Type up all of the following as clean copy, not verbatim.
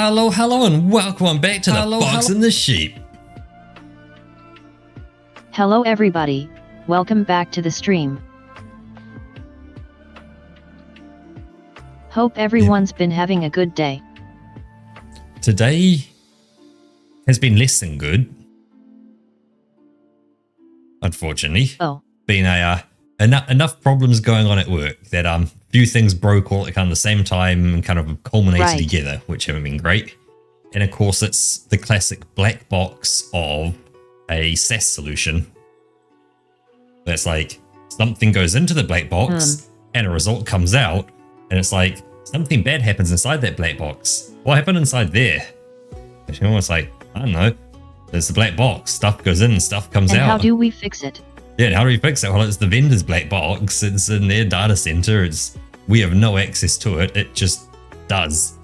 Hello, hello, and welcome back to the Fox and the Sheep. Hello everybody, welcome back to the stream. Hope everyone's been having a good day. Today has been less than good, unfortunately. Oh. Been enough problems going on at work that few things broke all at kind of the same time and kind of culminated together, which haven't been great. And of course, it's the classic black box of a SaaS solution. That's like something goes into the black box and a result comes out, and it's like something bad happens inside that black box. What happened inside there? And you're almost like, I don't know. There's the black box. Stuff goes in, stuff comes out. And how do we fix it? Yeah, how do we fix it? Well, it's the vendor's black box. It's in their data center. We have no access to it. It just does.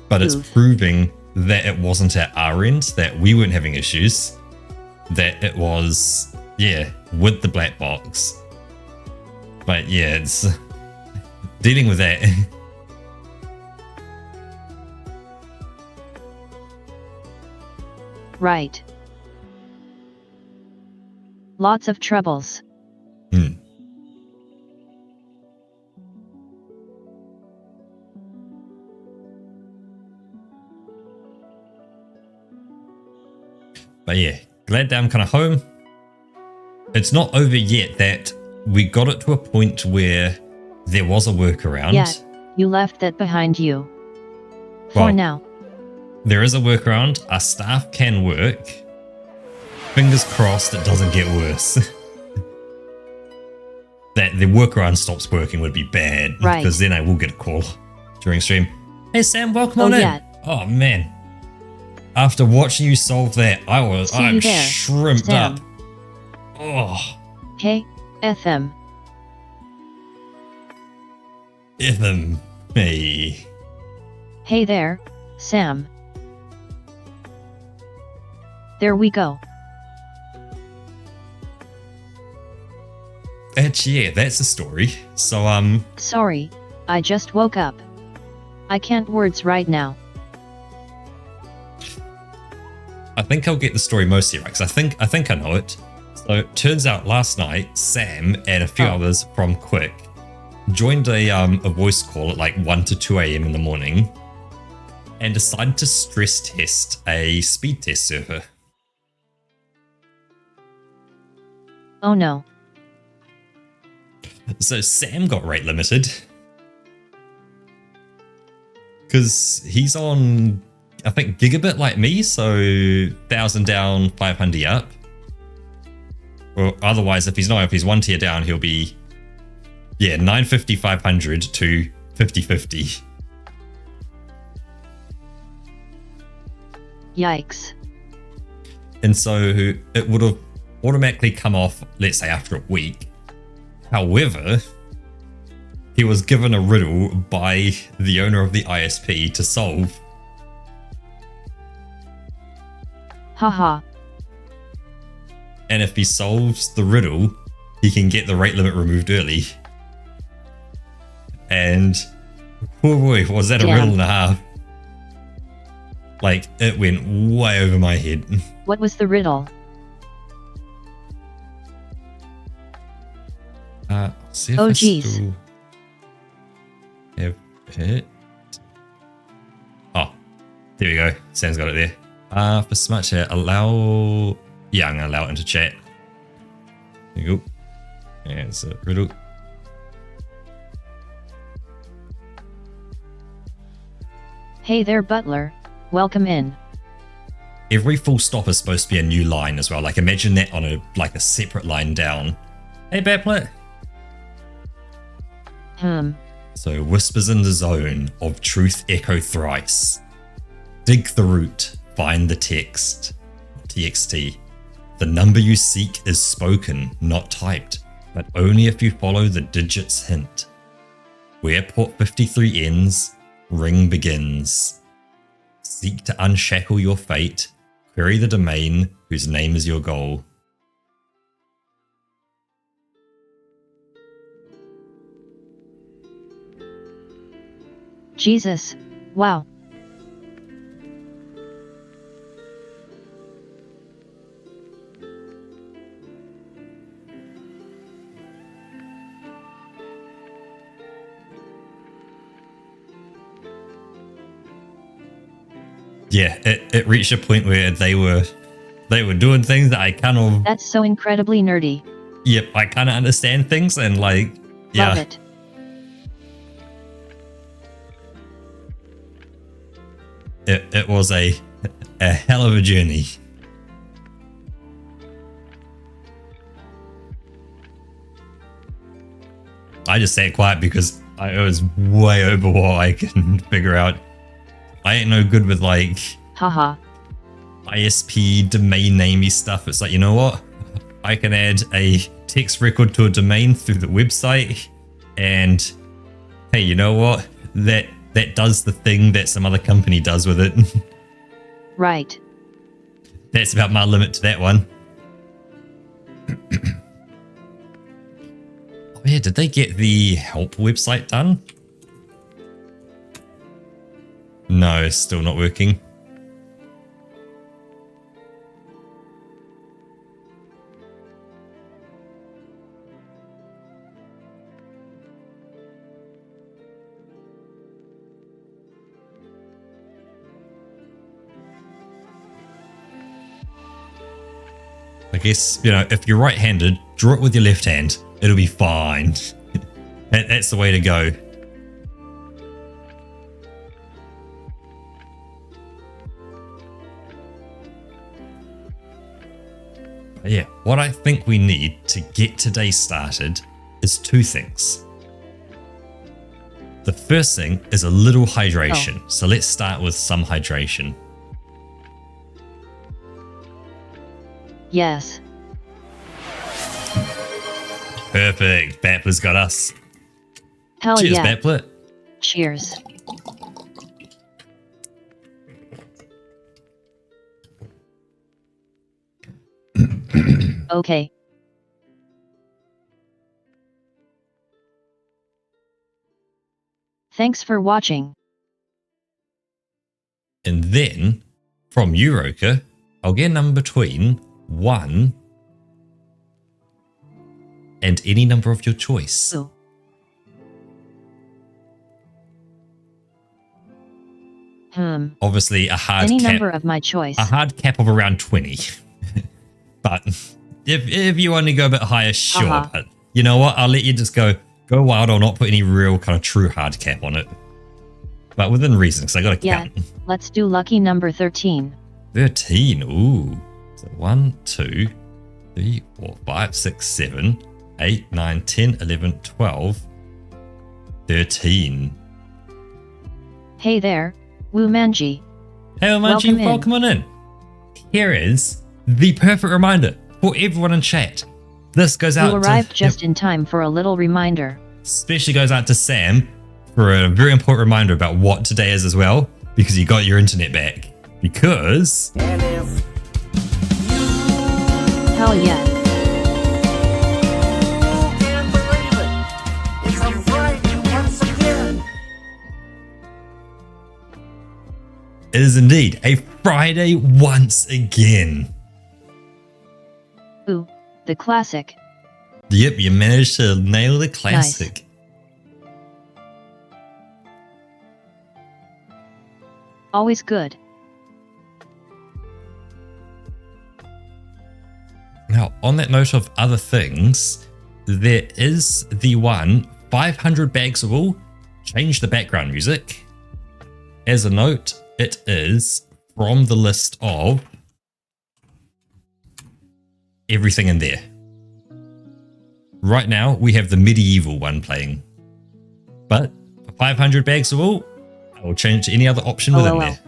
But it's proving that it wasn't at our end, that we weren't having issues, that it was, with the black box. But yeah, it's dealing with that. Right. Lots of troubles. But yeah, glad that I'm kind of home. It's not over yet that we got it to a point where there was a workaround. Yeah, you left that behind you. For now. There is a workaround. Our staff can work. Fingers crossed it doesn't get worse. That the workaround stops working would be bad. Right. Because then I will get a call during stream. Hey Sam, welcome on in. Oh man. After watching you solve that, I'm shrimped Sam. up. Oh. Hey, FM. Me. Hey there, Sam. There we go. Yeah, that's the story. So, Sorry, I just woke up. I can't words right now. I think I'll get the story mostly right, because I think I know it. So it turns out last night, Sam and a few others from Quick joined a voice call at like 1 to 2 a.m. in the morning and decided to stress test a speed test server. Oh no. So Sam got rate limited because he's on, I think, gigabit like me, so 1,000 down, 500 up. Or otherwise, if he's one tier down, he'll be 950, 500 to 5050. Yikes. And so it would have automatically come off, let's say, after a week. However, he was given a riddle by the owner of the ISP to solve. Haha. And if he solves the riddle, he can get the rate limit removed early. And oh boy, was that a riddle and a half. Like, it went way over my head. What was the riddle? See if oh I jeez. still have it. Oh, there we go. Sam's got it there. For Smart Chat, allow... Yeah, I'm going to allow it into chat. There you go. And it's a riddle. Hey there, Butler. Welcome in. Every full stop is supposed to be a new line as well. Like, imagine that on a separate line down. Hey, Baplet. So, whispers in the zone of truth echo thrice. Dig the root, find the text. TXT. The number you seek is spoken, not typed, but only if you follow the digits hint. Where port 53 ends, ring begins. Seek to unshackle your fate, query the domain whose name is your goal. Jesus, wow. Yeah, it reached a point where they were doing things that I kind of, That's so incredibly nerdy. yep, I kind of understand things and like, yeah. Love it. It was a hell of a journey. I just say it quiet because I was way over what I can figure out. I ain't no good with like Haha. ISP domain namey stuff. It's like, you know what? I can add a text record to a domain through the website, and hey, you know what? That does the thing that some other company does with it. Right. That's about my limit to that one. Oh yeah, did they get the help website done? No, it's still not working. I guess, you know, if you're right-handed, draw it with your left hand. It'll be fine. That's the way to go. But yeah, what I think we need to get today started is two things. The first thing is a little hydration. So let's start with some hydration. Yes. Perfect. Battler's got us. Hell Cheers, yeah. Battler. Cheers. Okay. Thanks for watching. And then, from you, Roka, I'll get a number between 1 and any number of your choice. Ooh. Obviously, a hard Any cap. number of my choice. A hard cap of around 20. But if you want to go a bit higher, sure. But you know what? I'll let you just go wild. I'll not put any real kind of true hard cap on it. But within reason, because I got to count. Let's do lucky number 13. 13. Ooh. So 1, 2, 3, 4, 5, 6, 7, 8, 9, 10, 11, 12, 13. Hey there, Wu Manji. Hey, Manji, welcome on in. Here is the perfect reminder for everyone in chat. This goes out You arrived just in time for a little reminder. Especially goes out to Sam for a very important reminder about what today is as well, because you got your internet back. Because... Hell yeah. It is indeed a Friday once again. Ooh, the classic. Yep, you managed to nail the classic. Nice. Always good. Now, on that note of other things, there is the one 500 bags of wool. Change the background music. As a note, it is from the list of everything in there. Right now, we have the medieval one playing. But for 500 bags of wool, I will change to any other option within there.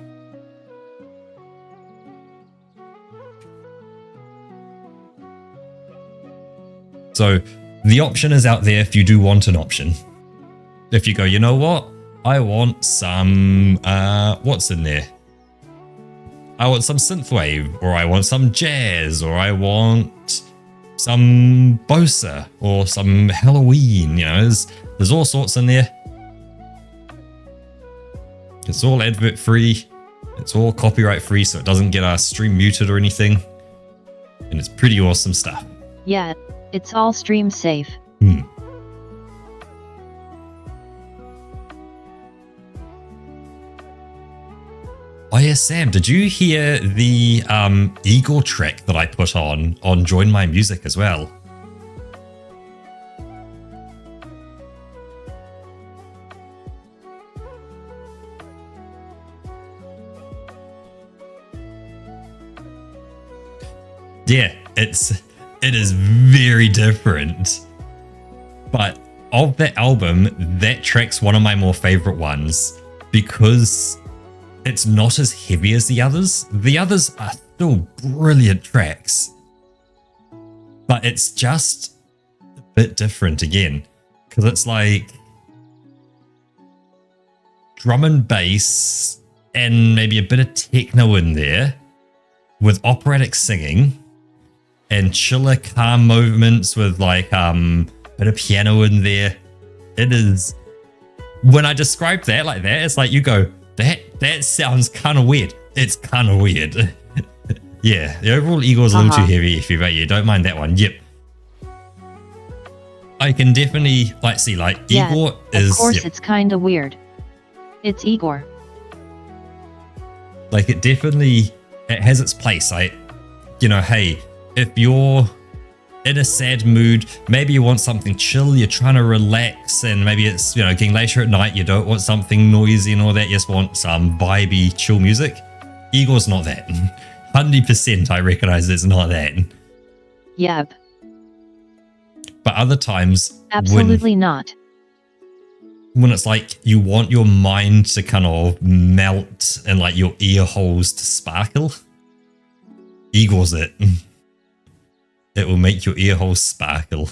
So the option is out there if you do want an option. If you go, you know what? I want some, what's in there? I want some synthwave, or I want some jazz, or I want some bossa, or some Halloween, you know, there's all sorts in there. It's all advert free. It's all copyright free, so it doesn't get our stream muted or anything. And it's pretty awesome stuff. Yeah, it's all stream safe. Oh yeah, Sam, did you hear the Igor track that I put on Join My Music as well? Yeah, it is very different. But of that album, that track's one of my more favorite ones because it's not as heavy as the others. The others are still brilliant tracks, but it's just a bit different again because it's like drum and bass and maybe a bit of techno in there with operatic singing and chiller, calm movements with like a bit of piano in there. It is, when I describe that like that, it's like you go, that sounds kind of weird. It's kind of weird. Yeah, the overall Igor is a little too heavy if you, but yeah, don't mind that one. Yep. I can definitely see Igor is. Of course, it's kind of weird. It's Igor. Like it has its place. Like, hey, if you're in a sad mood, maybe you want something chill, you're trying to relax, and maybe it's, getting later at night, you don't want something noisy and all that, you just want some vibey, chill music. Igor's not that. 100% I recognize it's not that. Yep. But other times... Absolutely not. When it's like you want your mind to kind of melt and like your ear holes to sparkle, Igor's it. It will make your ear holes sparkle.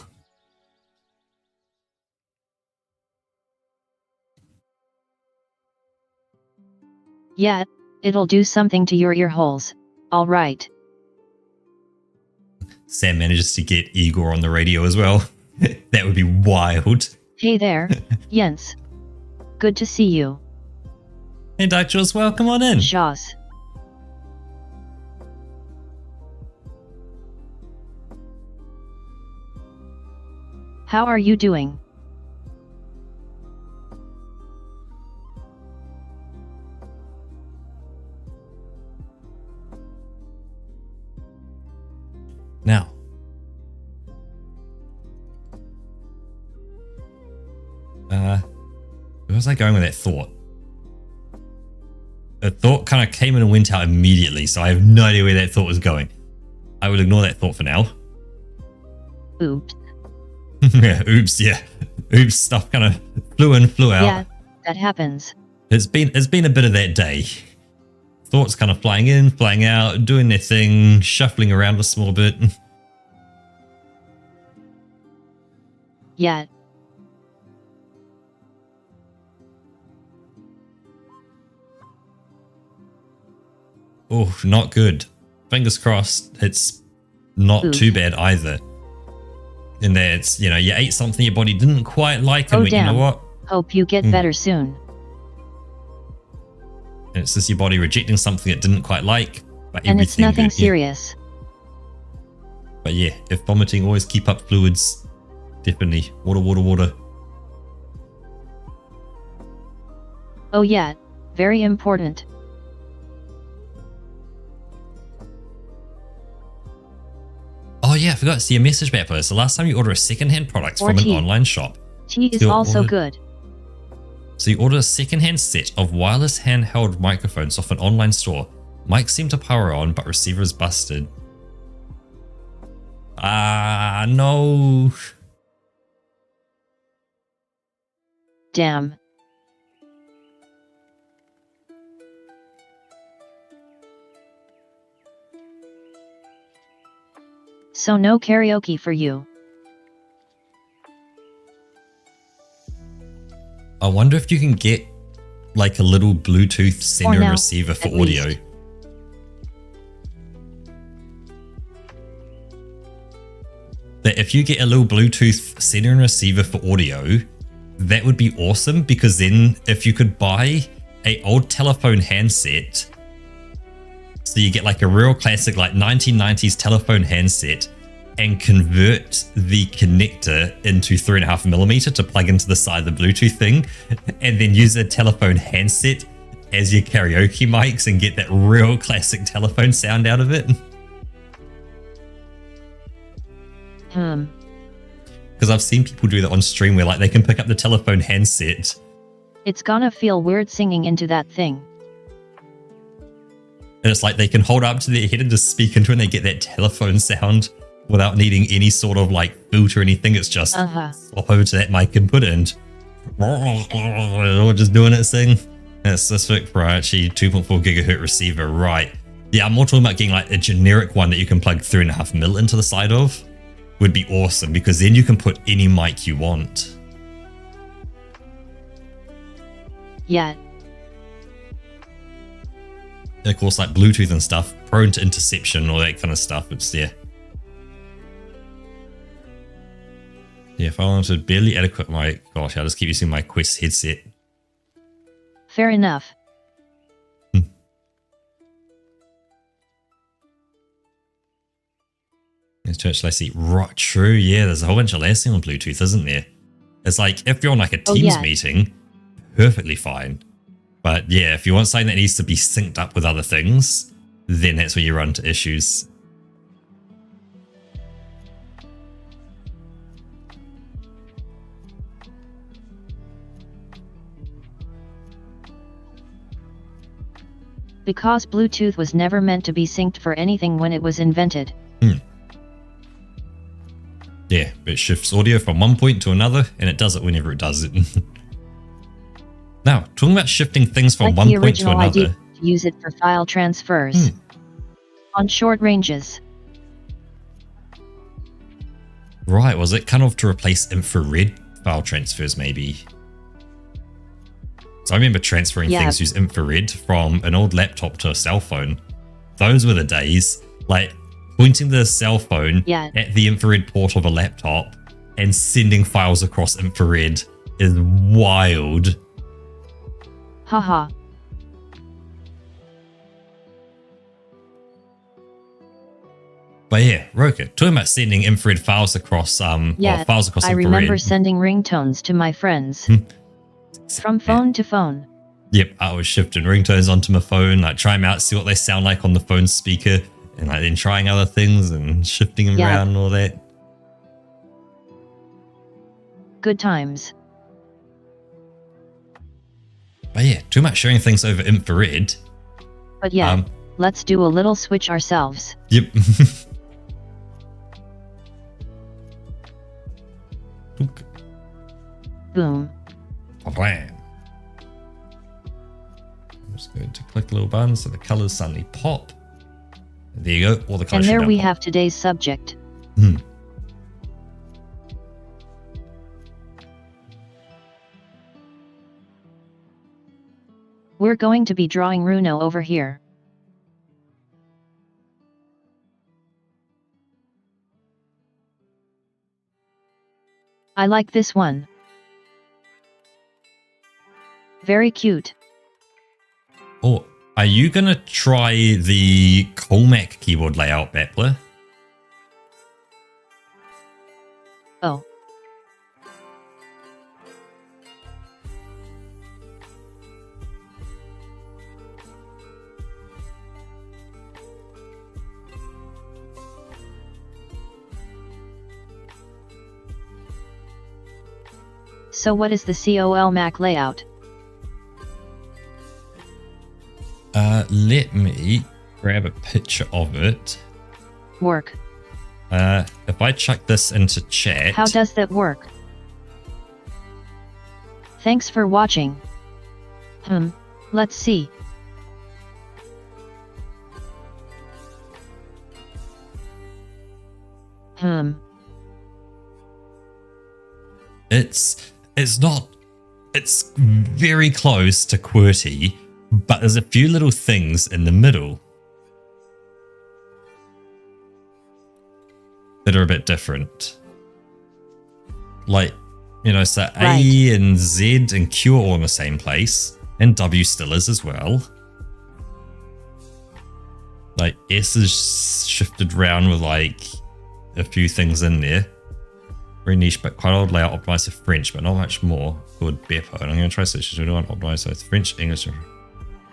Yeah, it'll do something to your ear holes. All right. Sam manages to get Igor on the radio as well. That would be wild. Hey there, Jens. Good to see you. Hey, Dr. as well. Come on in. Shoss. How are you doing? Now. Where was I going with that thought? A thought kind of came in and went out immediately, so I have no idea where that thought was going. I will ignore that thought for now. Oops. Yeah, oops, yeah. Oops, stuff kind of flew in, flew out. Yeah, that happens. It's been a bit of that day. Thoughts kind of flying in, flying out, doing their thing, shuffling around a small bit. Yeah. Oh, not good. Fingers crossed it's not too bad either. In there, it's, you ate something your body didn't quite like, and you know what? Hope you get better soon. And it's just your body rejecting something it didn't quite like. But and it's nothing serious. But yeah, if vomiting, always keep up fluids. Definitely. Water, water, water. Oh yeah, very important. Oh yeah, I forgot to see a message back for this. The last time you order a secondhand product from an online shop. Tea is also good. So you order a secondhand set of wireless handheld microphones off an online store. Mics seem to power on, but receiver is busted. Ah, no. Damn. So no karaoke for you. I wonder if you can get like a little Bluetooth sender and receiver for audio. That if you get a little Bluetooth sender and receiver for audio, that would be awesome, because then if you could buy a old telephone handset. So you get like a real classic like 1990s telephone handset and convert the connector into 3.5mm to plug into the side of the Bluetooth thing, and then use a telephone handset as your karaoke mics and get that real classic telephone sound out of it. Because I've seen people do that on stream where like they can pick up the telephone handset. It's gonna feel weird singing into that thing. And it's like they can hold up to their head and just speak into it and they get that telephone sound without needing any sort of like filter or anything. It's just swap over to that mic and put it in. Just doing its thing. That's specific for actually 2.4 gigahertz receiver, right? Yeah, I'm more talking about getting like a generic one that you can plug 3.5mm into the side of. Would be awesome, because then you can put any mic you want. Yeah. And of course, like Bluetooth and stuff, prone to interception, all that kind of stuff. It's there. Yeah, if I wanted barely adequate mic, gosh, I'll just keep using my Quest headset. Fair enough. I see. Right, true. Yeah, there's a whole bunch of lasting on Bluetooth, isn't there? It's like if you're on like a Teams meeting, perfectly fine. But yeah, if you want something that needs to be synced up with other things, then that's where you run into issues. Because Bluetooth was never meant to be synced for anything when it was invented. Yeah, but it shifts audio from one point to another, and it does it whenever it does it. Now, talking about shifting things from one point to another. Idea to use it for file transfers on short ranges. Right, was it kind of to replace infrared file transfers maybe? So I remember transferring things using infrared from an old laptop to a cell phone. Those were the days. Like pointing the cell phone at the infrared port of a laptop and sending files across infrared is wild. Haha. But yeah, Roka, talking about sending infrared files across files across I infrared. remember sending ringtones to my friends. From phone to phone. Yep, I was shifting ringtones onto my phone, like trying them out, see what they sound like on the phone speaker, and like then trying other things and shifting them around and all that. Good times. But yeah, too much sharing things over infrared. But yeah, let's do a little switch ourselves. Yep. Boom. Blam. I'm just going to click the little button so the colors suddenly pop. There you go. All the colors. And there we have today's subject. We're going to be drawing Runo over here. I like this one. Very cute. Oh, are you gonna try the Colemak keyboard layout, Bappler? Oh. So what is the Colemak layout? Let me grab a picture of it. Work. If I chuck this into chat. How does that work? Thanks for watching. Let's see. It's very close to QWERTY, but there's a few little things in the middle that are a bit different. Like, you know, so A and Z and Q are all in the same place, And W still is as well. Like S is shifted around with like a few things in there. Very niche, but quite old layout optimized for French, but not much more. Good Beppo. And I'm going to try search this one optimized so it's French, English.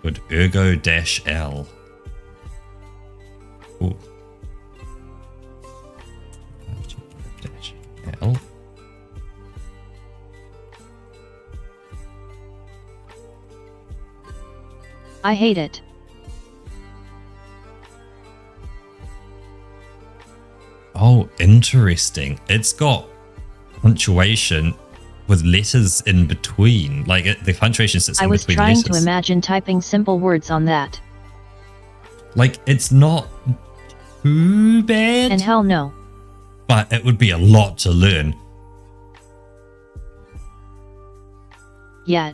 Good Ergo-L. Ooh. L. I hate it. Oh, interesting. It's got punctuation with letters in between. Like the punctuation sits in between letters. I was trying to imagine typing simple words on that. Like, it's not too bad. And hell no. But it would be a lot to learn. Yeah.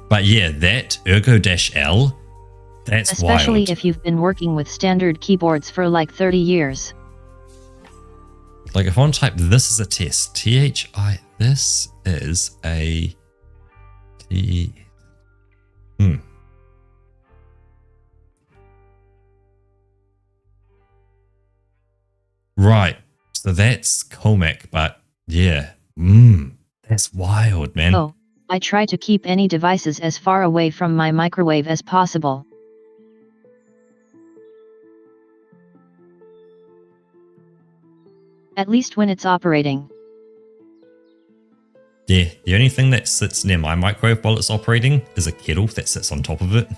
But yeah, that Ergo-L, that's especially wild. If you've been working with standard keyboards for like 30 years. Like if I want to type this as a test, THI, this is a T. Right. So that's Comac, but yeah. That's wild, man. Oh, I try to keep any devices as far away from my microwave as possible. At least when it's operating. Yeah, the only thing that sits near my microwave while it's operating is a kettle that sits on top of it.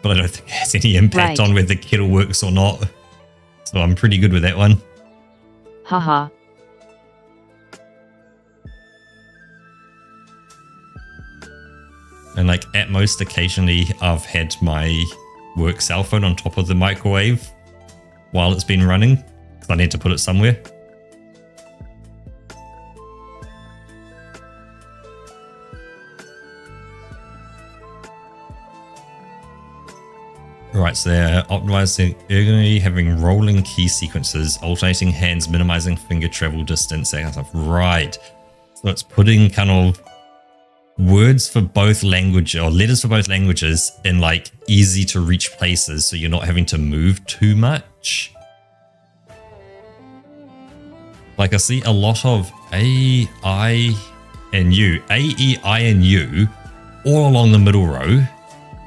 But I don't think it has any impact on whether the kettle works or not. So I'm pretty good with that one. Haha. And like at most occasionally I've had my work cell phone on top of the microwave while it's been running because I need to put it somewhere. Right, so they're optimizing ergonomy, having rolling key sequences, alternating hands, minimizing finger travel distance, that kind of stuff. Right. So it's putting kind of words for both language or letters for both languages in like easy to reach places so you're not having to move too much. Like I see a lot of A, I, and U. A, E, I, and U all along the middle row.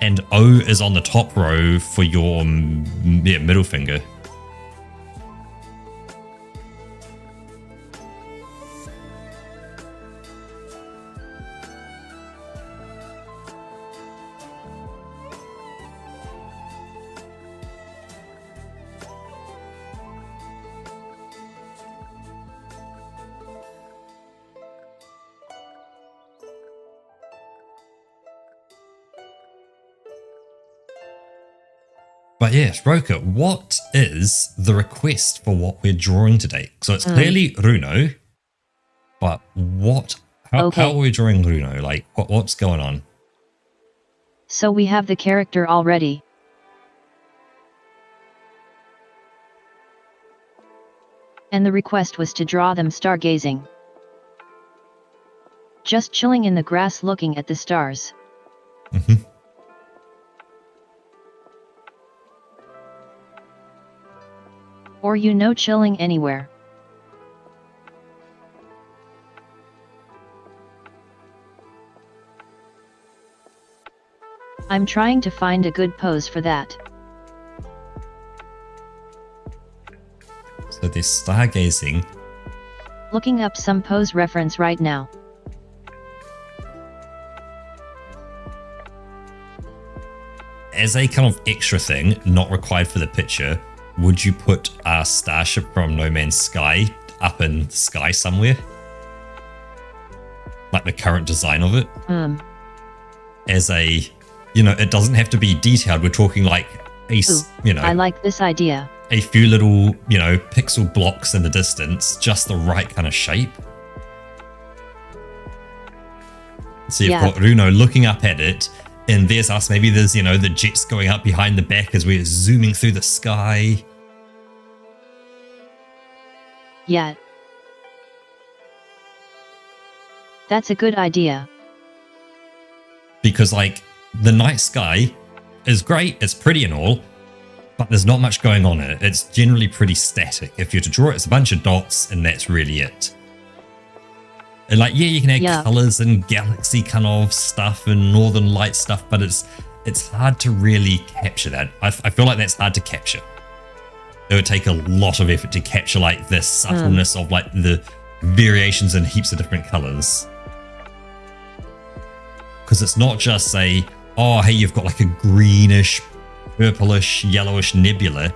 And O is on the top row for your middle finger. But yes, Roka, what is the request for what we're drawing today? So it's clearly Runo, but how are we drawing Runo? Like, what's going on? So we have the character already. And the request was to draw them stargazing. Just chilling in the grass looking at the stars. Mm-hmm. Or chilling anywhere. I'm trying to find a good pose for that. So they're stargazing. Looking up some pose reference right now. As a kind of extra thing, not required for the picture, would you put a starship from No Man's Sky up in the sky somewhere? Like the current design of it? As a, it doesn't have to be detailed. We're talking like a, I like this idea. A few little, pixel blocks in the distance, just the right kind of shape. So you've got Runo looking up at it, and there's us. Maybe there's, the jets going up behind the back as we're zooming through the sky. Yeah. That's a good idea. Because like the night sky is great, it's pretty and all, but there's not much going on in it. It's generally pretty static. If you're to draw it, it's a bunch of dots and that's really it. And like, yeah, you can add colors and galaxy kind of stuff and northern light stuff, but it's hard to really capture that. I feel like that's hard to capture. It would take a lot of effort to capture like the subtleness of like the variations in heaps of different colors. Because it's not just say, oh, hey, you've got like a greenish, purplish, yellowish nebula.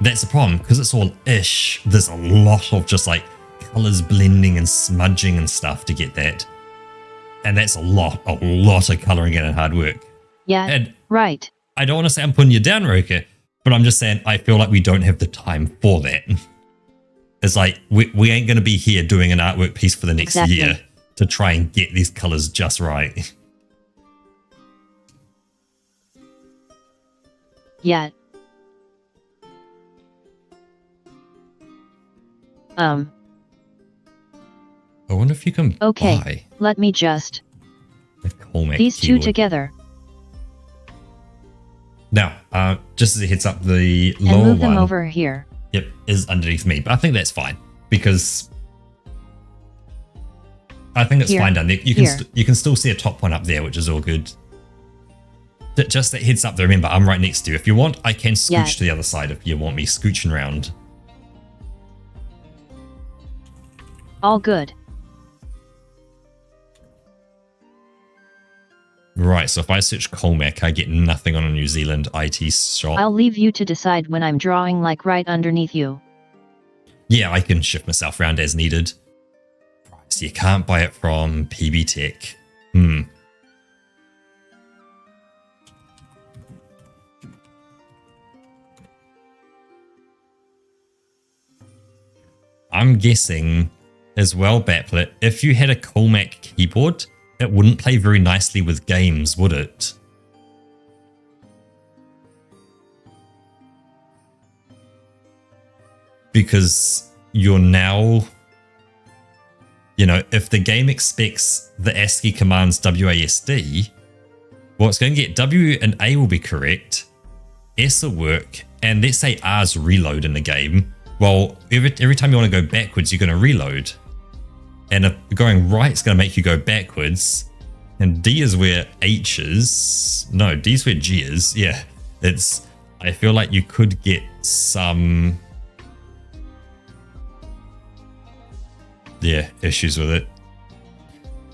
That's the problem, because it's all ish. There's a lot of just like colors blending and smudging and stuff to get that. And that's a lot of coloring and hard work. Yeah, and right. I don't want to say I'm putting you down, Roka, but I'm just saying I feel like we don't have the time for that. It's like we ain't going to be here doing an artwork piece for the next year to try and get these colors just right. Yeah. I wonder if you can buy. Let me just These two together. Now, just as a heads up, the lower and move them one over here. Yep, is underneath me, but I think that's fine because I think it's fine down there. You can still see a top one up there, which is all good. Just that heads up though, remember I'm right next to you. If you want, I can scooch to the other side if you want me scooching around. All good. Right, so if I search Colmac, I get nothing on a New Zealand IT shop. I'll leave you to decide when I'm drawing like right underneath you. Yeah, I can shift myself around as needed. Right, so you can't buy it from PB Tech. I'm guessing as well, Baplet, if you had a Colmac keyboard, it wouldn't play very nicely with games, would it? Because you're now, you know, if the game expects the ASCII commands WASD, well, it's going to get W and A will be correct, S will work, and let's say R's reload in the game. Well, every time you want to go backwards, you're going to reload. And if going right is going to make you go backwards. And D is where H is. No, D is where G is. Yeah, it's. I feel like you could get some. Yeah, issues with it.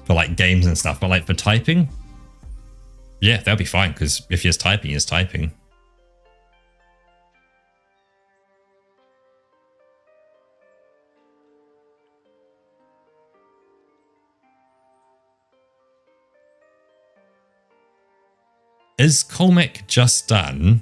For like games and stuff. But like for typing. Yeah, that'll be fine. Because if you're typing, you're typing. Is Colmac just done?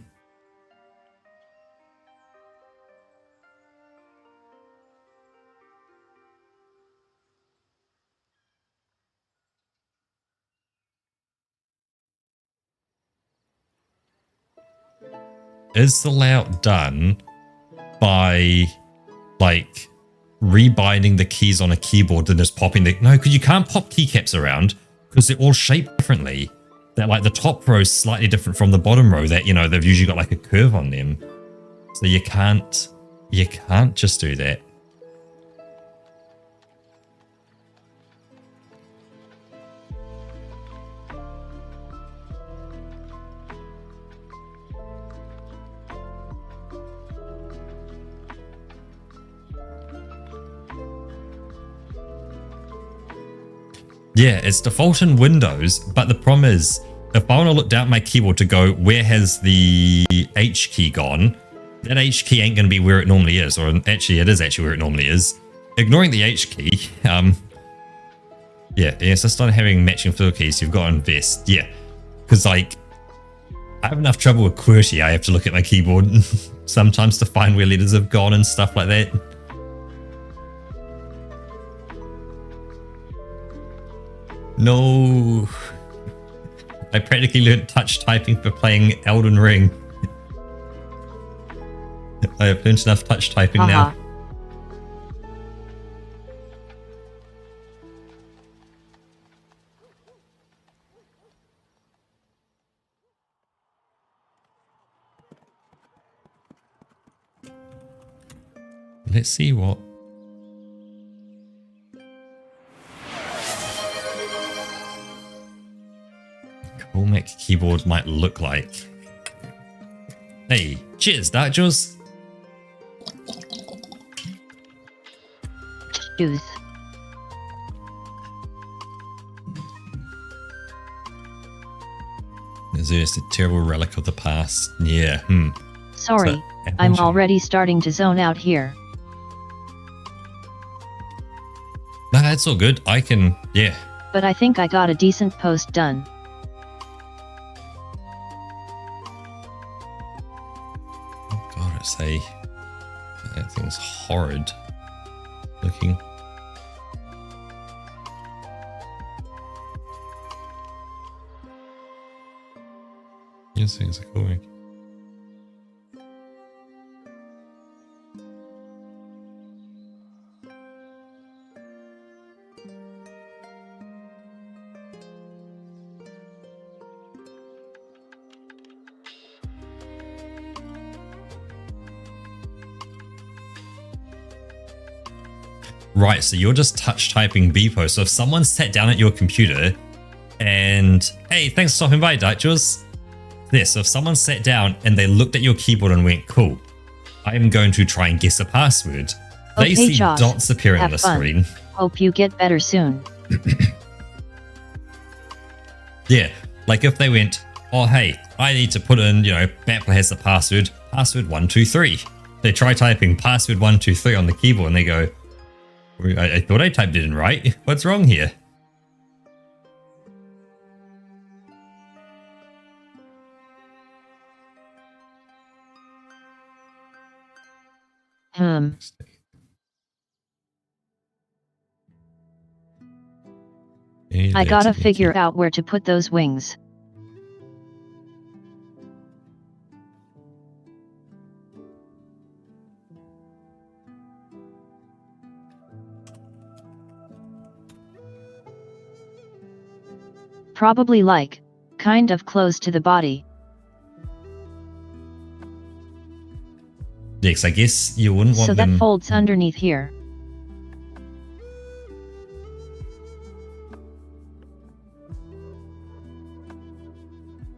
Is the layout done by like rebinding the keys on a keyboard and just popping the... No, because you can't pop keycaps around because they're all shaped differently. That like the top row is slightly different from the bottom row that, you know, they've usually got like a curve on them. So you can't just do that. Yeah, it's default in Windows, but the problem is, if I want to look down at my keyboard to go, where has the H key gone? That H key ain't going to be where it normally is, or actually it is actually where it normally is. Ignoring the H key, yeah, it's just not having matching fill keys, you've got to invest, yeah. Because like, I have enough trouble with QWERTY, I have to look at my keyboard sometimes to find where letters have gone and stuff like that. No, I practically learned touch typing for playing Elden Ring. I have learned enough touch typing now. let's see what. Coolmec keyboard might look like. Hey, cheers, Darkjaws. Choose. Is this a terrible relic of the past? Yeah, Sorry, So, I'm already starting to zone out here. No, that's all good. I can, yeah. But I think I got a decent post done. Oh god, I say that thing's horrid looking. Yes, things are cool. Right, so you're just touch typing Beepo. So if someone sat down at your computer and, hey, thanks for stopping by, Darkjaws. This, so if someone sat down and they looked at your keyboard and went, cool, I'm going to try and guess a password. They Okay, see Josh, dots appearing on have the fun. screen. Hope you get better soon. Yeah, like if they went, oh, hey, I need to put in, Bapler has the password 123. They try typing password 123 on the keyboard and they go, I thought I typed it in right. What's wrong here? I gotta figure out where to put those wings. Probably like, kind of close to the body. Yes, I guess you wouldn't want So them. that folds underneath here.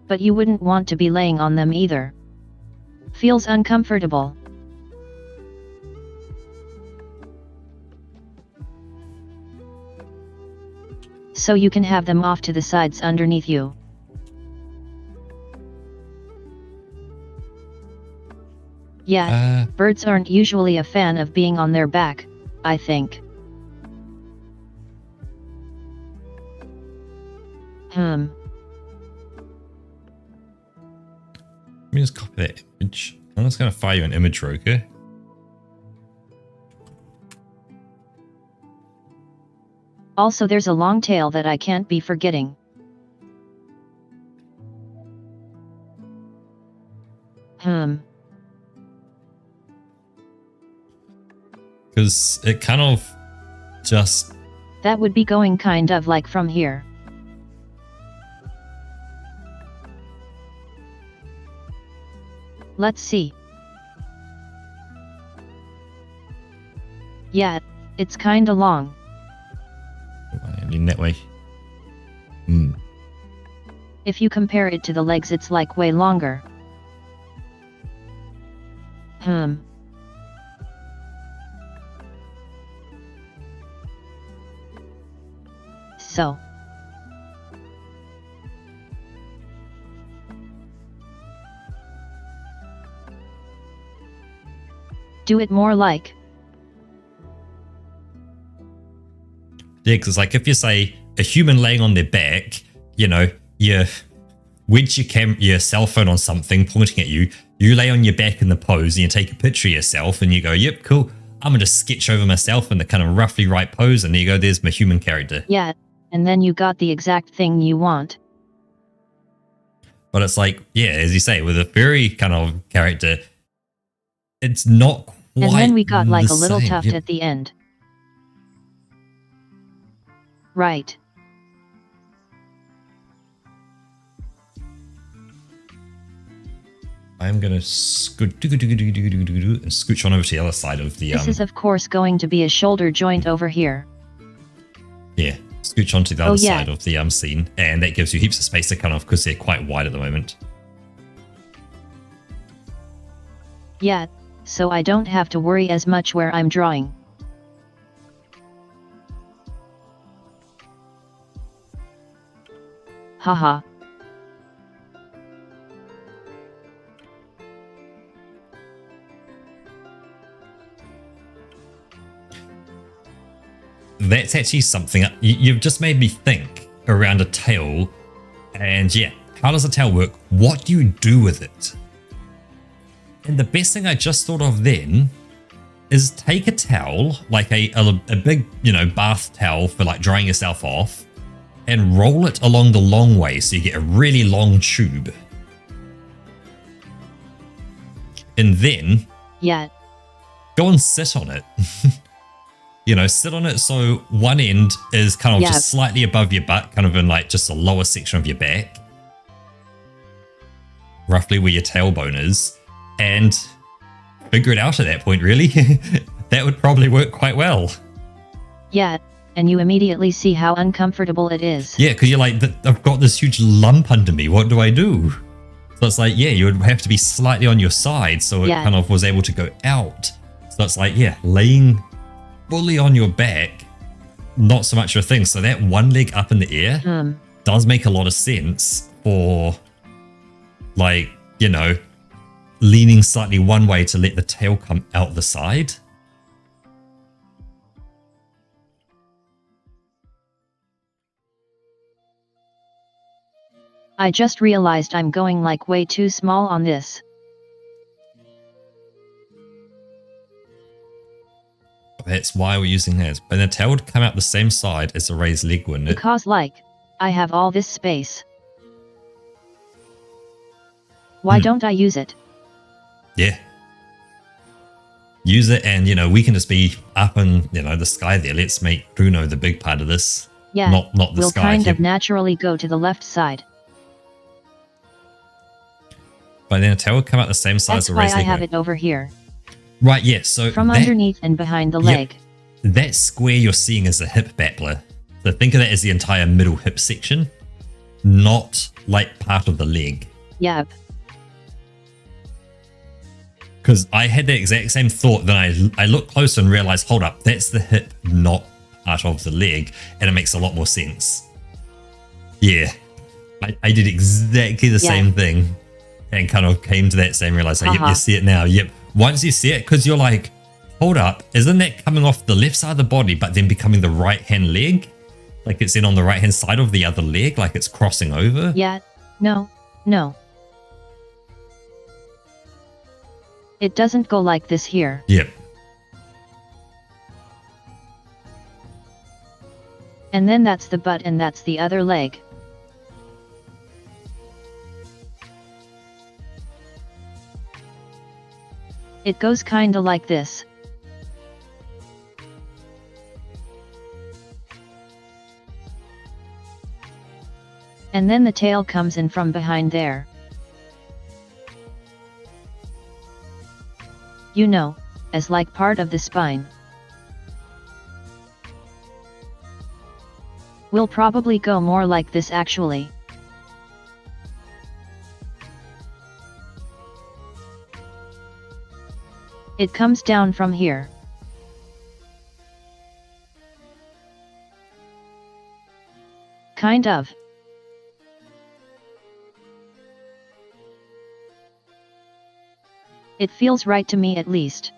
But you wouldn't want to be laying on them either. Feels uncomfortable. So you can have them off to the sides underneath you. Yeah, birds aren't usually a fan of being on their back, I think. Let me just copy that image. I'm just going to fire you an image, Roker. Also, there's a long tail that I can't be forgetting. Because it kind of just... That would be going kind of like from here. Let's see. Yeah, it's kinda long. I mean, that way. If you compare it to the legs, it's like way longer. So. Do it more like. Yeah, because like if you say a human laying on their back, you wedge your cell phone on something pointing at you, you lay on your back in the pose and you take a picture of yourself and you go, yep, cool. I'm going to sketch over myself in the kind of roughly right pose. And there you go, there's my human character. Yeah, and then you got the exact thing you want. But it's like, yeah, as you say, with a furry kind of character, it's not quite. And then we got like a little same. tuft at the end. Right. I'm going to scooch on over to the other side of the... This is of course going to be a shoulder joint over here. Yeah, scooch onto the other side of the scene, and that gives you heaps of space to cut off because they're quite wide at the moment. Yeah, so I don't have to worry as much where I'm drawing. Haha. That's actually something you've just made me think around a tail. And yeah, how does a tail work? What do you do with it? And the best thing I just thought of then is take a towel, like a big, bath towel for like drying yourself off, and roll it along the long way so you get a really long tube. And then go and sit on it. Sit on it so one end is kind of just slightly above your butt, kind of in like just the lower section of your back, roughly where your tailbone is, and figure it out at that point, really. That would probably work quite well. Yeah, and you immediately see how uncomfortable it is. Yeah, because you're like, I've got this huge lump under me. What do I do? So it's like, yeah, you would have to be slightly on your side so it kind of was able to go out. So it's like, yeah, laying fully on your back, not so much a thing. So that one leg up in the air does make a lot of sense for, like, leaning slightly one way to let the tail come out the side. I just realized I'm going like way too small on this. That's why we're using hairs. But the tail would come out the same side as the raised leg, wouldn't it? Because I have all this space. Why don't I use it? Yeah. Use it, and we can just be up in the sky there. Let's make Bruno the big part of this. Yeah, not the we'll sky. Kind of naturally go to the left side. But then the tail would come out the same side as the raised leg. That's why I have it over here. Right, yeah, so from underneath and behind the leg. That square you're seeing is a hip bappler. So think of that as the entire middle hip section, not like part of the leg. Yep. Because I had the exact same thought, then I looked closer and realized, hold up, that's the hip, not part of the leg, and it makes a lot more sense. Yeah, I did exactly the same thing and kind of came to that same realization. Yep, you see it now. Yep. Once you see it, because you're like, hold up, isn't that coming off the left side of the body, but then becoming the right-hand leg? Like it's in on the right-hand side of the other leg, like it's crossing over? Yeah, no. It doesn't go like this here. Yep. And then that's the butt and that's the other leg. It goes kinda like this. And then the tail comes in from behind there. As like part of the spine. We'll probably go more like this actually. It comes down from here. Kind of. It feels right to me at least.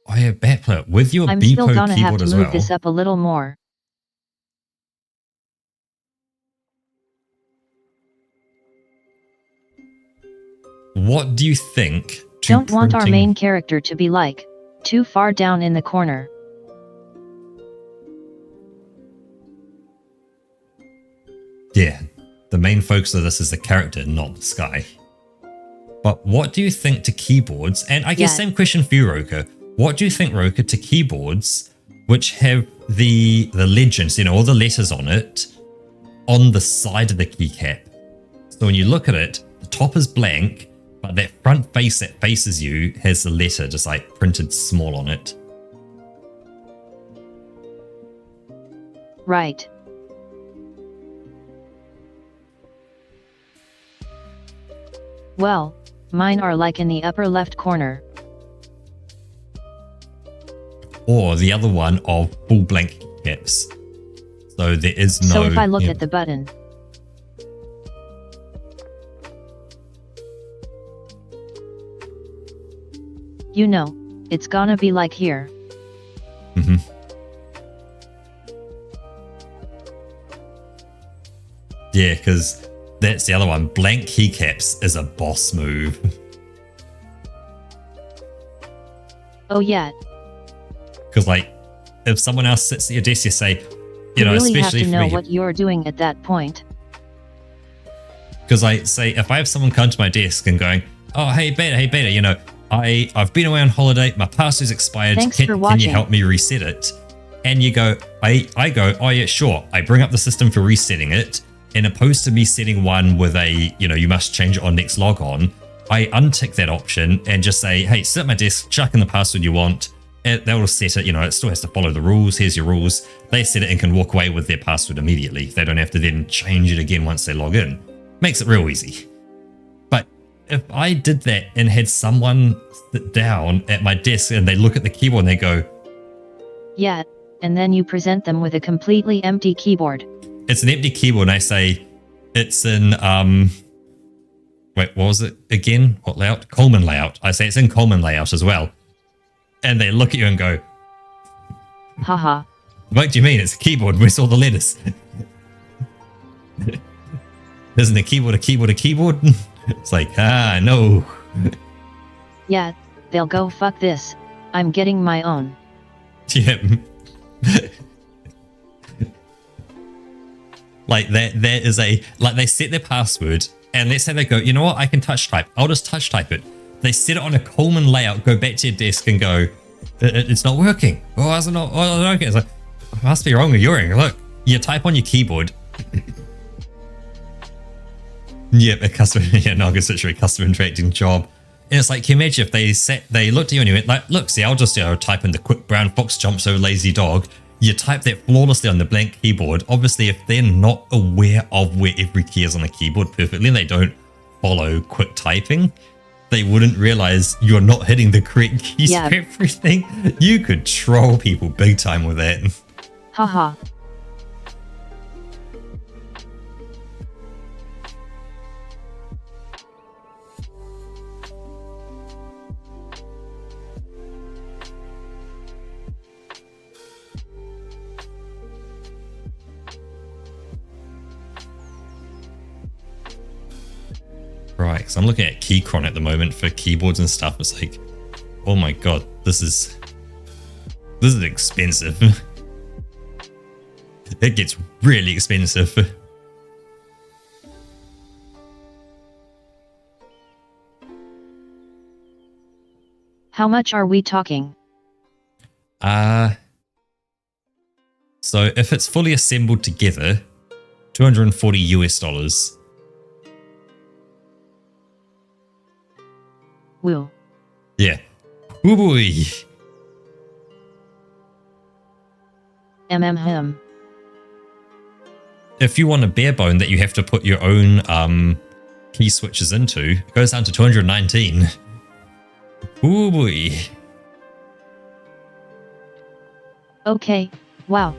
Oh yeah, backplate with your I'm Beepo still gonna have to as move well. this up a little more. What do you think? Don't want our main character to be like too far down in the corner. Yeah, the main focus of this is the character, not the sky. But what do you think to keyboards? And I guess same question for you, Roka. What do you think, Roka, to keyboards which have the legends, all the letters on it, on the side of the keycap. So when you look at it, the top is blank, but that front face that faces you has the letter just like printed small on it. Right. Well, mine are like in the upper left corner. Or the other one of full blank caps. So there is no... So if I look at the button. It's gonna be like here. Mm-hmm. Yeah, because that's the other one. Blank keycaps is a boss move. Oh yeah. Because like, if someone else sits at your desk, you say, you know, really especially have to know for me, what you're doing at that point. Because I say, if I have someone come to my desk and going, oh, hey Beta, I've been away on holiday, my password's expired, can you help me reset it? And you go, I go, oh yeah, sure. I bring up the system for resetting it, and opposed to me setting one with a, you must change it on next log on, I untick that option and just say, hey, sit at my desk, chuck in the password you want, and they'll set it, it still has to follow the rules, here's your rules. They set it and can walk away with their password immediately. They don't have to then change it again once they log in. Makes it real easy. But if I did that and had someone sit down at my desk and they look at the keyboard and they go, yeah, and then you present them with a completely empty keyboard. It's an empty keyboard and I say, it's in, wait, what was it again? What layout? Coleman layout. I say it's in Coleman layout as well. And they look at you and go, haha. What do you mean? It's a keyboard. Where's all the letters? Isn't a keyboard a keyboard a keyboard? It's like, no. Yeah, they'll go, fuck this. I'm getting my own. Yeah. Like that is like they set their password and let's say they go, you know what, I can touch type. I'll just touch type it. They set it on a Coleman layout, go back to your desk and go, it's not working. Oh, is it not? Oh, okay. It's like, it must be wrong with your end. Look, you type on your keyboard. Yep, a customer, not a situation, customer interacting job. And it's like, can you imagine if they looked at you and you went like, look, see, I'll just type in the quick brown fox jumps over lazy dog. You type that flawlessly on the blank keyboard. Obviously, if they're not aware of where every key is on the keyboard perfectly and they don't follow quick typing, they wouldn't realize you're not hitting the correct keys for everything. You could troll people big time with that. Haha. Right, so I'm looking at Keychron at the moment for keyboards and stuff. It's like, oh my god, this is expensive. It gets really expensive. How much are we talking? So if it's fully assembled together, $240 US. Woo. Yeah. Woo boy. MMM. If you want a bare bone that you have to put your own key switches into, it goes down to 219. Ooh boy. Okay, wow.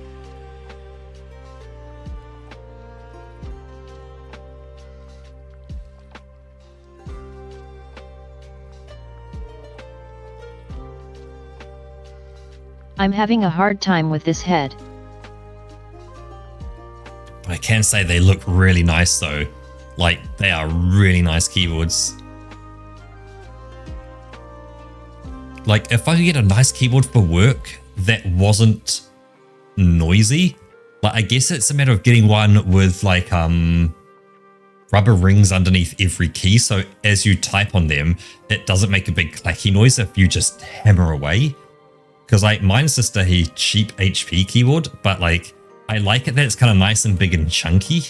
I'm having a hard time with this head. But I can say they look really nice though. Like, they are really nice keyboards. Like, if I could get a nice keyboard for work that wasn't noisy, like, I guess it's a matter of getting one with like rubber rings underneath every key, so as you type on them, it doesn't make a big clacky noise if you just hammer away. Because like mine's just a cheap HP keyboard, but like I like it that it's kind of nice and big and chunky.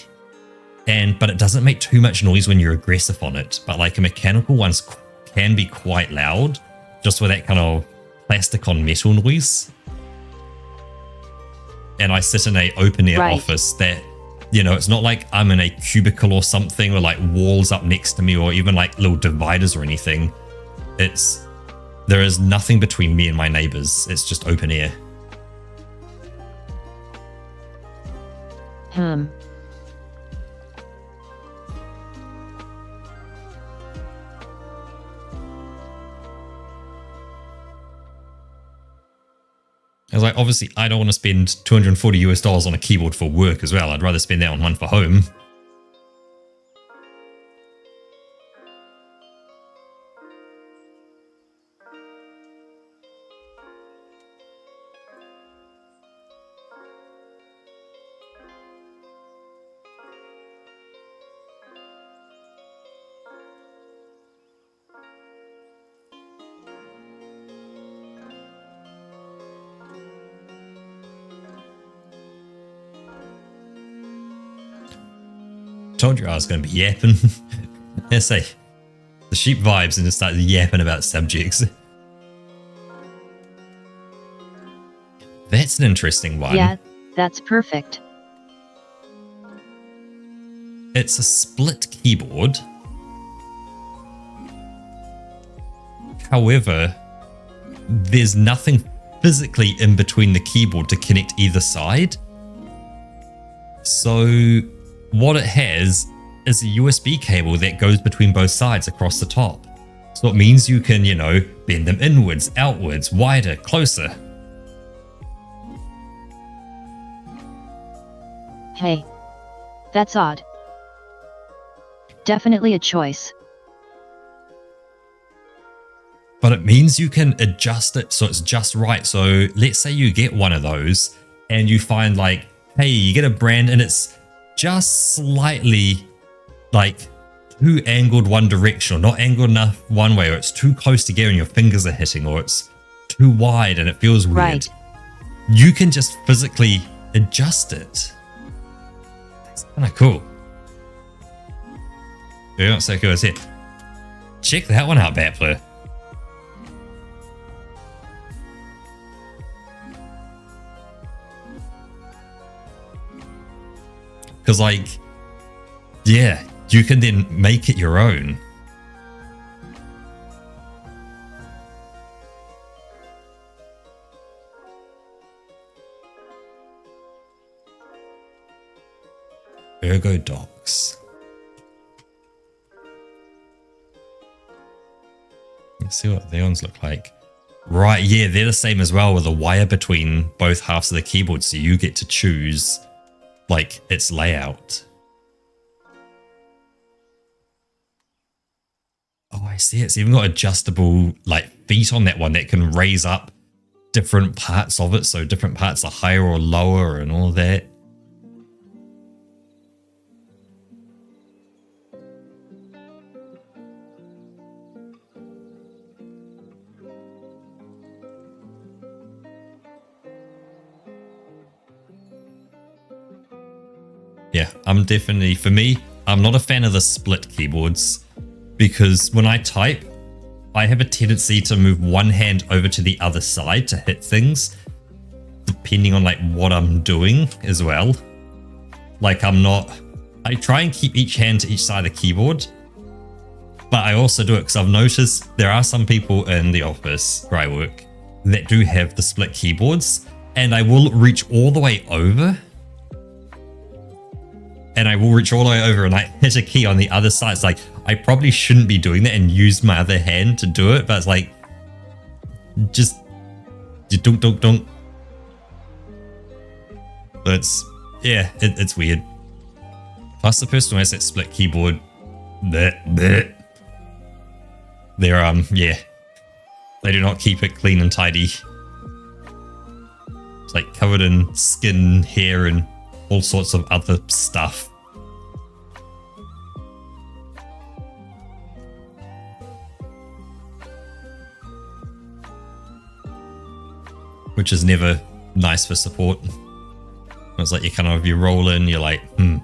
But it doesn't make too much noise when you're aggressive on it. But like a mechanical one's can be quite loud, just with that kind of plastic on metal noise. And I sit in a open air office that, you know, it's not like I'm in a cubicle or something, or like walls up next to me, or even like little dividers or anything. There is nothing between me and my neighbors. It's just open air. I was like, obviously, I don't want to spend $240 on a keyboard for work as well. I'd rather spend that on one for home. Told you I was going to be yapping. I say, the sheep vibes and just start yapping about subjects. That's an interesting one. Yeah, that's perfect. It's a split keyboard. However, there's nothing physically in between the keyboard to connect either side. So what it has is a USB cable that goes between both sides across the top. So it means you can, you know, bend them inwards, outwards, wider, closer. Hey, that's odd. Definitely a choice. But it means you can adjust it so it's just right. So let's say you get one of those and you find like, hey, you get a brand and it's just slightly like too angled one direction, or not angled enough one way, or it's too close together and your fingers are hitting, or it's too wide and it feels weird. Right. You can just physically adjust it. That's kind of cool. Yeah, so cool. Here. Check that one out, Battler. Because, like, yeah, you can then make it your own. Ergo Docs. Let's see what the ones look like. Right, yeah, they're the same as well, with a wire between both halves of the keyboard, so you get to choose like its layout. Oh, I see. It's even got adjustable like feet on that one that can raise up different parts of it, so different parts are higher or lower and all that. Yeah, I'm definitely, for me, I'm not a fan of the split keyboards because when I type, I have a tendency to move one hand over to the other side to hit things, depending on like what I'm doing as well. Like I try and keep each hand to each side of the keyboard, but I also do it because I've noticed there are some people in the office where I work that do have the split keyboards, and I will reach all the way over. And I will reach all the way over and I hit a key on the other side. It's like, I probably shouldn't be doing that and use my other hand to do it. But it's like, just dunk, dunk, dunk. But it's, yeah, it's weird. Plus the person who has that split keyboard, they're, yeah, they do not keep it clean and tidy. It's like covered in skin, hair, and all sorts of other stuff. which is never nice for support. It's like you roll in, you're like, hmm.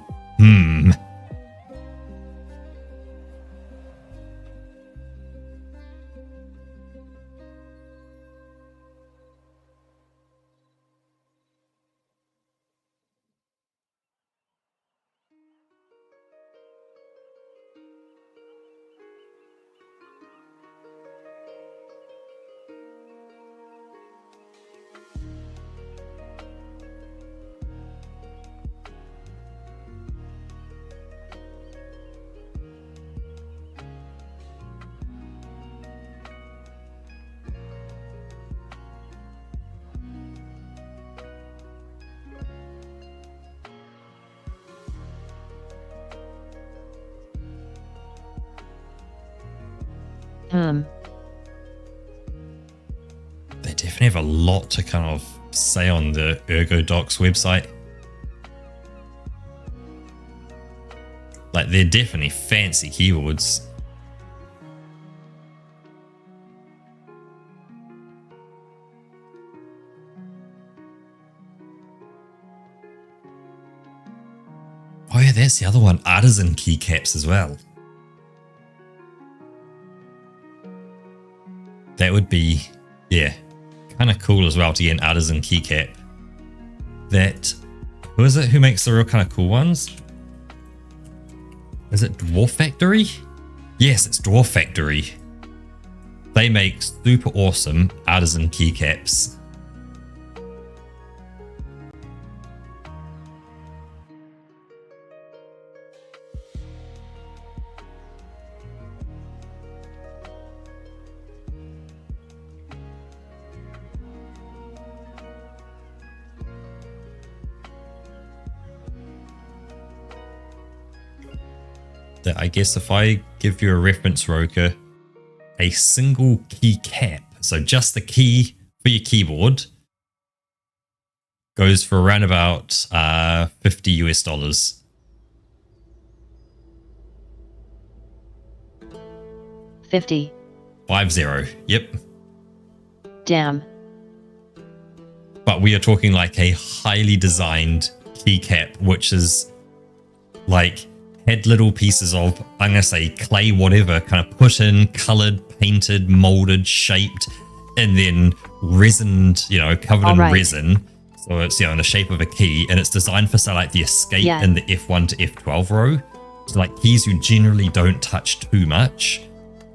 They definitely have a lot to kind of say on the ErgoDocs website. Like, they're definitely fancy keyboards. Oh yeah, that's the other one. Artisan keycaps as well. That would be, yeah, kind of cool as well to get an Artisan keycap. That, who is it who makes the real kind of cool ones? Is it Dwarf Factory? Yes, it's Dwarf Factory. They make super awesome Artisan keycaps. That I guess if I give you a reference, Roker, a single key cap, so just the key for your keyboard, goes for around about $50 US. 50. 50. Yep. Damn. But we are talking like a highly designed keycap, which is like had little pieces of, I'm going to say clay, whatever, kind of put in, colored, painted, molded, shaped, and then resined, covered in resin. So it's, in the shape of a key, and it's designed for, say, like the escape in the F1 to F12 row. So like keys you generally don't touch too much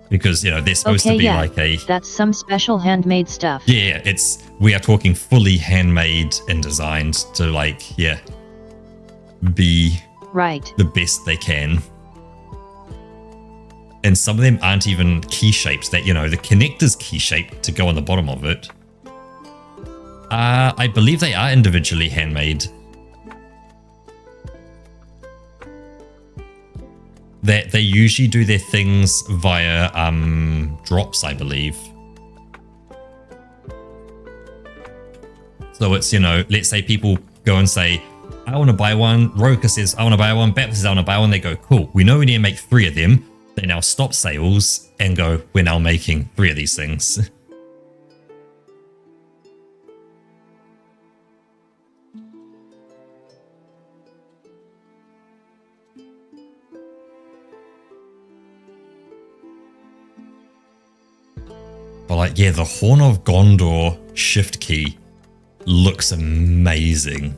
because, they're supposed to be like a... That's some special handmade stuff. Yeah, we are talking fully handmade and designed to be... Right. the best they can. And some of them aren't even key shapes. That, the connector's key shape to go on the bottom of it. I believe they are individually handmade. That they usually do their things via drops, I believe. So it's, let's say people go and say, I want to buy one. Roker says, I want to buy one. Baptist says, I want to buy one. They go, cool. We know we need to make 3 of them. They now stop sales and go, we're now making 3 of these things. But like, yeah, the Horn of Gondor shift key looks amazing.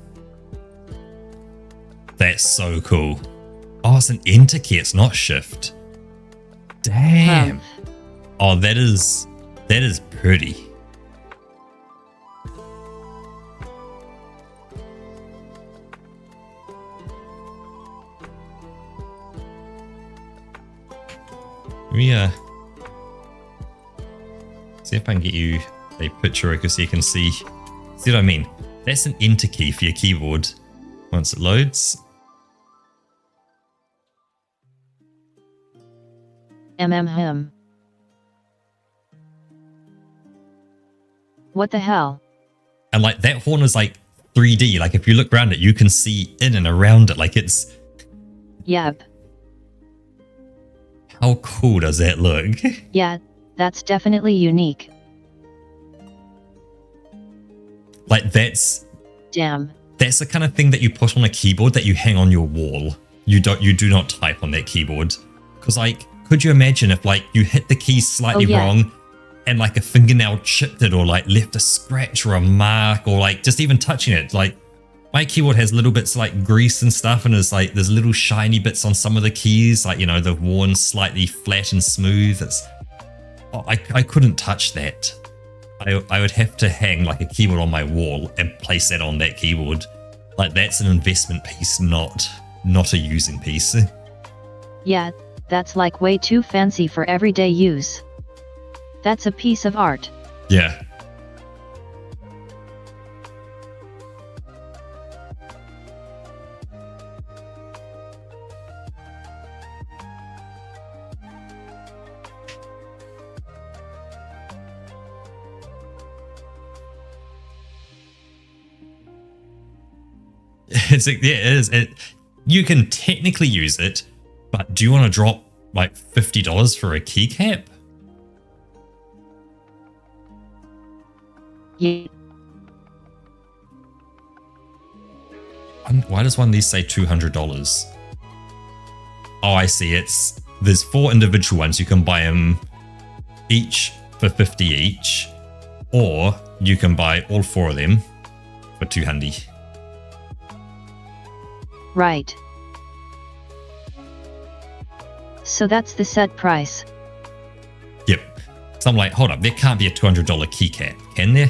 That's so cool. Oh, it's an enter key. It's not shift. Damn. Oh, that is pretty. Yeah. See if I can get you a picture so you can see. See what I mean? That's an enter key for your keyboard. Once it loads. What the hell? And like that horn is like 3D. Like if you look around it, you can see in and around it. Like it's... Yep. How cool does that look? Yeah, that's definitely unique. Like that's Damn. That's the kind of thing that you put on a keyboard that you hang on your wall. You do not type on that keyboard. Because like, could you imagine if like you hit the key slightly wrong and like a fingernail chipped it or like left a scratch or a mark or like just even touching it? Like my keyboard has little bits like grease and stuff, and there's like there's little shiny bits on some of the keys, like, you know, they've worn slightly flat and smooth. I couldn't touch that. I would have to hang like a keyboard on my wall and place that on that keyboard. Like that's an investment piece, not a using piece. Yeah, that's like way too fancy for everyday use. That's a piece of art. Yeah. It is. You can technically use it, but do you want to drop like $50 for a keycap? Yeah. Why does one of these say $200? Oh, I see. There's 4 individual ones. You can buy them each for 50 each, or you can buy all 4 of them for 200. Right. So that's the set price. Yep. So I'm like, hold up, there can't be a $200 keycap, can there?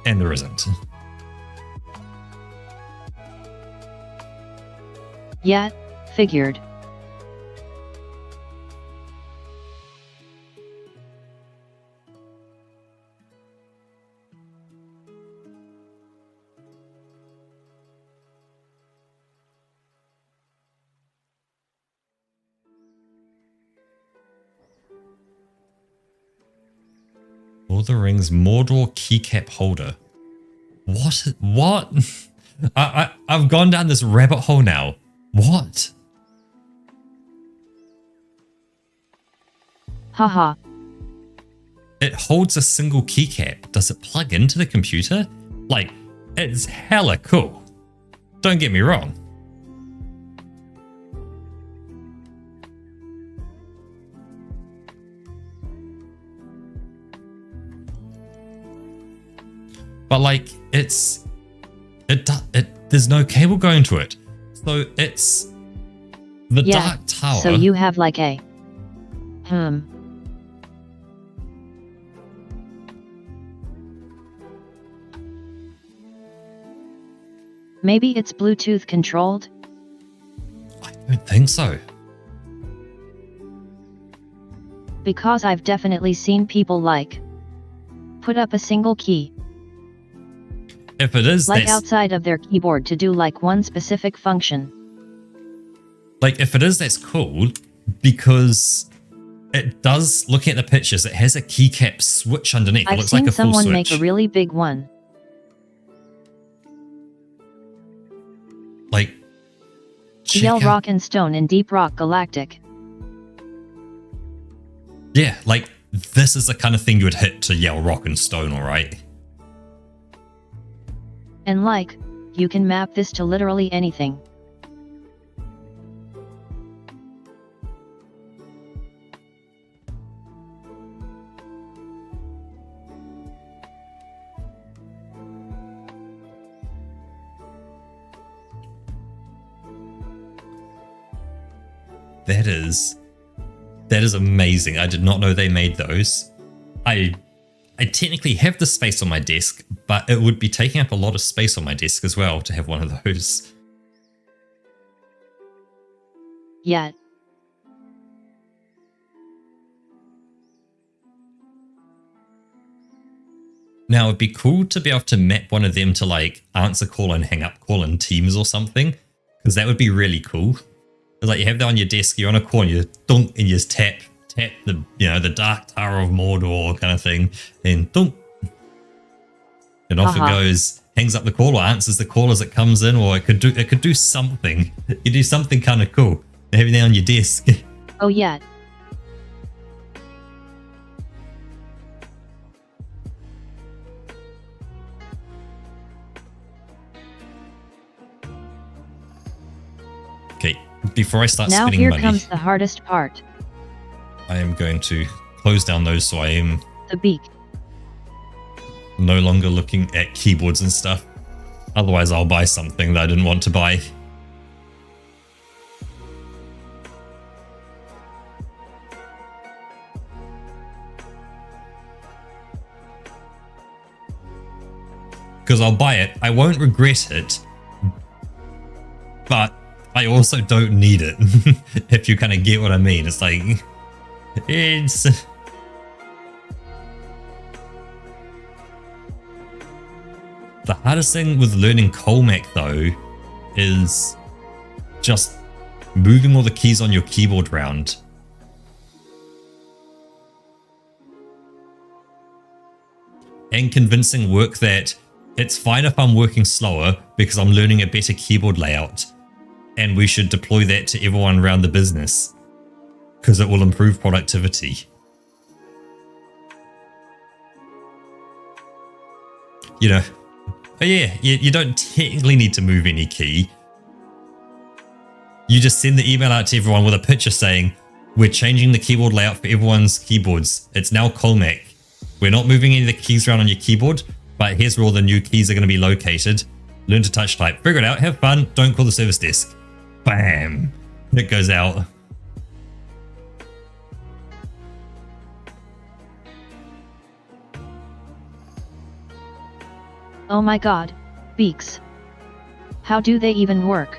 And there isn't. Yeah, figured. Lord of the Rings Mordor keycap holder. What? I've gone down this rabbit hole now. What? Haha. It holds a single keycap. Does it plug into the computer? Like, it's hella cool. Don't get me wrong. But like, there's no cable going to it. So it's the Dark Tower. So you have like a maybe it's Bluetooth controlled? I don't think so. Because I've definitely seen people like put up a single key. If it is, like outside of their keyboard to do like one specific function. Like if it is, that's cool, because it does, looking at the pictures, it has a keycap switch underneath. It looks like a full switch. I've seen someone make a really big one. Like, Yell Rock and Stone in Deep Rock Galactic. Yeah, like this is the kind of thing you would hit to Yell Rock and Stone, alright? And like, you can map this to literally anything. That is amazing. I did not know they made those. I technically have the space on my desk, but it would be taking up a lot of space on my desk as well to have one of those. Yeah. Now it'd be cool to be able to map one of them to like answer call and hang up call in Teams or something, because that would be really cool. It's like you have that on your desk, you're on a call, and you dunk and you just tap the, you know, the Dark Tower of Mordor kind of thing, and dunk. And off it goes, hangs up the call or answers the call as it comes in, or it could do something. You do something kind of cool. Having that on your desk. Oh yeah. before I start Now spending here money, comes the hardest part. I am going to close down those so I am The beak. no longer looking at keyboards and stuff. Otherwise, I'll buy something that I didn't want to buy. Because I'll buy it. I won't regret it. But I also don't need it. If you kind of get what I mean. It's like... It's... The hardest thing with learning Colmac, though, is just moving all the keys on your keyboard round. And convincing work that it's fine if I'm working slower because I'm learning a better keyboard layout, and we should deploy that to everyone around the business because it will improve productivity. You know, but yeah, you don't technically need to move any key. You just send the email out to everyone with a picture saying, we're changing the keyboard layout for everyone's keyboards. It's now Colmac. We're not moving any of the keys around on your keyboard, but here's where all the new keys are going to be located. Learn to touch type. Figure it out. Have fun. Don't call the service desk. Bam. It goes out. Oh my god, beaks. How do they even work?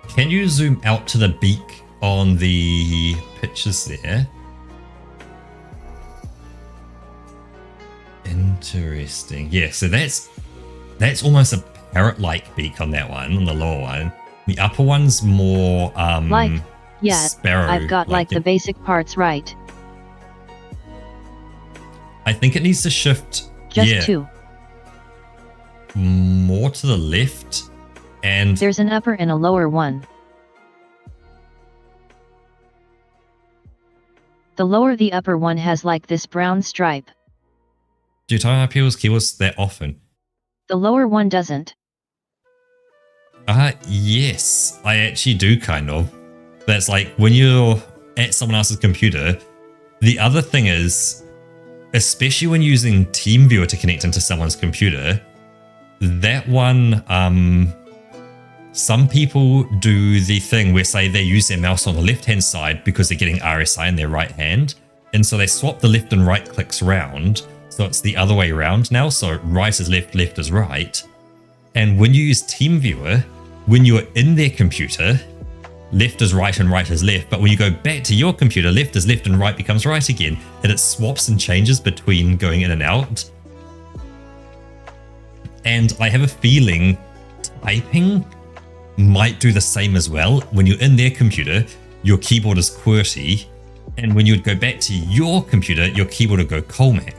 Can you zoom out to the beak on the pictures there? Interesting. Yeah, so that's almost a parrot-like beak on that one, on the lower one. The upper one's more sparrow. I've got like the basic parts right. I think it needs to shift Just two. More to the left, and there's an upper and a lower one. The lower the upper one has like this brown stripe. Do you type people's keywords that often? The lower one doesn't. Yes, I actually do kind of. That's like when you're at someone else's computer. The other thing is, especially when using TeamViewer to connect into someone's computer, that one, some people do the thing where, say, they use their mouse on the left-hand side because they're getting RSI in their right hand. And so they swap the left and right clicks around. So it's the other way around now. So right is left, left is right. And when you use TeamViewer, when you're in their computer, left is right and right is left. But when you go back to your computer, left is left and right becomes right again. And it swaps and changes between going in and out. And I have a feeling typing might do the same as well. When you're in their computer, your keyboard is QWERTY. And when you would go back to your computer, your keyboard would go Colmac.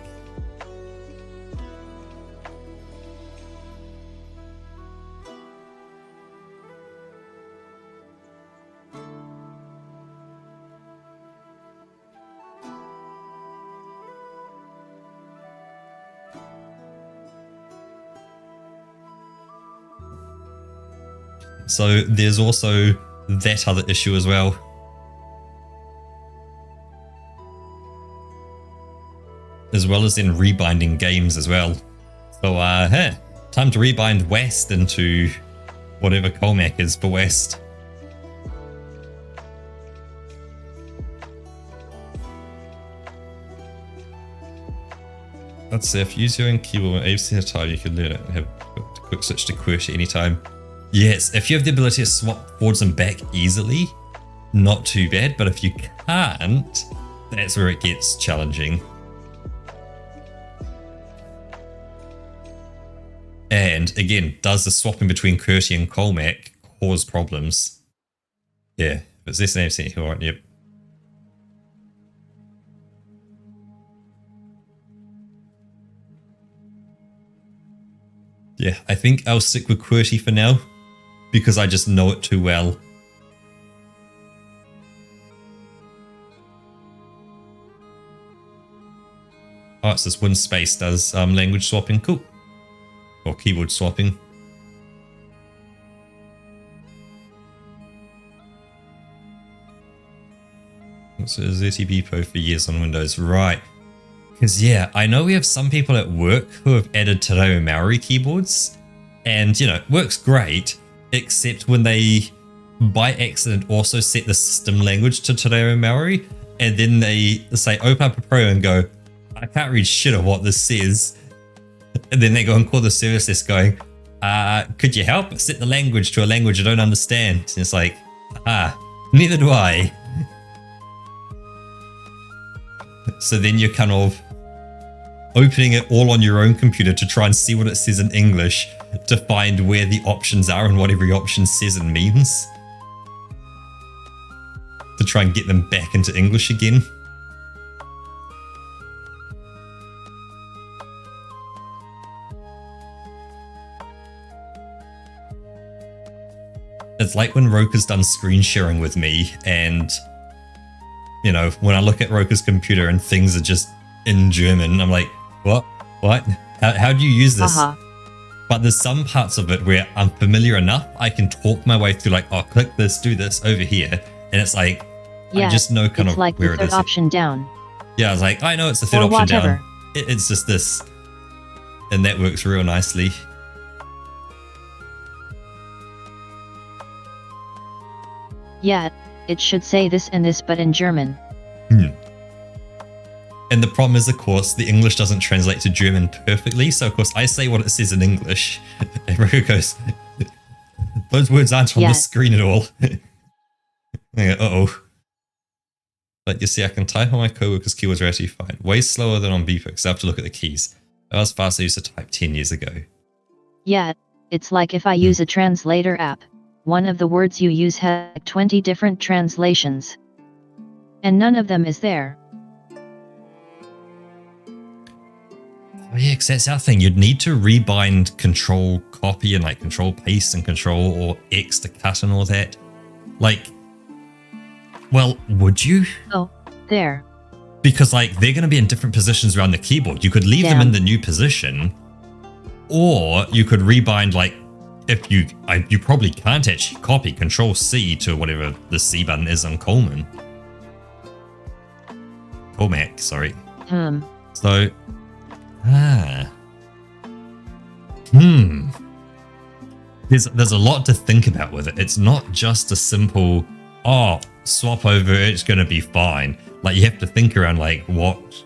So there's also that other issue as well. As well as in rebinding games as well. So hey, time to rebind West into whatever Colmac is for West. Let's say if you use your own keyboard and AFC at a time, you can learn it and have a quick switch to QWERTY anytime. Yes, if you have the ability to swap forwards and back easily, not too bad, but if you can't, that's where it gets challenging. And again, does the swapping between QWERTY and Colmac cause problems? Yeah, if it's this and AFC, alright, yep. Yeah, I think I'll stick with QWERTY for now, because I just know it too well. Oh, it's this WinSpace does language swapping, cool. Or keyboard swapping. So ZTBPO for years on Windows, right? Because yeah, I know we have some people at work who have added Te Reo Maori keyboards, and you know, it works great, except when they by accident also set the system language to Te Reo Maori, and then they say open up a pro and go, I can't read shit of what this says, and then they go and call the service desk going, could you help set the language to a language I don't understand? And it's like, neither do I. So then you're kind of opening it all on your own computer to try and see what it says in English to find where the options are and what every option says and means, to try and get them back into English again. It's like when Roka's done screen sharing with me, and you know, when I look at Roka's computer and things are just in German, I'm like, what? How do you use this? But there's some parts of it where I'm familiar enough, I can talk my way through, like, oh, click this, do this over here, and it's like, I just know kind of like where the third it is. option down. Yeah, I was like, I know it's the third option down. It's just this, and that works real nicely. Yeah, it should say this and this, but in German. And the problem is, of course, the English doesn't translate to German perfectly. So, of course, I say what it says in English. And Roka goes, those words aren't on the screen at all. I go, uh-oh. But you see, I can type on my coworker's keywords are actually fine. Way slower than on Beeper, because I have to look at the keys. That was fast I used to type 10 years ago. Yeah, it's like if I use a translator app. One of the words you use has 20 different translations. And none of them is there. Oh yeah, because that's our thing. You'd need to rebind control copy and like control paste and control or X to cut and all that. Like, well, would you? Oh, there. Because like they're going to be in different positions around the keyboard. You could leave them in the new position, or you could rebind, like, if you probably can't actually copy Control C to whatever the C button is on Coleman. Mac, sorry. So, There's a lot to think about with it. It's not just a simple, oh, swap over, it's going to be fine. Like, you have to think around, like, what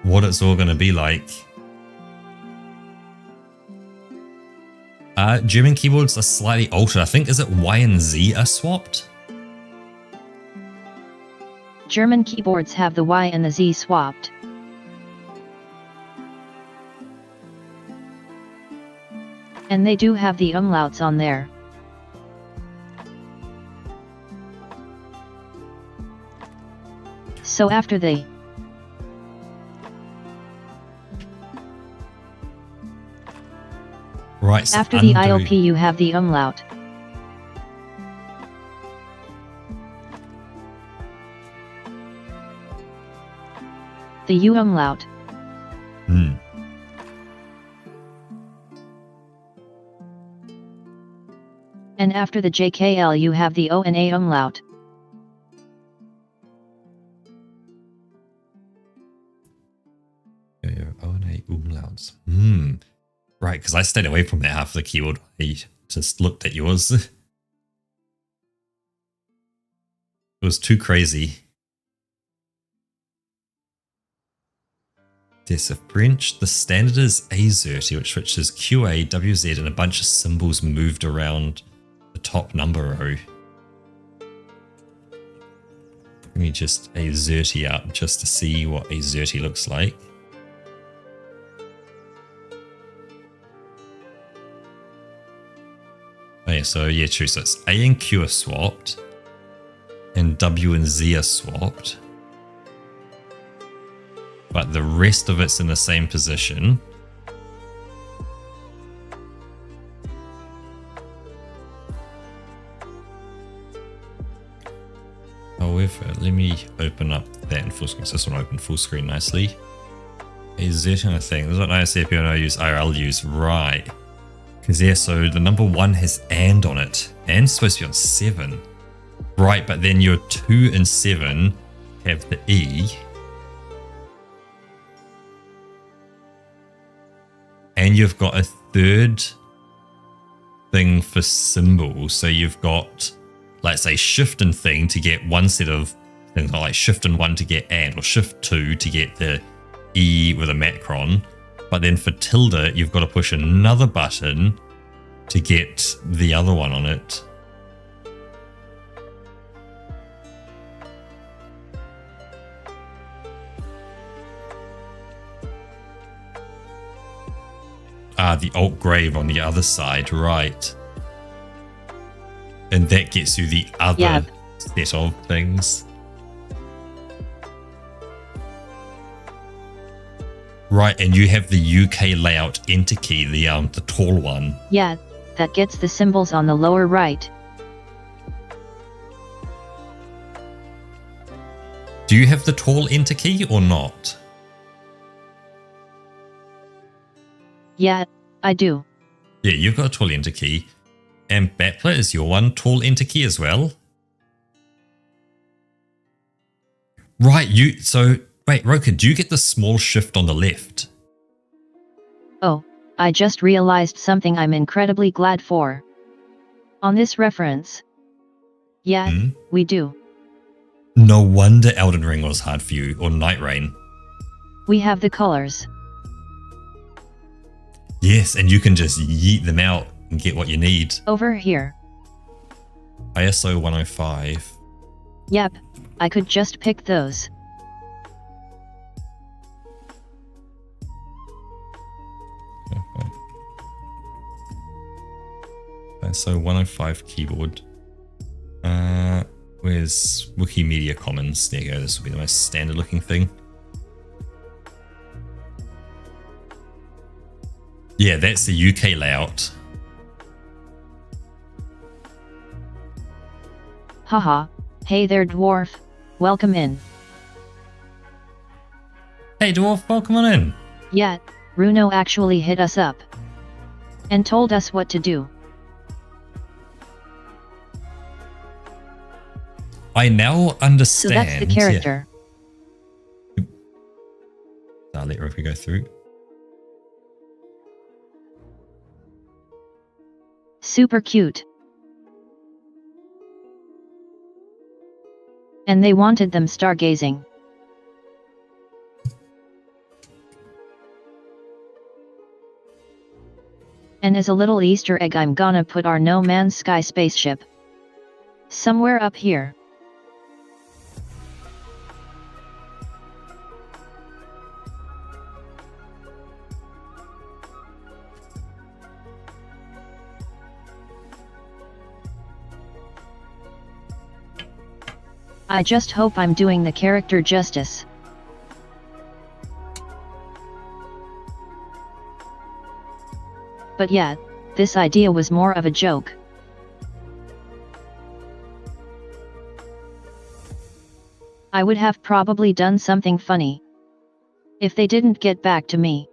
it's all going to be like. German keyboards are slightly altered. I think, is it Y and Z are swapped? German keyboards have the Y and the Z swapped. And they do have the umlauts on there. So after the right, so after the IOP you have the umlaut. The U umlaut. And after the JKL you have the O and A umlaut. O and A umlauts. Right, because I stayed away from that half of the keyboard. I just looked at yours. It was too crazy. There's a French. The standard is AZERTY, which is QA, WZ, and a bunch of symbols moved around the top number row. Let me just AZERTY out just to see what AZERTY looks like. Oh yeah, so yeah, true. So it's A and Q are swapped, and W and Z are swapped. But the rest of it's in the same position. However, let me open up that in full screen. So this one opened full screen nicely. Is that a thing? This is what ISCP and I use IRL use, right? Because yeah, so the number 1 has AND on it. AND's supposed to be on 7. Right, but then your 2 and 7 have the E. And you've got a third thing for symbols. So you've got, let's say, shift and thing to get one set of things, like shift and 1 to get and, or shift 2 to get the E with a macron. But then for tilde, you've got to push another button to get the other one on it. Ah, the alt grave on the other side, right. And that gets you the other set of things. Right, and you have the UK layout enter key, the tall one. Yeah, that gets the symbols on the lower right. Do you have the tall enter key or not? Yeah, I do. Yeah, you've got a tall enter key. And Battler, is your one tall enter key as well? Right, wait, Roka, do you get the small shift on the left? Oh, I just realized something I'm incredibly glad for. On this reference. Yeah, we do. No wonder Elden Ring was hard for you, or Night Rain. We have the colors. Yes, and you can just yeet them out and get what you need. Over here. ISO 105. Yep, I could just pick those. ISO 105 keyboard. Where's Wikimedia Commons? There you go, this will be the most standard looking thing. Yeah, that's the UK layout. Haha, hey there dwarf, welcome in. Hey dwarf, welcome on in. Yeah, Runo actually hit us up. And told us what to do. I now understand. So that's the character. Yeah. I'll let Roka go through. Super cute. And they wanted them stargazing. And as a little Easter egg, I'm gonna put our No Man's Sky spaceship somewhere up here. I just hope I'm doing the character justice. But yeah, this idea was more of a joke. I would have probably done something funny if they didn't get back to me.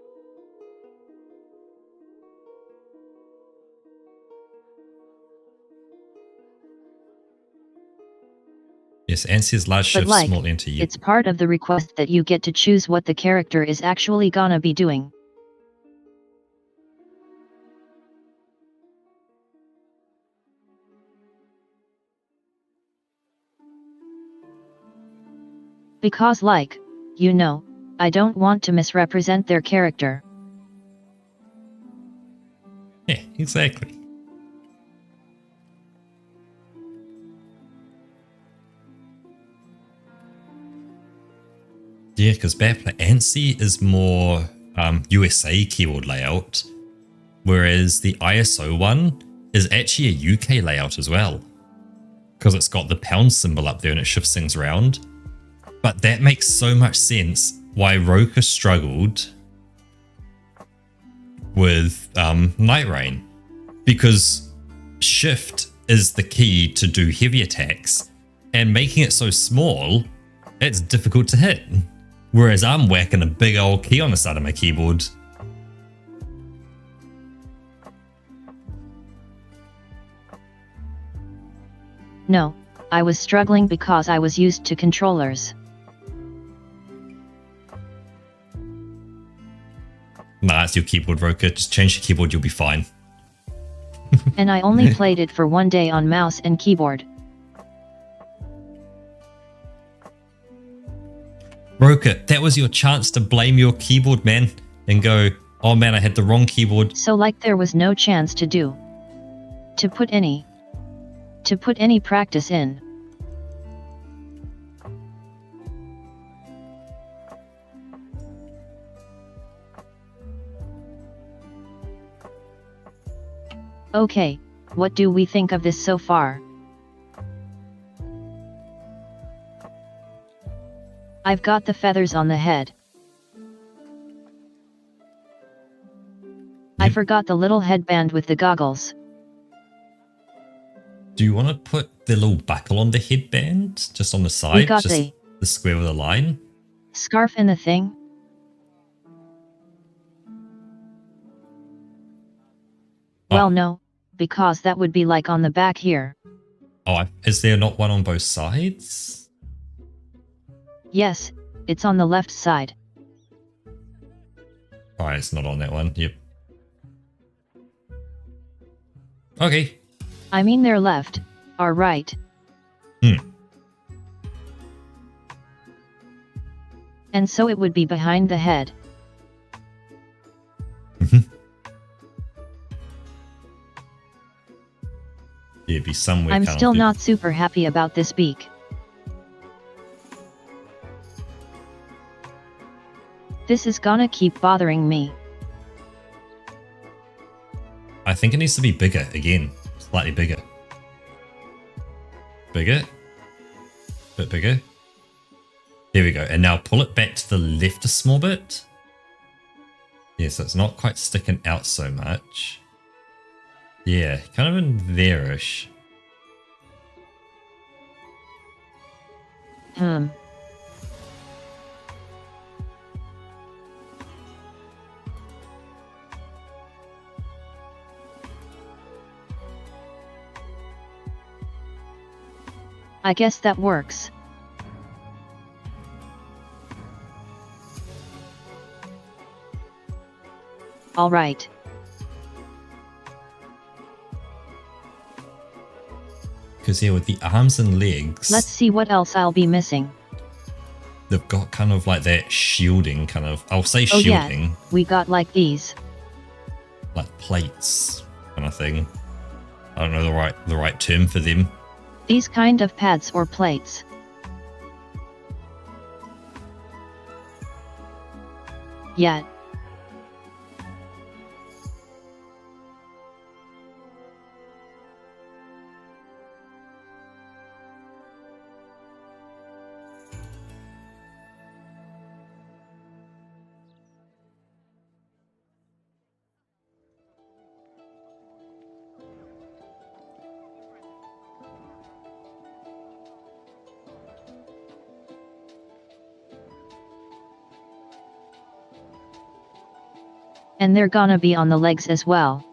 Yes, Ansier's large shift, small enter you. It's part of the request that you get to choose what the character is actually gonna be doing. Because you know, I don't want to misrepresent their character. Yeah, exactly. Yeah, because Battler ANSI is more USA keyboard layout, whereas the ISO one is actually a UK layout as well, because it's got the pound symbol up there and it shifts things around. But that makes so much sense why Roka struggled with Night Rain, because shift is the key to do heavy attacks, and making it so small, it's difficult to hit. Whereas I'm whacking a big old key on the side of my keyboard. No, I was struggling because I was used to controllers. Nah, it's your keyboard, Roka. Just change your keyboard, you'll be fine. And I only played it for one day on mouse and keyboard. Roka, that was your chance to blame your keyboard, man, and go, oh man, I had the wrong keyboard. So like there was no chance to put any practice in. Okay, what do we think of this so far? I've got the feathers on the head. I forgot the little headband with the goggles. Do you want to put the little buckle on the headband? Just on the side? Got just the square with a line? Scarf and the thing? Well, no, because that would be like on the back here. Oh, is there not one on both sides? Yes, it's on the left side. Alright, it's not on that one. Yep. Okay. I mean they're left, are right. And so it would be behind the head. It'd be somewhere. I'm still not super happy about this beak. This is gonna keep bothering me. I think it needs to be bigger again. Slightly bigger. Bigger. Bit bigger. There we go. And now pull it back to the left a small bit. Yeah, so it's not quite sticking out so much. Yeah, kind of in there-ish. I guess that works. All right. Because here with the arms and legs, Let's see what else I'll be missing. they've got kind of like that shielding kind of, I'll say Oh shielding, yeah, we got like these. like plates kind of thing. I don't know the right term for them. These kind of pads or plates. Yeah. And they're gonna be on the legs as well.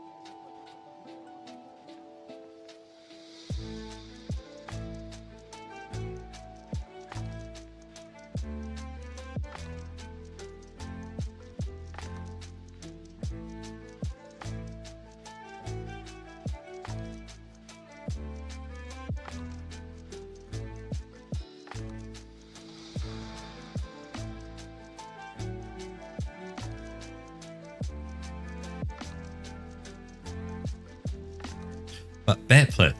But Battler,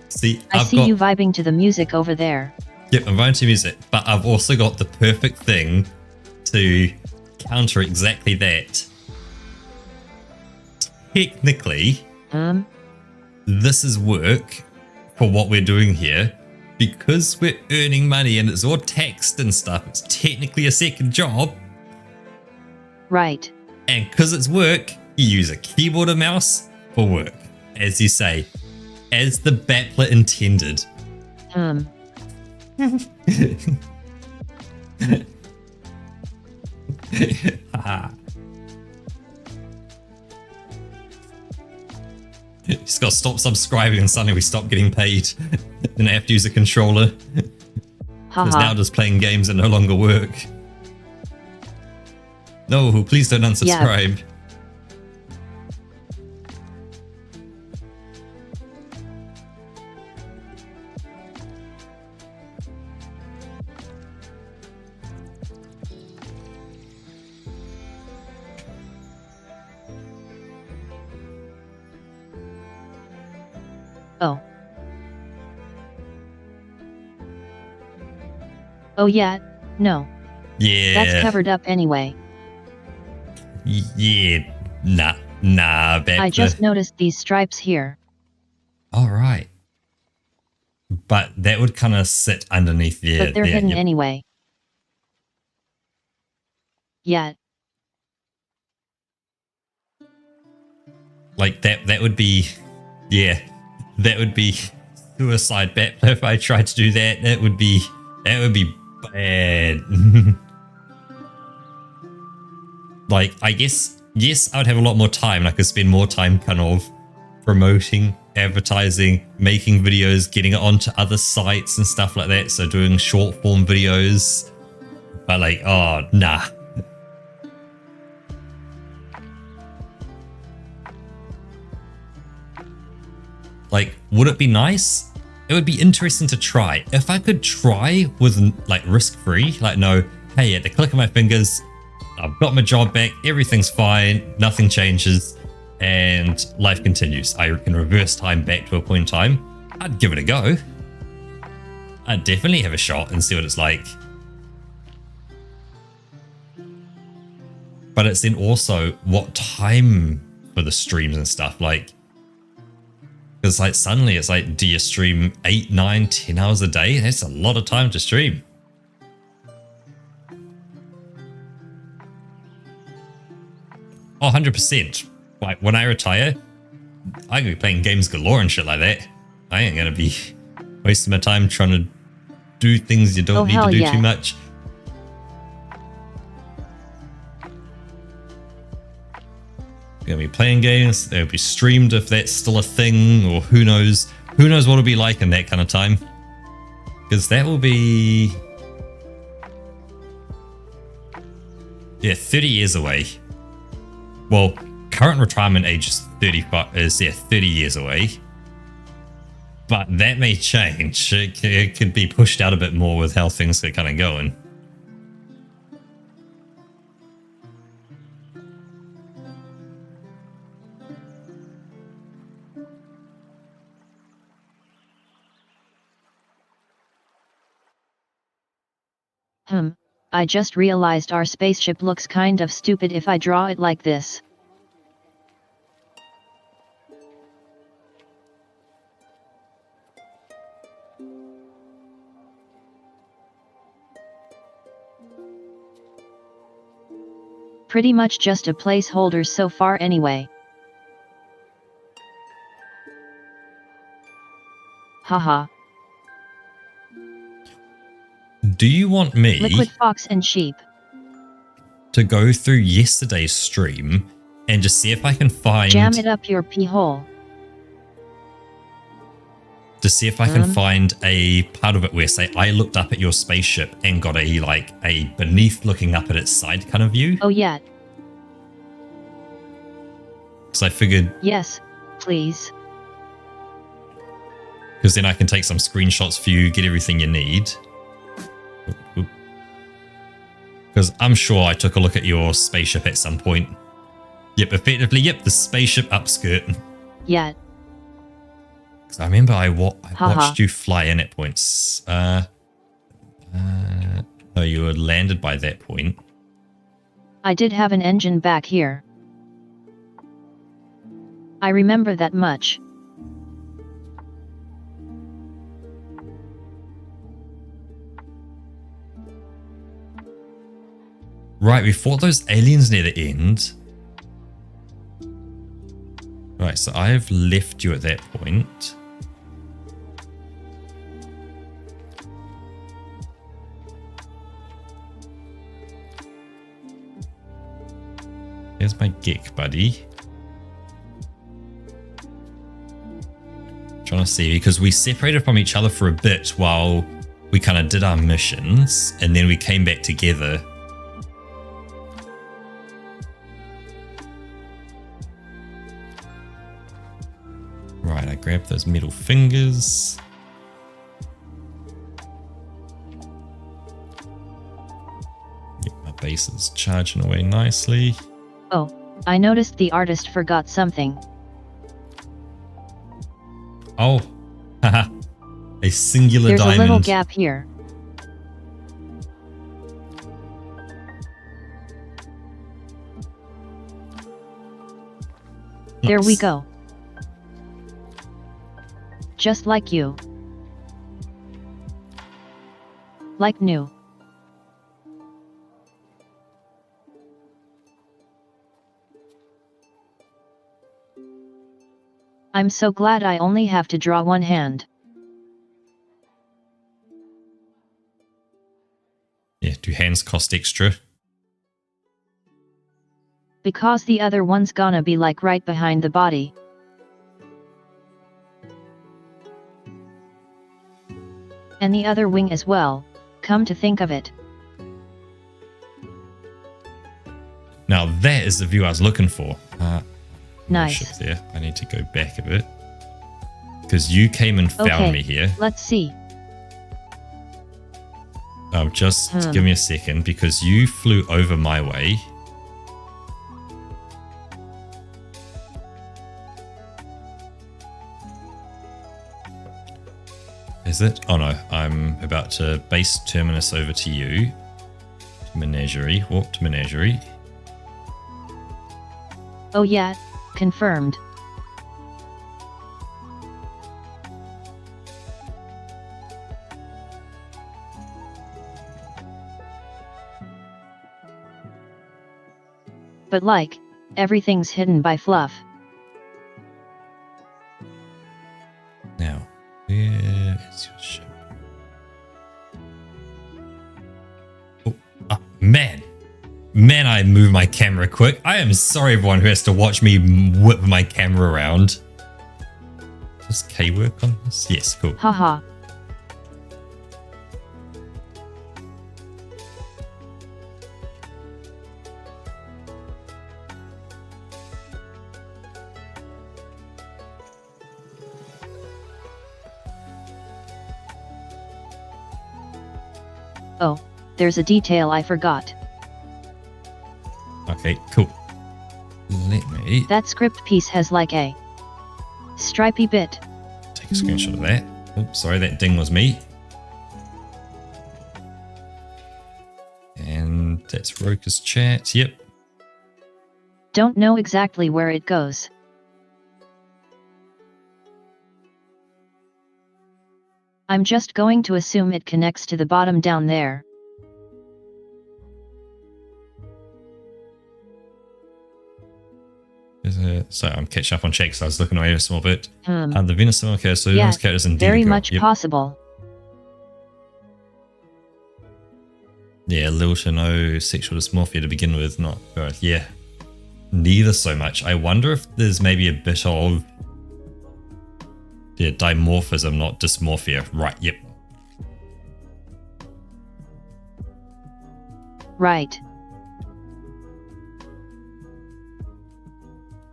see, I see you vibing to the music over there. Yep, I'm vibing to music, but I've also got the perfect thing to counter exactly that. Technically, this is work for what we're doing here. Because we're earning money and it's all taxed and stuff, it's technically a second job. Right. And because it's work, you use a keyboard and mouse for work. As you say, as the Battler intended. Just gotta stop subscribing and suddenly we stop getting paid. Then I have to use a controller. Because now just playing games that no longer work. No, please don't unsubscribe. Yeah. Oh. Oh yeah, no. Yeah. That's covered up anyway. Yeah, nah, I just noticed these stripes here. All right. But that would kind of sit underneath there. But they're hidden anyway. Yeah. Like that would be, yeah, that would be suicide bet if I tried to do that. That would be bad. Like, I guess, yes, I would have a lot more time and I could spend more time kind of promoting, advertising, making videos, getting it onto other sites and stuff like that. So doing short form videos. But like, oh, nah. Like, would it be nice? It would be interesting to try. If I could try with like risk-free, like no, hey, at the click of my fingers, I've got my job back, everything's fine, nothing changes, and life continues. I can reverse time back to a point in time. I'd give it a go. I'd definitely have a shot and see what it's like. But it's then also what time for the streams and stuff, like, because like suddenly it's like, do you stream 8, 9, 10 hours a day? That's a lot of time to stream. Oh, 100%. Like when I retire, I'm gonna be playing games galore and shit like that. I ain't gonna be wasting my time trying to do things you don't need to do too much. Gonna be playing games. They'll be streamed if that's still a thing, or who knows what it'll be like in that kind of time. Because that will be, yeah, 30 years away. Well, current retirement age is 30 years away. But that may change. It could be pushed out a bit more with how things are kind of going. I just realized our spaceship looks kind of stupid if I draw it like this. Pretty much just a placeholder so far anyway. Haha. Do you want me, Liquid Fox and Sheep, to go through yesterday's stream and just see if I can find... Jam it up your pee hole. To see if I can find a part of it where, say, I looked up at your spaceship and got a, like, a beneath looking up at its side kind of view. Oh, yeah. Because I figured... Yes, please. Because then I can take some screenshots for you, get everything you need. Because I'm sure I took a look at your spaceship at some point. Yep, effectively, yep, the spaceship upskirt. Yeah. Because I remember I watched you fly in at points. Oh, you had landed by that point. I did have an engine back here. I remember that much. Right, we fought those aliens near the end. Right, so I have left you at that point. Here's my Gek buddy. Trying to see, because we separated from each other for a bit while we kind of did our missions, and then we came back together. Right, I grabbed those metal fingers. Yep, my base is charging away nicely. Oh, I noticed the artist forgot something. Oh, haha. A singular There's diamond. a little gap here. Nice. There we go. Just like you. Like new. I'm so glad I only have to draw one hand. Yeah, do hands cost extra? Because the other one's gonna be like right behind the body. And the other wing as well, come to think of it. Now that is the view I was looking for. Nice. There. I need to go back a bit. Because you came and found me here. Let's see. Just give me a second, because you flew over my way. Is it? Oh no, I'm about to base terminus over to you. To Menagerie. Warp to Menagerie. Oh yeah, confirmed. But like, everything's hidden by fluff. Now, where is your ship? Oh, man. Man, I move my camera quick. I am sorry, everyone who has to watch me whip my camera around. Does K work on this? Yes, cool. Haha. Oh, there's a detail I forgot. Okay, cool. Let me That script piece has like a stripy bit. take a screenshot of that. Oops, sorry, that ding was me. And that's Roka's chat. Yep. Don't know exactly where it goes. I'm just going to assume it connects to the bottom down there. So I'm catching up on checks. I was looking away a small bit. The Venus okay, so Yeah, those characters indeed very a girl. much Yep. possible. Yeah, little to no sexual dysmorphia to begin with, not both. Yeah, neither so much. I wonder if there's maybe a bit of dimorphism, not dysmorphia. Right, yep. Right.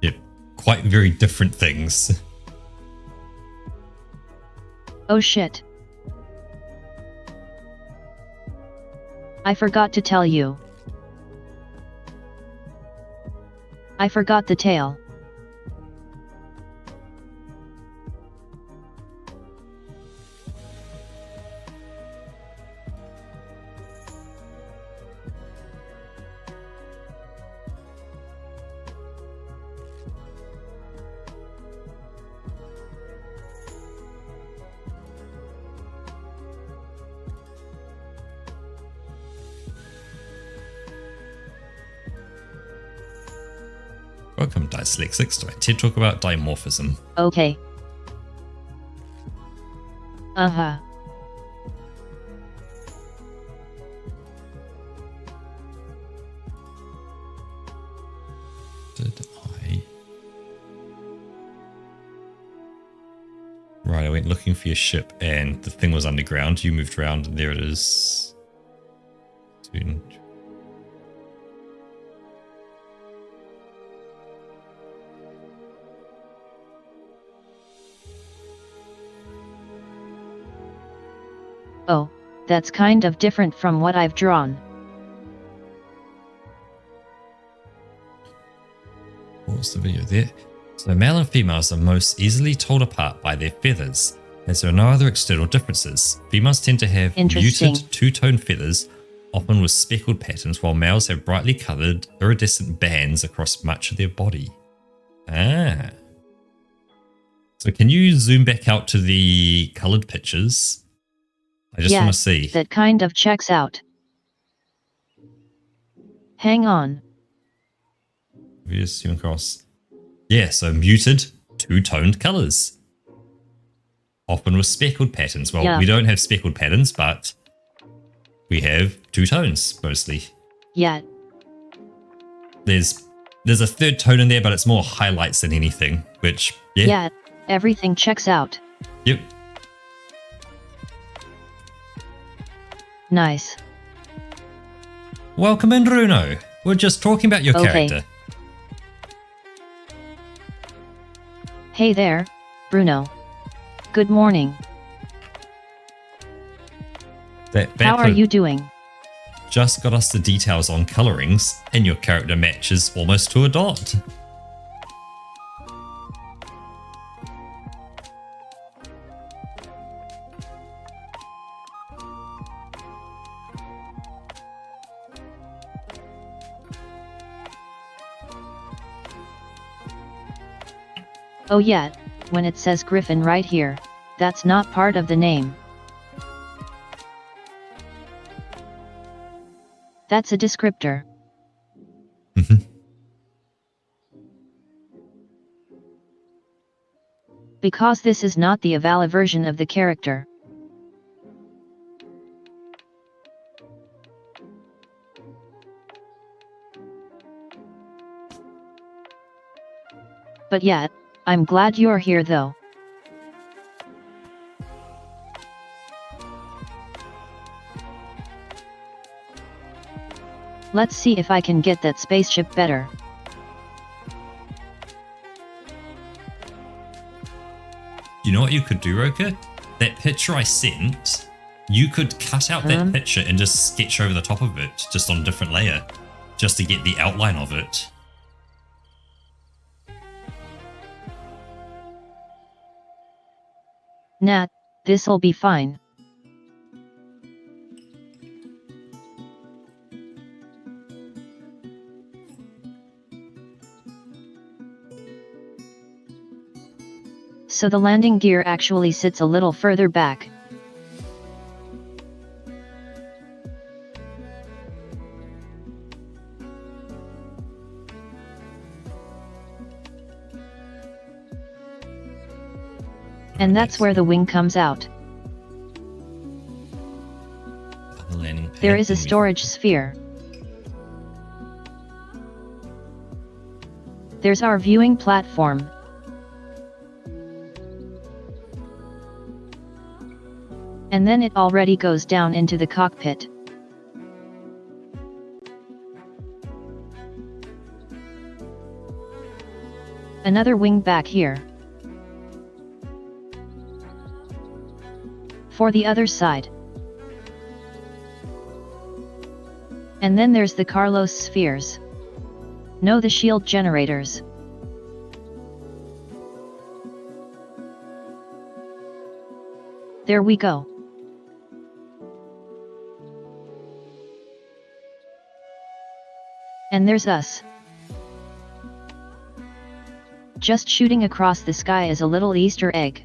Yep, quite very different things. Oh shit. I forgot to tell you. I forgot the tail. Welcome, Dyslexics, to my TED Talk about dimorphism. Okay. Uh-huh. Did I Right, I went looking for your ship and the thing was underground. You moved around and there it is. Oh, that's kind of different from what I've drawn. What was the video there? So male and females are most easily told apart by their feathers, as there are no other external differences. Females tend to have muted two-tone feathers, often with speckled patterns, while males have brightly coloured iridescent bands across much of their body. Ah. So can you zoom back out to the coloured pictures? I just want to see. That kind of checks out. Hang on. We just zoom across. Yeah, so muted, two-toned colours. Often with speckled patterns. Well, we don't have speckled patterns, but we have two tones, mostly. Yeah. There's a third tone in there, but it's more highlights than anything, which, yeah. Yeah, everything checks out. Yep. Nice. Welcome in, Bruno. We're just talking about your character. Hey there, Bruno. Good morning. How are you doing? Just got us the details on colorings, and your character matches almost to a dot. Oh yeah, when it says Griffin right here, that's not part of the name. That's a descriptor. Because this is not the Avala version of the character. But yeah, I'm glad you're here though. Let's see if I can get that spaceship better. You know what you could do, Roka? That picture I sent, you could cut out that picture and just sketch over the top of it, just on a different layer, just to get the outline of it. Nah, this'll be fine. So the landing gear actually sits a little further back. And that's where the wing comes out. There is a storage sphere. There's our viewing platform. And then it already goes down into the cockpit. Another wing back here. For the other side. And then there's the Carlos spheres. No, the shield generators. There we go. And there's us. Just shooting across the sky is a little Easter egg.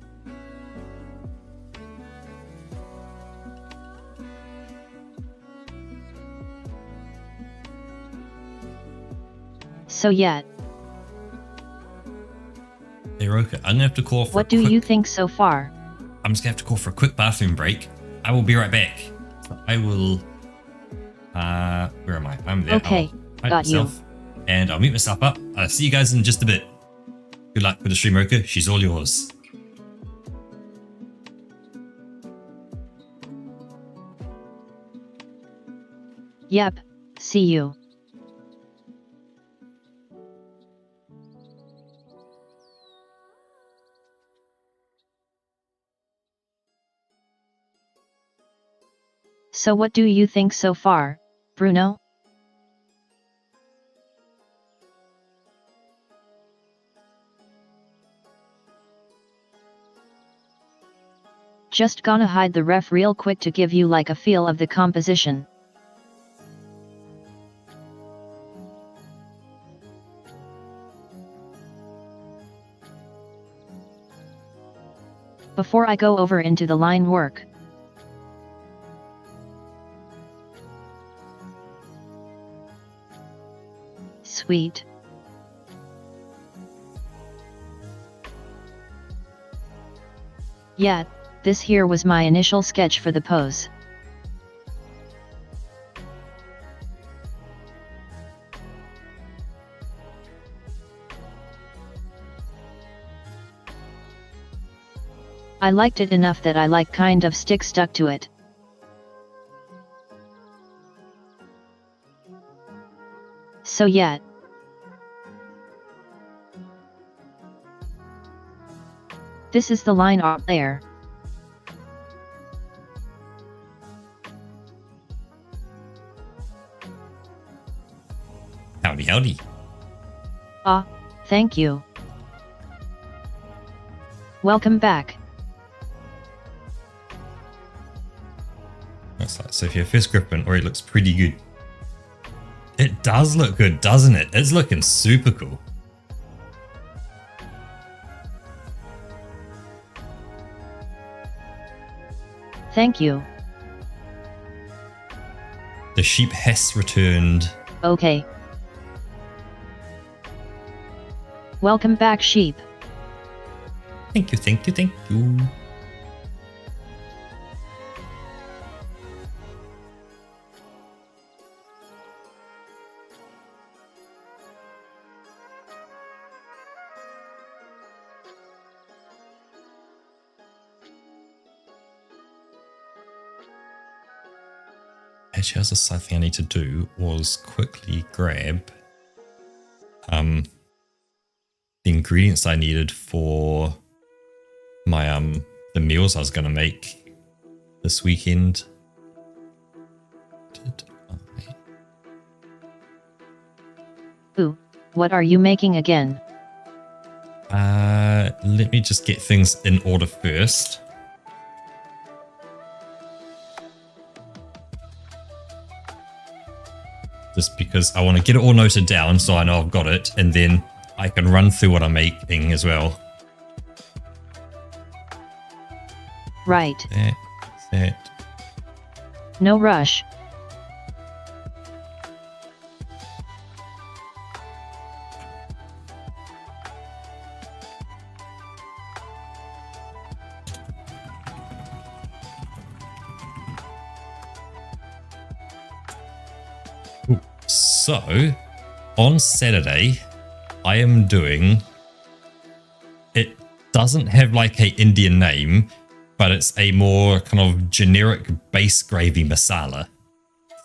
So yeah. Hey Roka, I'm gonna have to call for What do you think so far? I'm just gonna have to call for a quick bathroom break. I will be right back. I will where am I? I'm there. Okay, got you. And I'll meet myself up. I'll see you guys in just a bit. Good luck with the stream, Roka. She's all yours. Yep, see you. So what do you think so far, Bruno? Just gonna hide the ref real quick to give you like a feel of the composition. Before I go over into the line work. Sweet. Yeah, this here was my initial sketch for the pose. I liked it enough that I like kind of stuck to it. So yeah. This is the line art there. Howdy, howdy. Ah, thank you. Welcome back. That's like Sophia first gripping already looks pretty good. It does look good, doesn't it? It's looking super cool. Thank you. The sheep has returned. Okay. Welcome back, sheep. Thank you, thank you, thank you. Actually, as a side thing I need to do was quickly grab the ingredients I needed for my the meals I was gonna make this weekend. Ooh, what are you making again? Let me just get things in order first. Just because I want to get it all noted down so I know I've got it, and then I can run through what I'm making as well. Right. That. No rush. So, on Saturday, I am doing... It doesn't have like a Indian name, but it's a more kind of generic base gravy masala.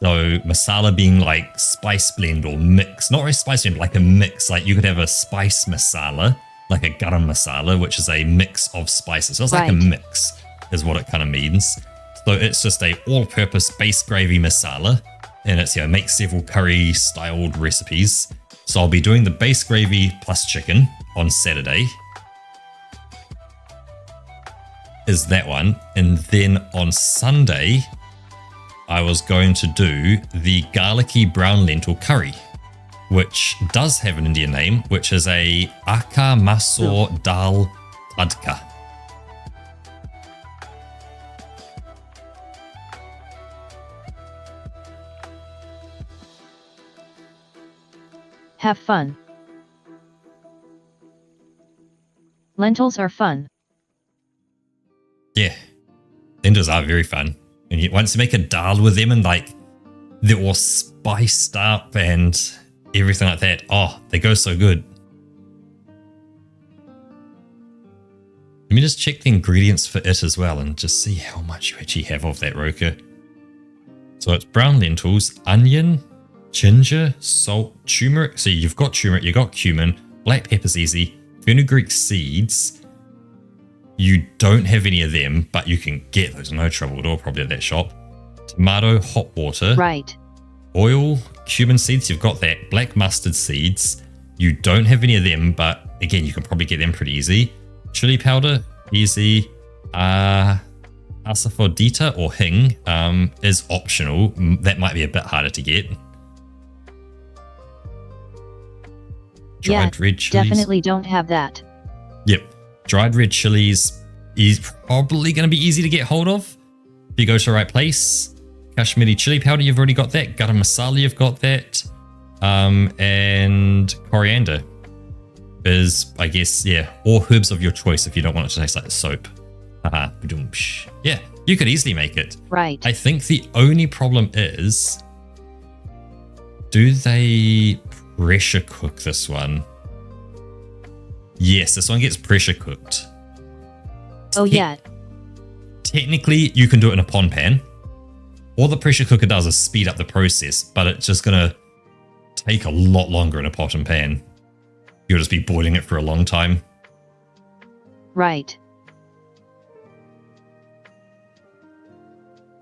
So, masala being like spice blend or mix. Not really spice blend, like a mix. Like you could have a spice masala, like a garam masala, which is a mix of spices. So it's like a mix, is what it kind of means. So it's just a all-purpose base gravy masala. And it's, you know, make several curry styled recipes. So I'll be doing the base gravy plus chicken on Saturday. Is that one. And then on Sunday, I was going to do the garlicky brown lentil curry, which does have an Indian name, which is a Akka Masur Dal Tadka. Have fun. Lentils are fun. Yeah, lentils are very fun. And once you make a dal with them and like they're all spiced up and everything like that, oh, they go so good. Let me just check the ingredients for it as well and just see how much you actually have of that, Roka. So it's brown lentils, onion, ginger, salt, turmeric. So you've got turmeric, you've got cumin, black pepper's easy, fenugreek seeds. You don't have any of them, but you can get those, no trouble at all, probably at that shop. Tomato, hot water. Right. Oil, cumin seeds, you've got that. Black mustard seeds. You don't have any of them, but again, you can probably get them pretty easy. Chili powder, easy. Asafoetida or hing is optional. That might be a bit harder to get. Dried red chilies. Definitely don't have that. Yep. Dried red chilies is probably going to be easy to get hold of if you go to the right place. Kashmiri chili powder, you've already got that. Garam masala, you've got that. And coriander is, I guess, yeah, or herbs of your choice if you don't want it to taste like soap. Haha. Yeah, you could easily make it. Right. I think the only problem is, do they pressure cook this one? Yes, this one gets pressure cooked. Oh, yeah. Technically, you can do it in a pond pan. All the pressure cooker does is speed up the process, but it's just going to take a lot longer in a pot and pan. You'll just be boiling it for a long time. Right.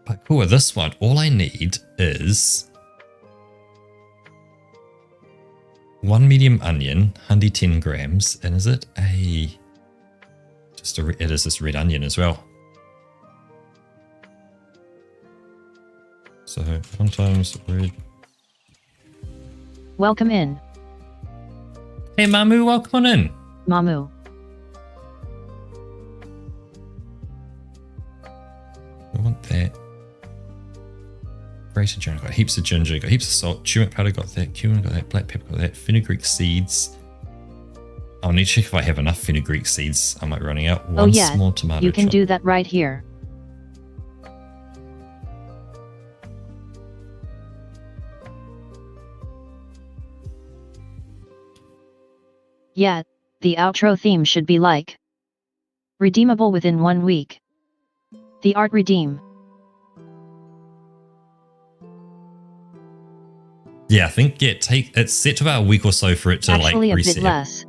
But cool, with this one, all I need is 1 medium onion, 110 grams, and is it a... it is this red onion as well. So 1 times red. Welcome in. Hey Mamu, welcome on in. Mamu. I want that. Grated ginger, got heaps of ginger, got heaps of salt, turmeric powder, got that, cumin, got that, black pepper, got that, fenugreek seeds. I'll need to check if I have enough fenugreek seeds. I might be running out. One small tomato. You can do that right here. Yeah, the outro theme should be like redeemable within 1 week. The art redeem. Yeah, I think it's set to about a week or so for it to Actually, like reset. a bit less.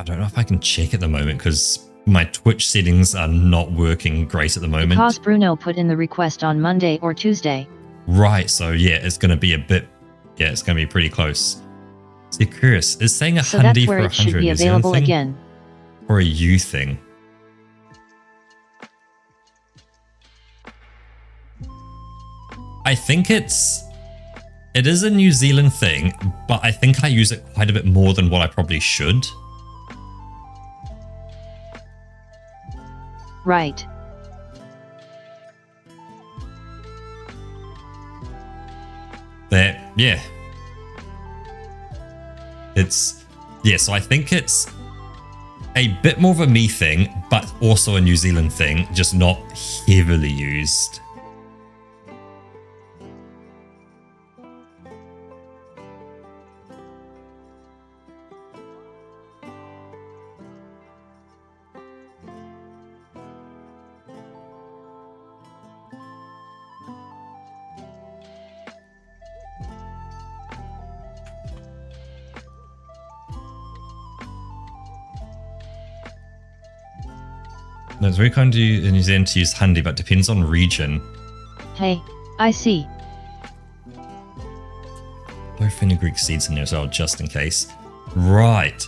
I don't know if I can check at the moment because my Twitch settings are not working great at the moment. Because Bruno put in the request on Monday or Tuesday. Right, so yeah, it's going to be a bit, yeah, it's going to be pretty close. So you're curious, is saying a So hundy that's where for it should 100 be New Zealand available thing again. or a you thing? I think it is a New Zealand thing, but I think I use it quite a bit more than what I probably should. Right. That, yeah. So I think it's a bit more of a me thing, but also a New Zealand thing, just not heavily used. No, it's very kind of you in New Zealand to use handy, but depends on region. Hey, I see. Throw fenugreek seeds in there as well, just in case. Right.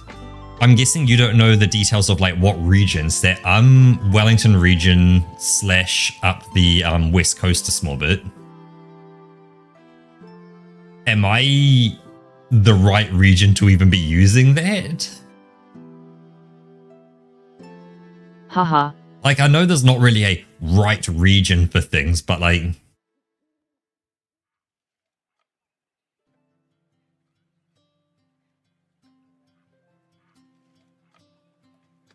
I'm guessing you don't know the details of like what regions. That Wellington region / up the west coast a small bit. Am I the right region to even be using that? Haha. Like, I know there's not really a right region for things, but like...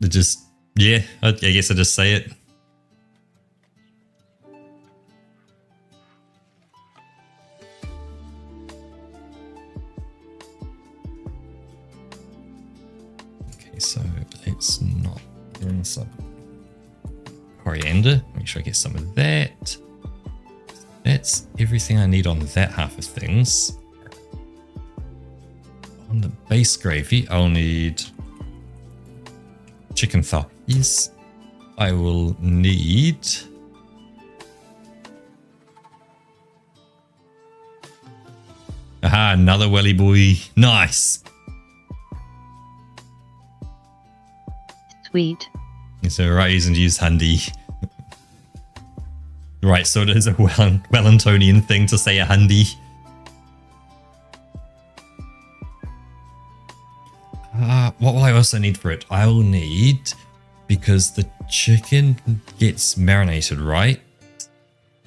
It just... Yeah, I guess I just say it. Okay, so let's not get in some coriander. Make sure I get some of that. That's everything I need on that half of things. On the base gravy, I'll need chicken thighs. I will need aha, another welly boy. Nice. Sweet. So right, using to use handy. Right, so it is a Wellingtonian thing to say a handy. What will I also need for it? I will need, because the chicken gets marinated, right?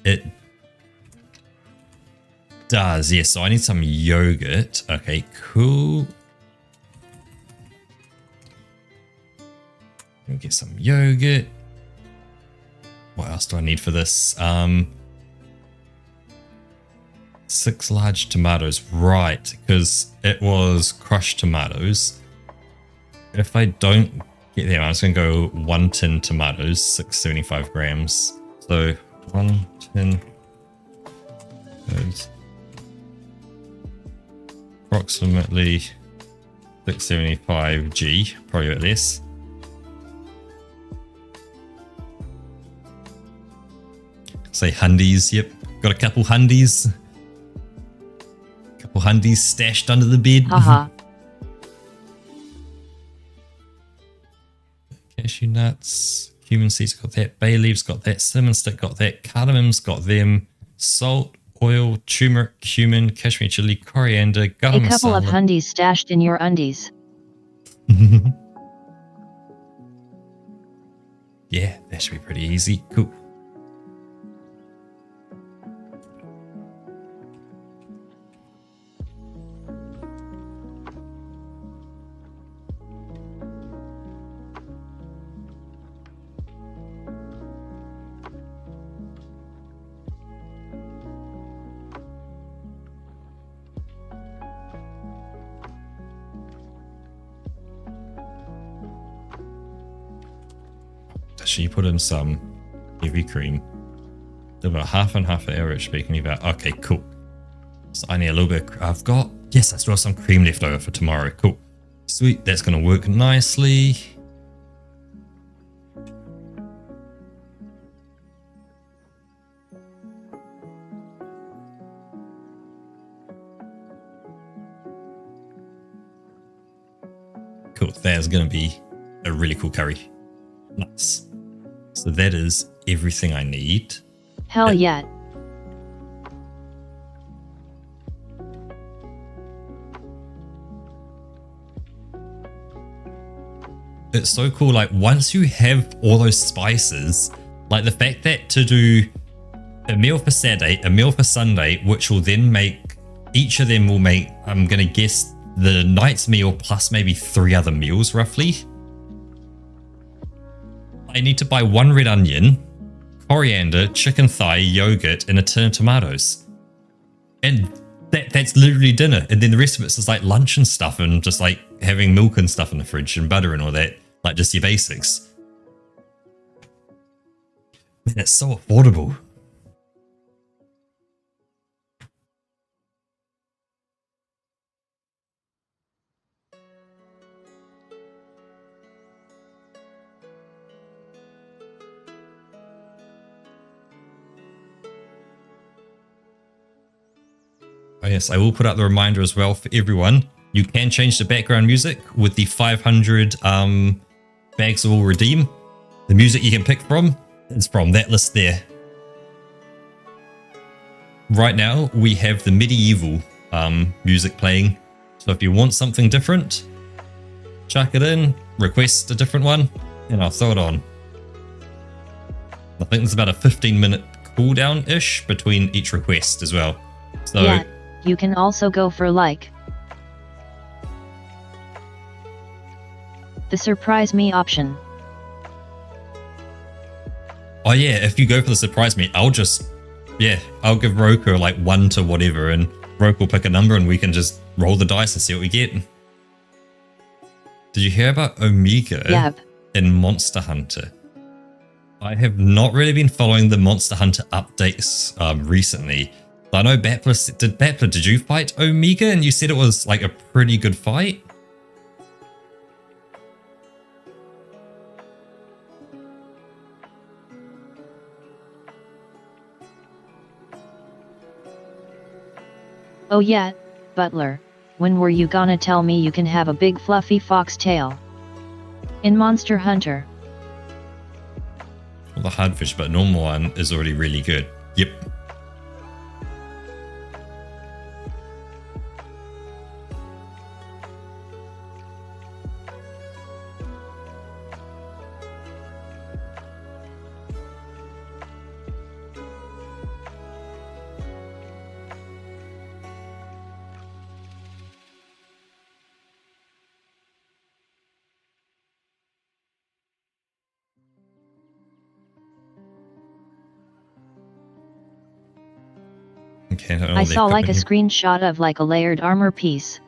It does, yes. So I need some yogurt. Okay, cool. We'll get some yogurt. What else do I need for this? 6 large tomatoes, right? Because it was crushed tomatoes. If I don't get them, I'm just gonna go 1 tin tomatoes, 675 grams. So 1 tin is approximately 675 G, probably a bit less. Say hundies, yep. Got a couple hundies. Couple hundies stashed under the bed. Haha. Cashew nuts. Cumin seeds got that. Bay leaves got that. Cinnamon stick got that. Cardamom's got them. Salt, oil, turmeric, cumin, Kashmir chili, coriander, garam masala. A couple of hundies stashed in your undies. Yeah, that should be pretty easy. Cool. She put in some heavy cream. About half and half an hour it's baking about. Okay, cool. So I need a little bit. I've got, yes, I still have some cream left over for tomorrow. Cool. Sweet. That's going to work nicely. Cool. That's going to be a really cool curry. Nice. So that is everything I need. Hell yeah. It's so cool. Like once you have all those spices, like the fact that to do a meal for Saturday, a meal for Sunday, which will then make, each of them will make, I'm going to guess the night's meal plus maybe 3 other meals roughly. I need to buy 1 red onion, coriander, chicken thigh, yogurt, and a tin of tomatoes. And that's literally dinner. And then the rest of it's just like lunch and stuff and just like having milk and stuff in the fridge and butter and all that. Like just your basics. Man, it's so affordable. Oh yes, I will put out the reminder as well for everyone. You can change the background music with the 500 bags that will redeem. The music you can pick from is from that list there. Right now, we have the medieval music playing. So if you want something different, chuck it in, request a different one, and I'll throw it on. I think there's about a 15-minute cooldown-ish between each request as well. So yeah, you can also go for like the surprise me option. Oh yeah, if you go for the surprise me, I'll give Roku like 1 to whatever, and Roku will pick a number and we can just roll the dice and see what we get. Did you hear about Omega in Monster Hunter? I have not really been following the Monster Hunter updates recently. I know Battler, did you fight Omega? And you said it was like a pretty good fight? Oh yeah, Butler, when were you gonna tell me you can have a big fluffy fox tail? In Monster Hunter. Well, the hardfish, but normal one is already really good. Yep. Okay, I saw like a screenshot of like a layered armor piece.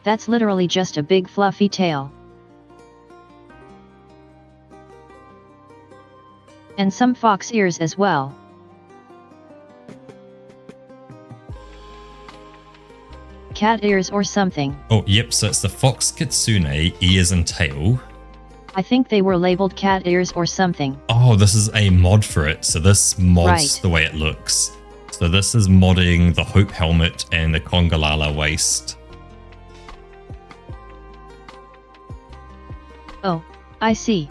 That's literally just a big fluffy tail. And some fox ears as well. Cat ears or something. Oh, yep, so it's the Fox Kitsune ears and tail. I think they were labeled cat ears or something. Oh, this is a mod for it. So this mods the way it looks. So this is modding the Hope helmet and the Congalala waist. Oh, I see.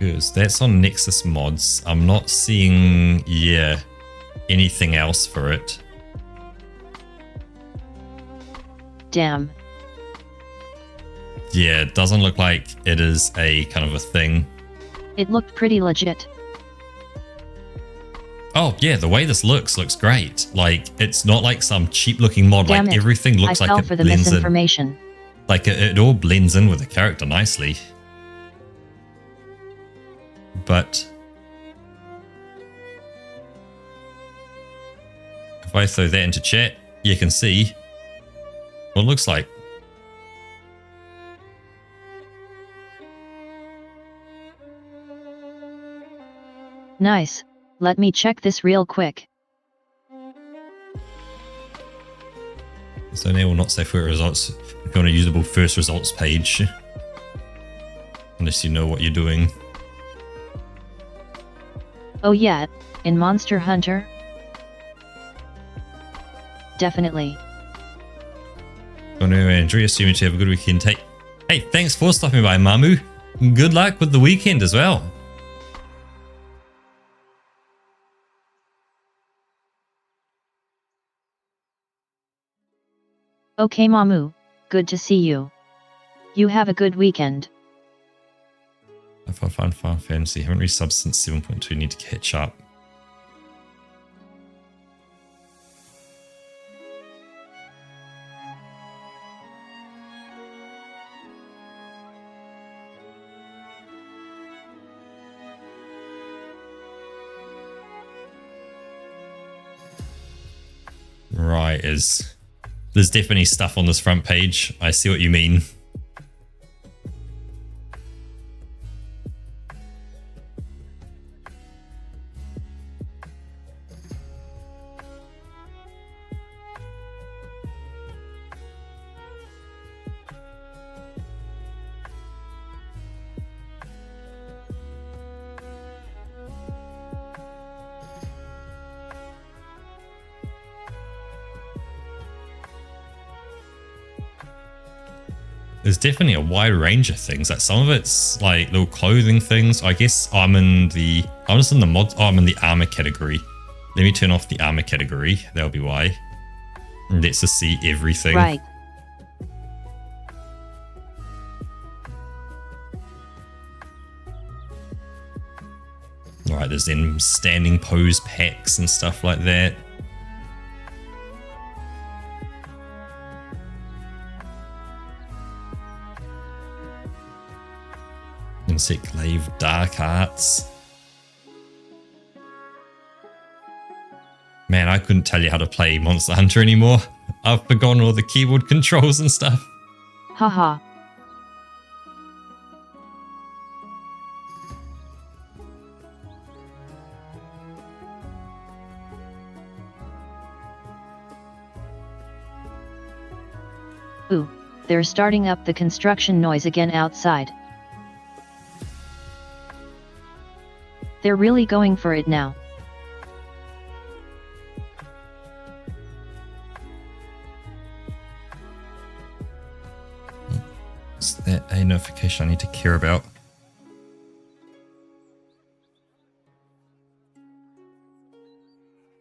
Because that's on Nexus mods. I'm not seeing, anything else for it. Damn. Yeah, it doesn't look like it is a kind of a thing. It looked pretty legit. Oh, yeah, the way this looks great. Like, it's not like some cheap looking mod. Damn like, it. everything looks like it it for the blends in. misinformation. Like, it all blends in with the character nicely. But if I throw that into chat, you can see what it looks like. Nice. Let me check this real quick. So enable not safe for results if you're on a usable first results page. Unless you know what you're doing. Oh yeah, in Monster Hunter? Definitely. So anyway, enjoy your stream and have a good weekend. Hey, thanks for stopping by, Mamu. Good luck with the weekend as well. Okay, Mamu. Good to see you. You have a good weekend. I found Final Fantasy. Haven't resubbed since 7.2. Need to catch up. Right, there's definitely stuff on this front page. I see what you mean. There's definitely a wide range of things. Like some of it's like little clothing things. I guess I'm just in the mod. Oh, I'm in the armor category. Let me turn off the armor category. That'll be why. And let's just see everything. Right. Alright, there's then standing pose packs and stuff like that. And Sunset Glaive, Dark Arts. Man, I couldn't tell you how to play Monster Hunter anymore. I've forgotten all the keyboard controls and stuff. Haha. Ooh, they're starting up the construction noise again outside. They're really going for it now. Is that a notification I need to care about?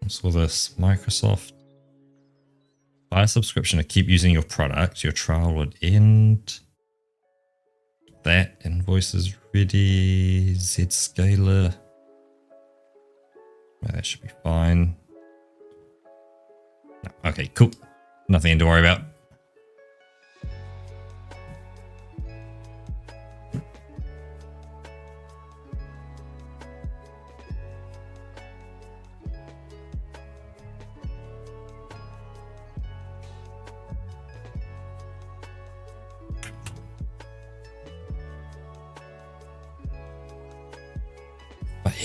What's all this? Microsoft. Buy a subscription to keep using your product. Your trial would end. That invoice is ready. Zscaler. Well, that should be fine. No, okay, cool. Nothing to worry about.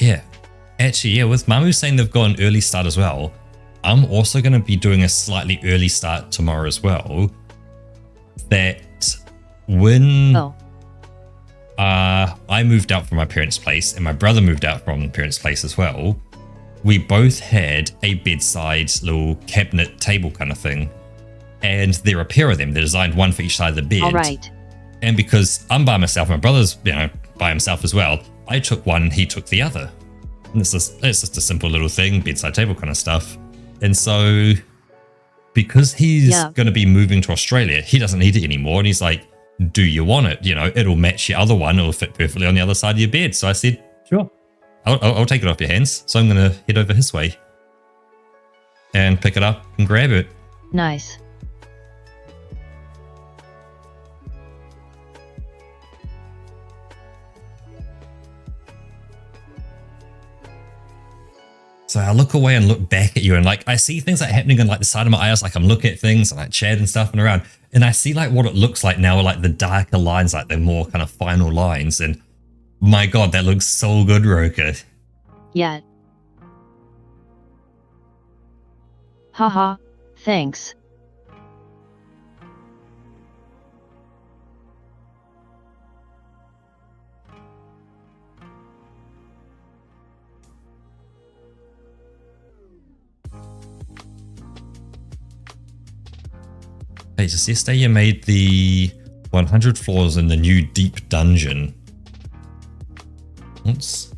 Yeah, actually, yeah, with Mamu saying they've got an early start as well, I'm also going to be doing a slightly early start tomorrow as well. That when I moved out from my parents' place and my brother moved out from my parents' place as well, we both had a bedside little cabinet table kind of thing. And there are a pair of them. They're designed one for each side of the bed. All right. And because I'm by myself, my brother's, by himself as well, I took one, he took the other. And it's just a simple little thing, bedside table kind of stuff. And so because he's going to be moving to Australia, he doesn't need it anymore. And he's like, do you want it? It'll match your other one. It'll fit perfectly on the other side of your bed. So I said, sure, I'll take it off your hands. So I'm going to head over his way and pick it up and grab it. Nice. So I look away and look back at you, and like I see things like happening on like the side of my eyes, like I'm looking at things and like chat and stuff and around, and I see like what it looks like now, like the darker lines, like the more kind of final lines, and my god, that looks so good, Roka. Yeah. Haha, thanks. Hey, just yesterday you made the 100 floors in the new deep dungeon. Is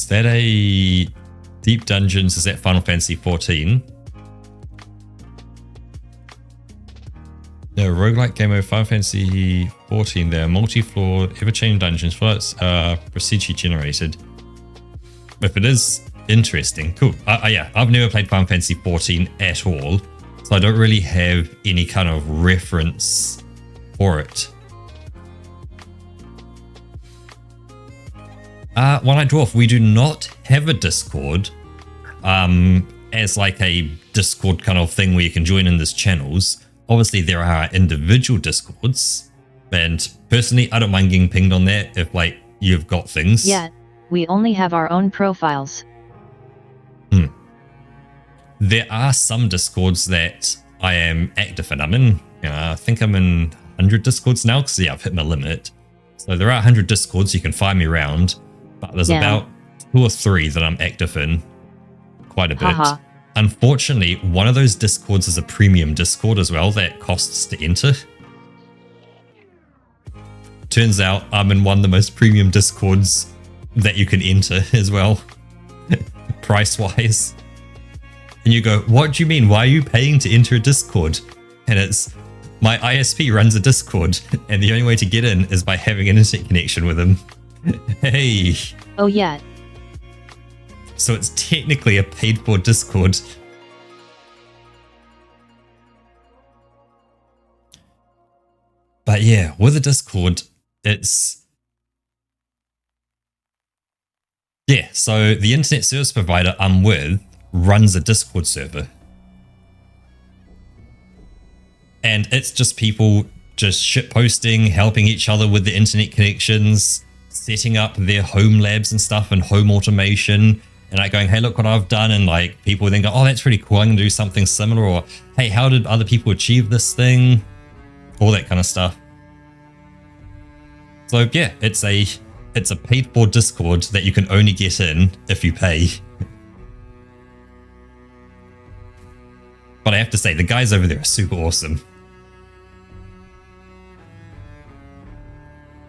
that a deep dungeons? Is that Final Fantasy 14? No, roguelike game of Final Fantasy 14. They're multi-floored, ever-changing dungeons. Floors procedurally generated. If it is interesting, cool. Yeah, I've never played Final Fantasy 14 at all, so I don't really have any kind of reference for it. One-Eyed Dwarf, we do not have a Discord as like a Discord kind of thing where you can join in these channels. Obviously, there are individual Discords, and personally, I don't mind getting pinged on that if like you've got things. Yeah, we only have our own profiles. There are some Discords that I am active in. I'm in, I think I'm in 100 Discords now because I've hit my limit. So there are 100 Discords, you can find me around, but there's about 2 or 3 that I'm active in quite a bit. Unfortunately, one of those Discords is a premium Discord as well that costs to enter. Turns out I'm in one of the most premium Discords that you can enter as well, price-wise. And you go, what do you mean? Why are you paying to enter a Discord? And it's, my ISP runs a Discord, and the only way to get in is by having an internet connection with them. Hey. Oh yeah. So it's technically a paid for Discord. But yeah, with a Discord, it's... Yeah, so the internet service provider I'm with runs a Discord server. And it's just people just shitposting, helping each other with the internet connections, setting up their home labs and stuff and home automation. And like going, hey, look what I've done. And like people then go, oh, that's pretty cool. I'm going to do something similar. Or, hey, how did other people achieve this thing? All that kind of stuff. So yeah, it's a paid for Discord that you can only get in if you pay. But I have to say, the guys over there are super awesome.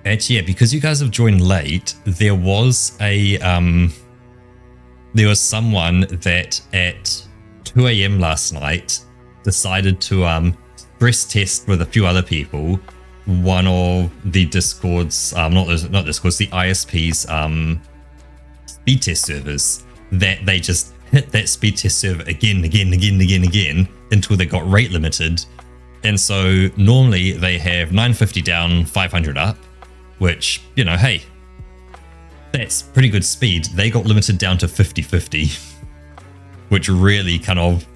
And yeah, because you guys have joined late, there was someone that at 2 a.m. last night decided to stress test with a few other people one of the Discord's, not Discord's, the ISP's speed test servers, that they just hit that speed test server again until they got rate limited. And so normally they have 950 down, 500 up, which, you know, hey, that's pretty good speed. They got limited down to 50-50, which really kind of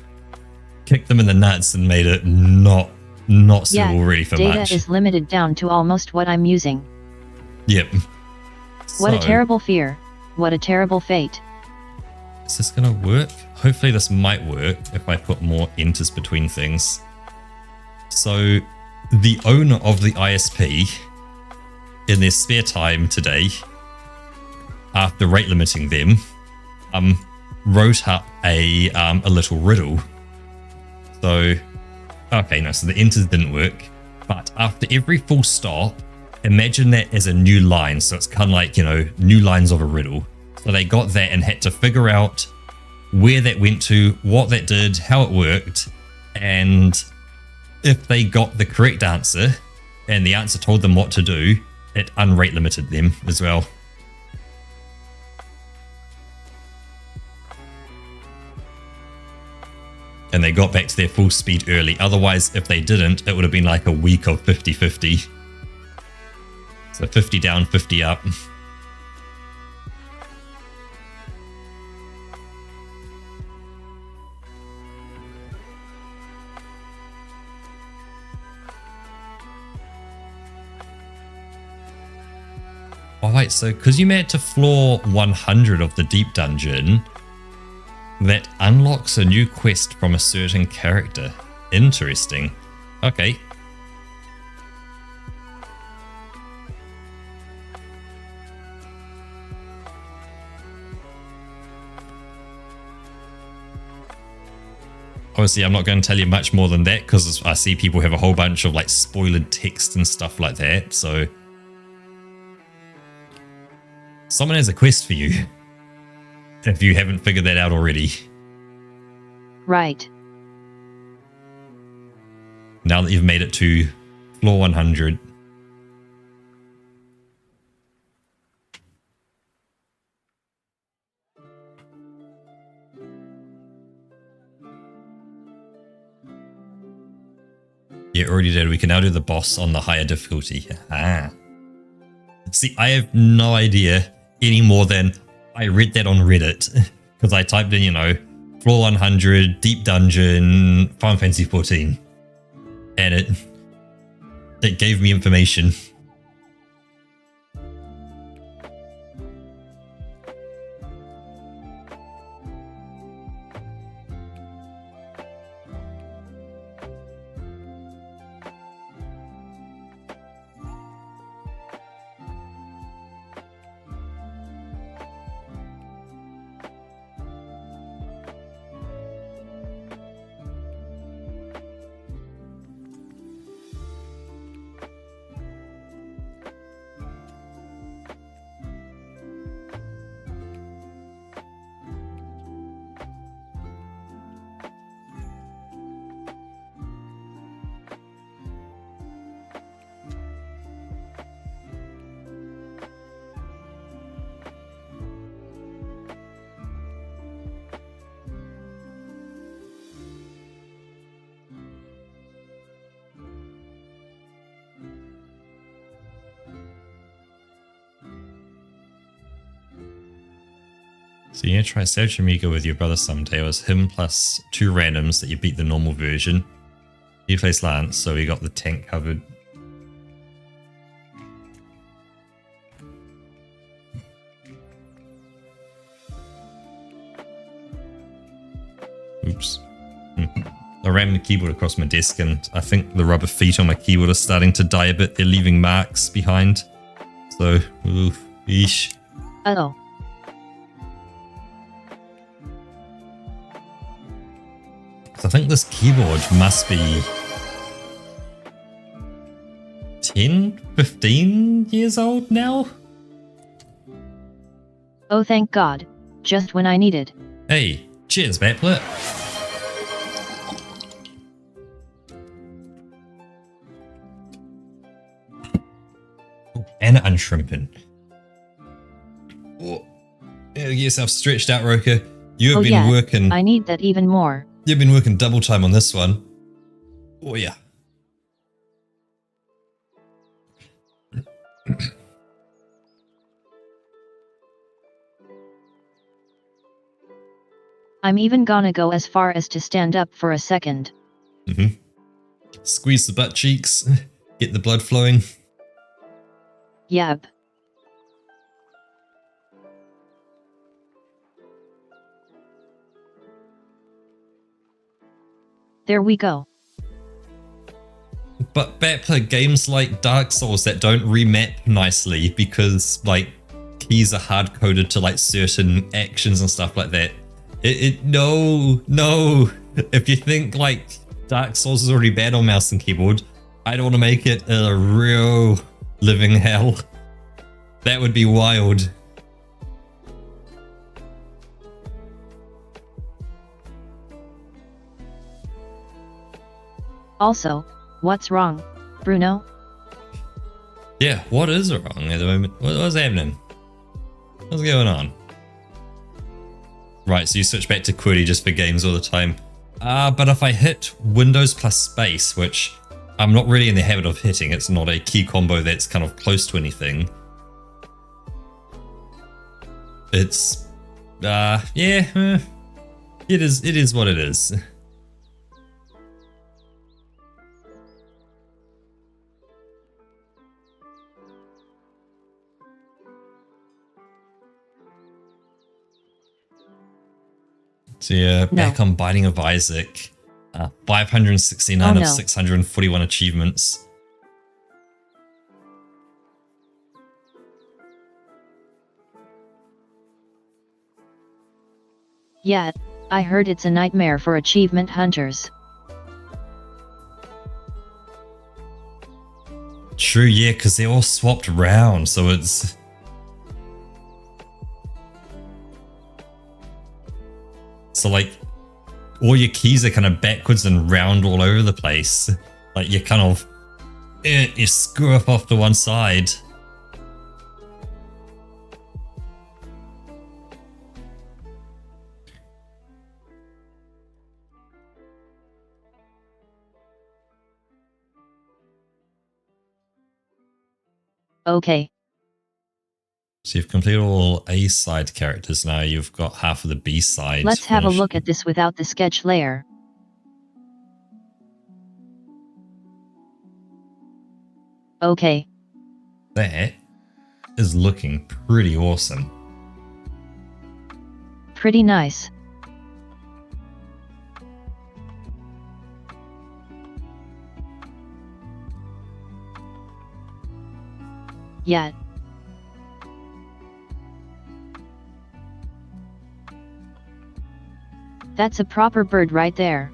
kicked them in the nuts and made it not suitable really for data much. Is limited down to almost what I'm using. Yep. What a terrible fear. What a terrible fate. Is this gonna work? Hopefully this might work if I put more enters between things. So the owner of the ISP, in their spare time today, after rate limiting them, wrote up a little riddle. So, okay, no, so the enters didn't work, but after every full stop, imagine that as a new line. So it's kind of like, you know, new lines of a riddle. So they got that and had to figure out where that went to, what that did, how it worked, and if they got the correct answer and the answer told them what to do, it unrate limited them as well. And they got back to their full speed early. Otherwise, if they didn't, it would have been like a week of 50-50. So 50 down, 50 up. Oh wait, so because you made it to floor 100 of the deep dungeon, that unlocks a new quest from a certain character. Interesting. Okay. Obviously, I'm not going to tell you much more than that because I see people have a whole bunch of like spoiled text and stuff like that, so... Someone has a quest for you, if you haven't figured that out already. Right. Now that you've made it to floor 100. Yeah, already did. We can now do the boss on the higher difficulty. Ah. See, I have no idea any more than I read that on Reddit because I typed in, you know, floor 100, deep dungeon, Final Fantasy 14, and it gave me information. So you're gonna try Search Amigo with your brother someday. It was him plus 2 randoms that you beat the normal version. You plays Lance, so we got the tank covered. Oops. I ran the keyboard across my desk and I think the rubber feet on my keyboard are starting to die a bit. They're leaving marks behind. So, oof, eesh. Oh. So I think this keyboard must be 10, 15 years old now? Oh, thank God. Just when I needed. Hey, cheers, Baplet. And unshrimping. Oh, get yourself stretched out, Roka. You have been working. I need that even more. You've been working double time on this one. Oh yeah. I'm even gonna go as far as to stand up for a second. Squeeze the butt cheeks. Get the blood flowing. Yep. There we go. But Bapler, games like Dark Souls that don't remap nicely because like keys are hard coded to like certain actions and stuff like that. No. If you think like Dark Souls is already bad on mouse and keyboard, I don't want to make it a real living hell. That would be wild. Also, what's wrong, Bruno? Yeah, what is wrong at the moment? What's happening? What's going on? Right, so you switch back to QWERTY just for games all the time. But if I hit Windows plus space, which I'm not really in the habit of hitting, it's not a key combo that's kind of close to anything. It's, it is what it is. So yeah, back on Binding of Isaac, 569 of 641 achievements. Yeah, I heard it's a nightmare for achievement hunters. True, yeah, because they're all swapped around, so it's... So like, all your keys are kind of backwards and round all over the place. Like you kind of, you screw up off to one side. Okay. So you've completed all A side characters now, you've got half of the B side. Let's have a look at this without the sketch layer. Okay. That is looking pretty awesome. Pretty nice. Yeah. That's a proper bird right there.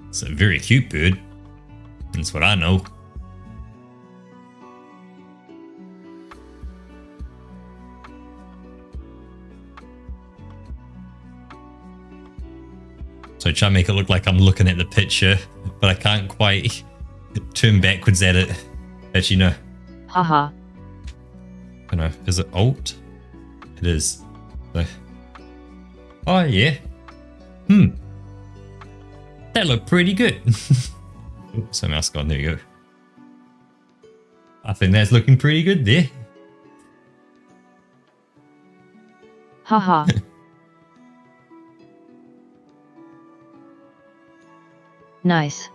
It's a very cute bird. That's what I know. So I try to make it look like I'm looking at the picture, but I can't quite turn backwards at it. Actually, no. Haha. I know. Is it Alt? It is. So. Oh, yeah. That looked pretty good. So mouse gone. There you go. I think that's looking pretty good there. Haha. Nice.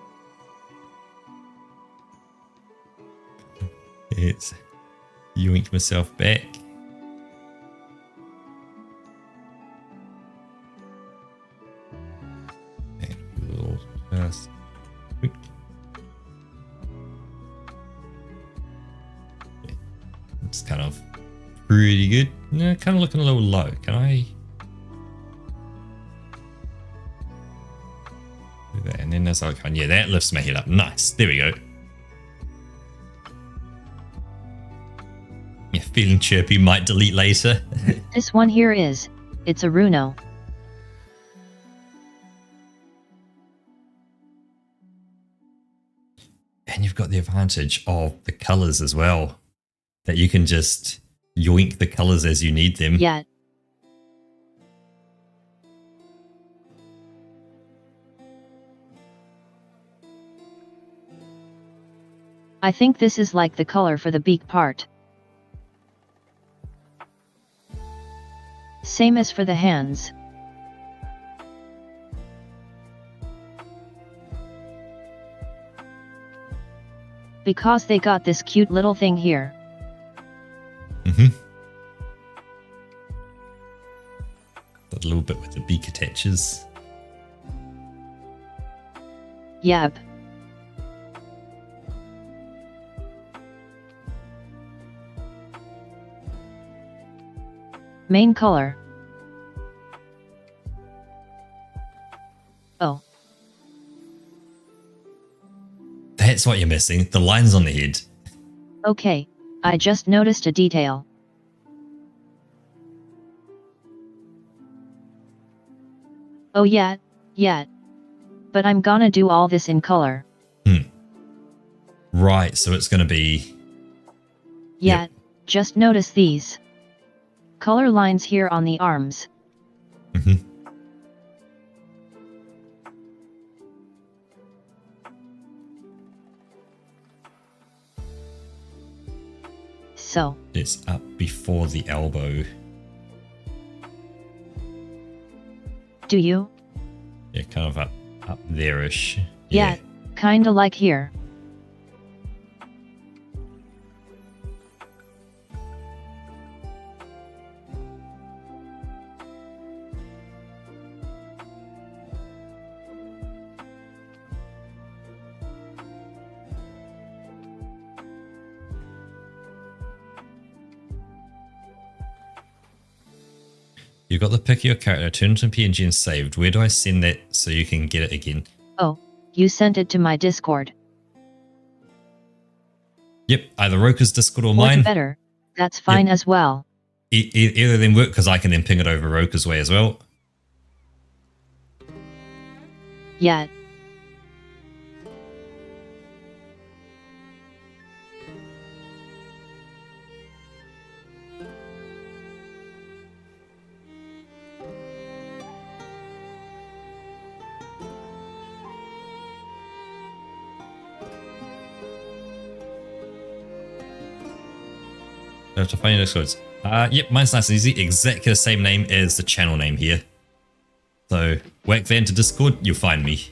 It's yoinked myself back. And we'll just quick. Yeah, it's kind of pretty good. No, kind of looking a little low. Can I do that? And then there's like, yeah, that lifts my head up. Nice. There we go. Yeah, feeling chirpy, might delete later. This one here is, it's a Runo. And you've got the advantage of the colors as well, that you can just yoink the colors as you need them. Yeah. I think this is like the color for the beak part. Same as for the hands. Because they got this cute little thing here. Mm-hmm. That little bit with the beak attaches. Yep. Main color. Oh. That's what you're missing, the lines on the head. Okay, I just noticed a detail. Oh yeah. But I'm gonna do all this in color. Right, so it's gonna be... Yeah, Yep. Just notice these color lines here on the arms. Mm-hmm. So. It's up before the elbow. Do you? Yeah, kind of up there-ish. Yeah, kinda like here. You've got the pick of your character, turned to PNG and saved. Where do I send that so you can get it again? Oh, you sent it to my Discord. Yep, either Roka's Discord or Or mine. better. That's fine as well. Either of them work, because I can then ping it over Roka's way as well. Yeah. I have to find your Discords. Yep, mine's nice and easy. Exactly the same name as the channel name here. So, whack that into Discord, you'll find me.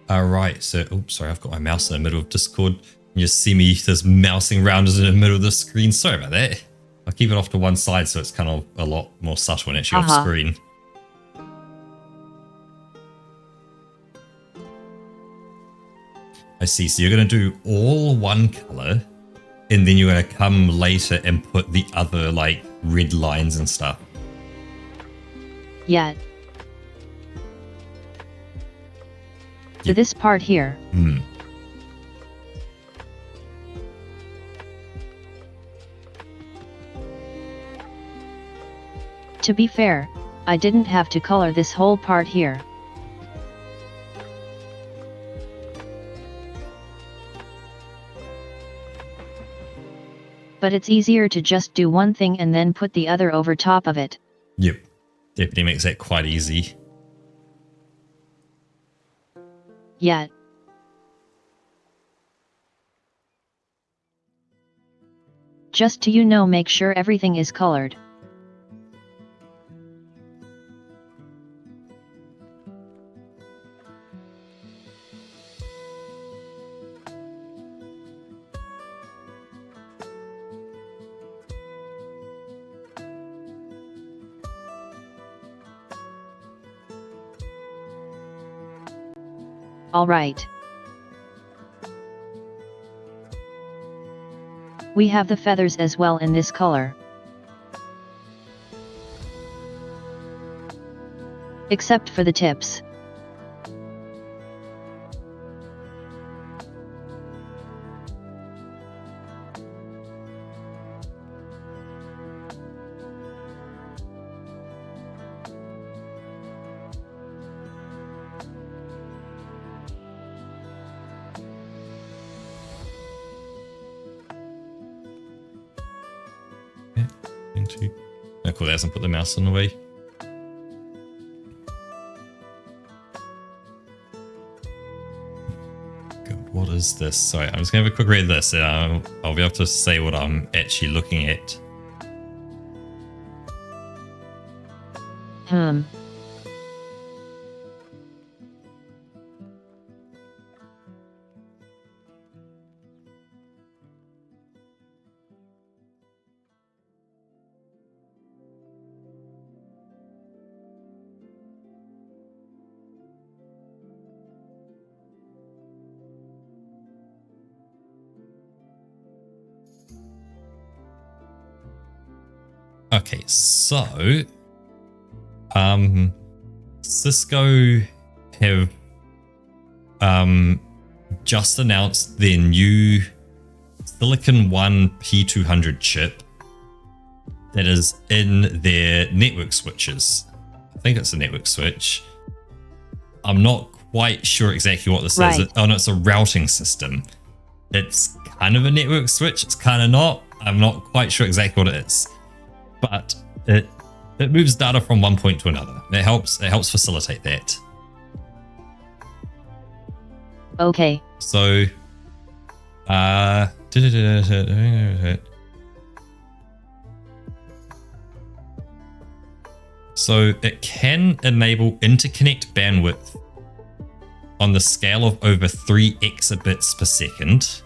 Alright, so, oops, sorry, I've got my mouse in the middle of Discord. You just see me just mousing around in the middle of the screen. Sorry about that. I'll keep it off to one side so it's kind of a lot more subtle when actually off screen. I see, so you're going to do all one color. and then you're going to come later and put the other like red lines and stuff. Yeah. To this part here. To be fair, I didn't have to color this whole part here. But it's easier to just do one thing and then put the other over top of it. Yep, definitely makes that quite easy. Yeah. Just to make sure everything is colored. Alright. We have the feathers as well in this color. Except for the tips. Oh, cool, that hasn't put the mouse in the way. God, what is this? Sorry, I'm just going to have a quick read of this and I'll be able to say what I'm actually looking at. Okay, so Cisco have just announced their new Silicon One P200 chip that is in their network switches. I think it's a network switch. I'm not quite sure exactly what this is. Oh no, it's a routing system. It's kind of a network switch. It's kind of not. I'm not quite sure exactly what it is. But it moves data from one point to another. It helps facilitate that. Okay. So so it can enable interconnect bandwidth on the scale of over 3 exabits per second.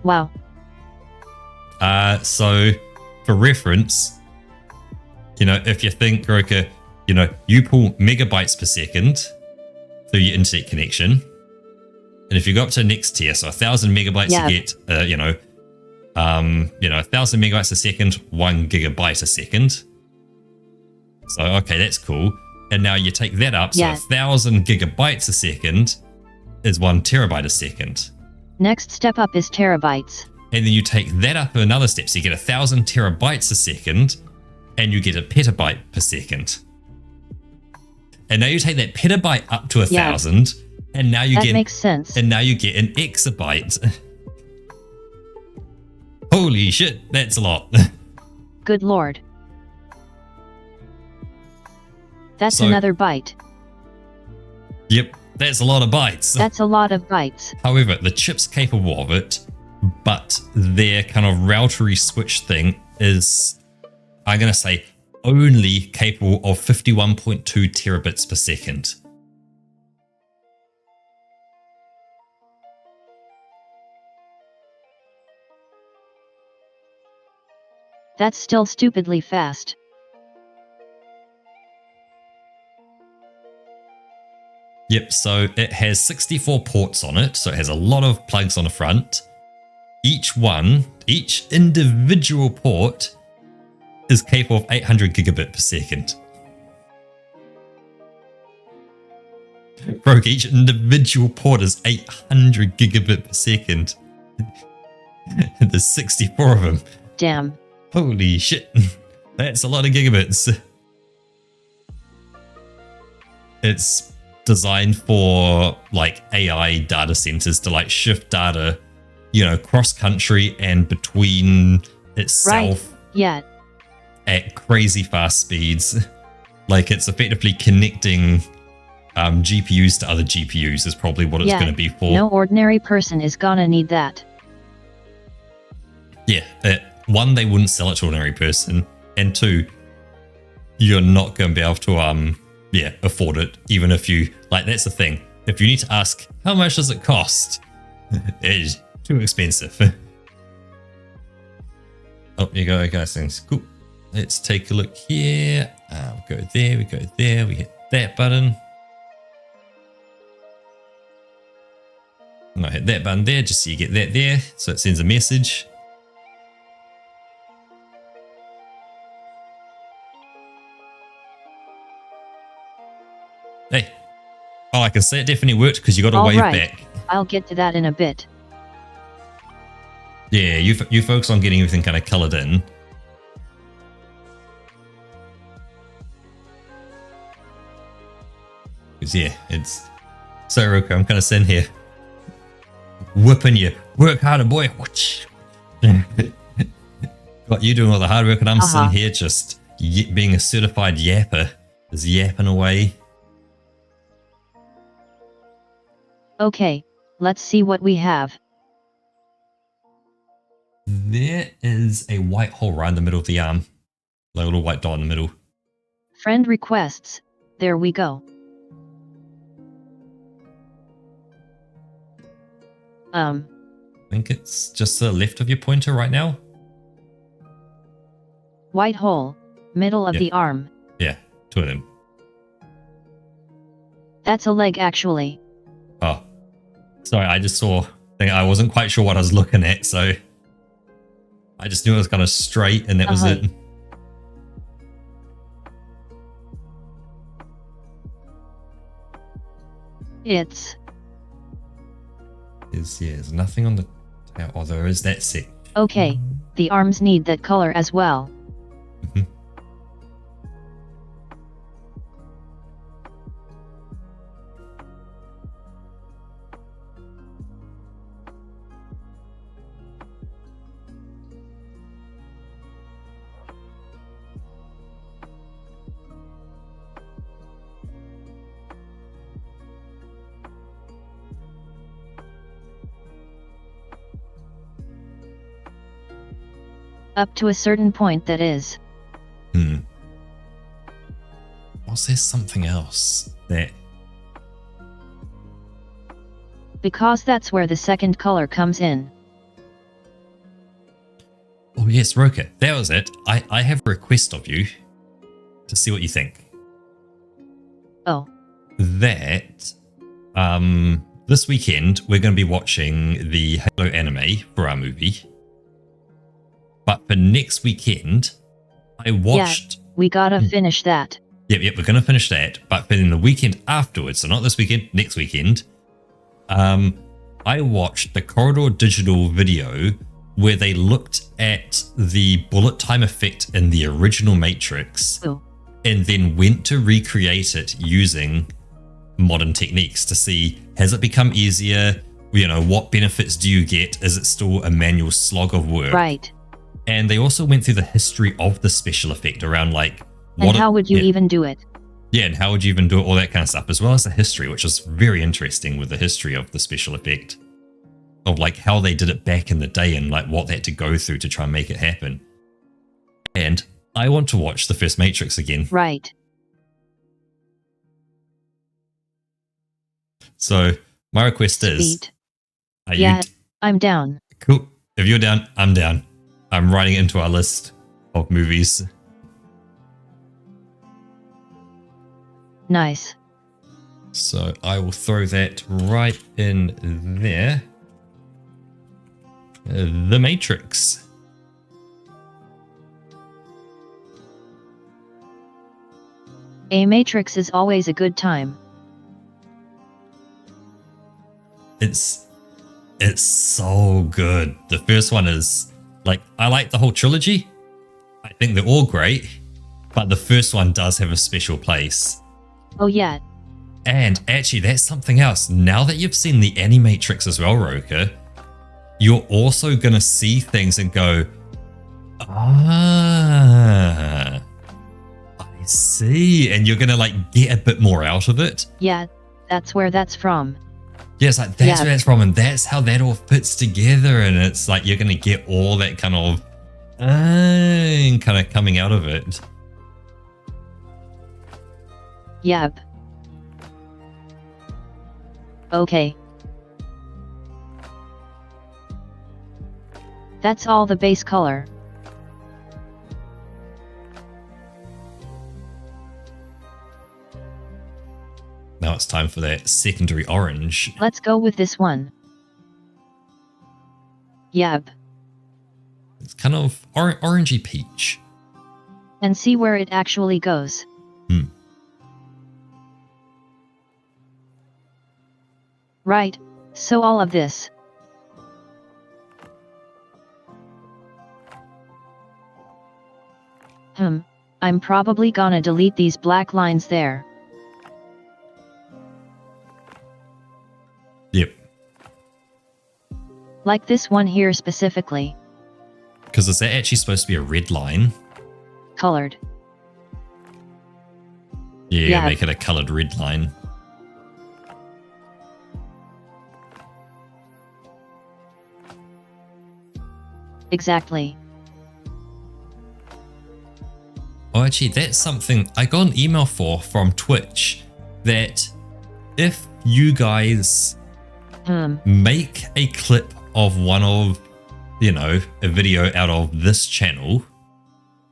Wow. So for reference, if you think, Roka, you pull megabytes per second through your internet connection, and if you go up to the next tier, so 1,000 megabytes, you get, 1,000 megabytes a second, 1 gigabyte a second. So, okay, that's cool. And now you take that up, so 1,000 gigabytes a second is 1 terabyte a second. Next step up is terabytes. And then you take that up another step, so you get 1,000 terabytes a second, and you get a petabyte per second. And now you take that petabyte up to 1,000, and now you makes sense. And now you get an exabyte. Holy shit, that's a lot. Good lord. That's another byte. Yep, that's a lot of bytes. That's a lot of bytes. However, the chip's capable of it, but their kind of routery switch thing is, I'm going to say, only capable of 51.2 terabits per second. That's still stupidly fast. Yep, so it has 64 ports on it, so it has a lot of plugs on the front. Each individual port is capable of 800 gigabit per second. Bro, each individual port is 800 gigabit per second. There's 64 of them. Damn. Holy shit. That's a lot of gigabits. It's designed for like AI data centers to like shift data, you know, cross country and between itself. Right. Yeah. At crazy fast speeds. Like it's effectively connecting GPUs to other GPUs is probably what it's going to be for. No ordinary person is gonna need that. Yeah. One, they wouldn't sell it to an ordinary person. And two, you're not going to be able to afford it, even if you like. That's the thing. If you need to ask how much does it cost, it is too expensive. Oh, you go, guys. Things cool. Let's take a look here. We go there. We go there. We hit that button. I'm gonna hit that button there just so you get that there. So it sends a message. Hey. Oh, I can say it definitely worked because you got a wave back. I'll get to that in a bit. Yeah, you focus on getting everything kind of colored in. Because yeah, it's... So Roku, I'm kind of sitting here whipping you. Work harder, boy. Got you doing all the hard work and I'm sitting here just being a certified yapper. Just yapping away. Okay, let's see what we have. There is a white hole right in the middle of the arm. Like a little white dot in the middle. Friend requests. There we go. I think it's just to the left of your pointer right now. White hole, middle of the arm. Yeah, two of them. That's a leg actually. Oh, sorry, I just saw. I wasn't quite sure what I was looking at, so I just knew it was kind of straight, and that was it. There's nothing on the tail. Oh, there is that set. Okay, the arms need that color as well. Mm-hmm. Up to a certain point, that is. Was there something else that... Because that's where the second color comes in. Oh yes, Roka, that was it. I have a request of you to see what you think. Oh. That this weekend we're going to be watching the Halo anime for our movie. But for next weekend, I watched... Yeah, we gotta finish that. Yep, we're going to finish that. But for the weekend afterwards, so not this weekend, next weekend, I watched the Corridor Digital video where they looked at the bullet time effect in the original Matrix and then went to recreate it using modern techniques to see, has it become easier? You know, what benefits do you get? Is it still a manual slog of work? Right. And they also went through the history of the special effect around like... And how would you even do it? Yeah, and how would you even do it, all that kind of stuff, as well as the history, which is very interesting with the history of the special effect. Of like how they did it back in the day and like what they had to go through to try and make it happen. And I want to watch the first Matrix again. Right. So my request is... I'm down. Cool. If you're down, I'm down. I'm writing it into our list of movies. Nice. So I will throw that right in there. The matrix. A matrix is always a good time. It's so good. The first one is like, I like the whole trilogy. I think they're all great, but the first one does have a special place. Oh yeah. And actually, that's something else. Now that you've seen the Animatrix as well, Roka, you're also going to see things and go, ah, I see. And you're going to like get a bit more out of it. Yeah, that's where that's from. Yes, like that's where that's from. And that's how that all fits together. And it's like you're going to get all that kind of coming out of it. Yep. Okay. That's all the base color. Now it's time for that secondary orange. Let's go with this one. Yep. It's kind of orangey peach. And see where it actually goes. Right, so all of this. I'm probably gonna delete these black lines there. Yep. Like this one here specifically. Because is that actually supposed to be a red line? Colored. Yeah, make it a colored red line. Exactly. Oh, actually, that's something I got an email from Twitch that if you guys make a clip of one of, a video out of this channel,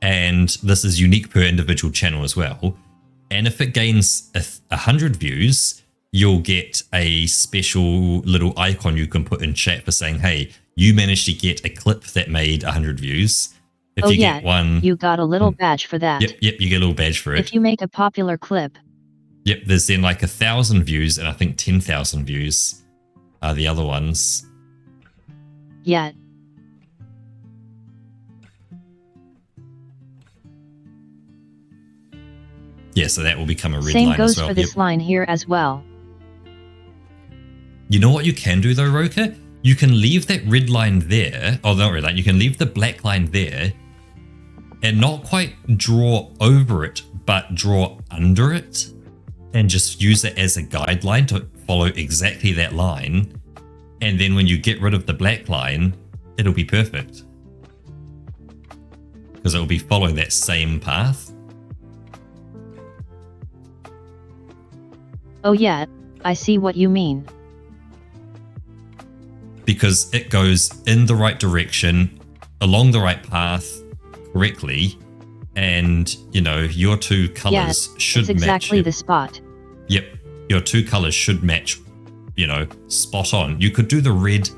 and this is unique per individual channel as well, and if it gains 100 views, you'll get a special little icon you can put in chat for saying, hey, you managed to get a clip that made 100 views. If you get one, you got a little badge for that. Yep, you get a little badge for it. If you make a popular clip. Yep, there's then like 1,000 views and I think 10,000 views are the other ones. Yeah. Yeah, so that will become a red Same line as well. Same goes for this line here as well. You know what you can do though, Roka? You can leave that red line there, or not red line, you can leave the black line there and not quite draw over it, but draw under it and just use it as a guideline to follow exactly that line. And then when you get rid of the black line, it'll be perfect. Because it will be following that same path. Oh yeah, I see what you mean. Because it goes in the right direction, along the right path, correctly, and your two colors should match. Exactly the spot. Yep, your two colors should match, spot on. You could do the red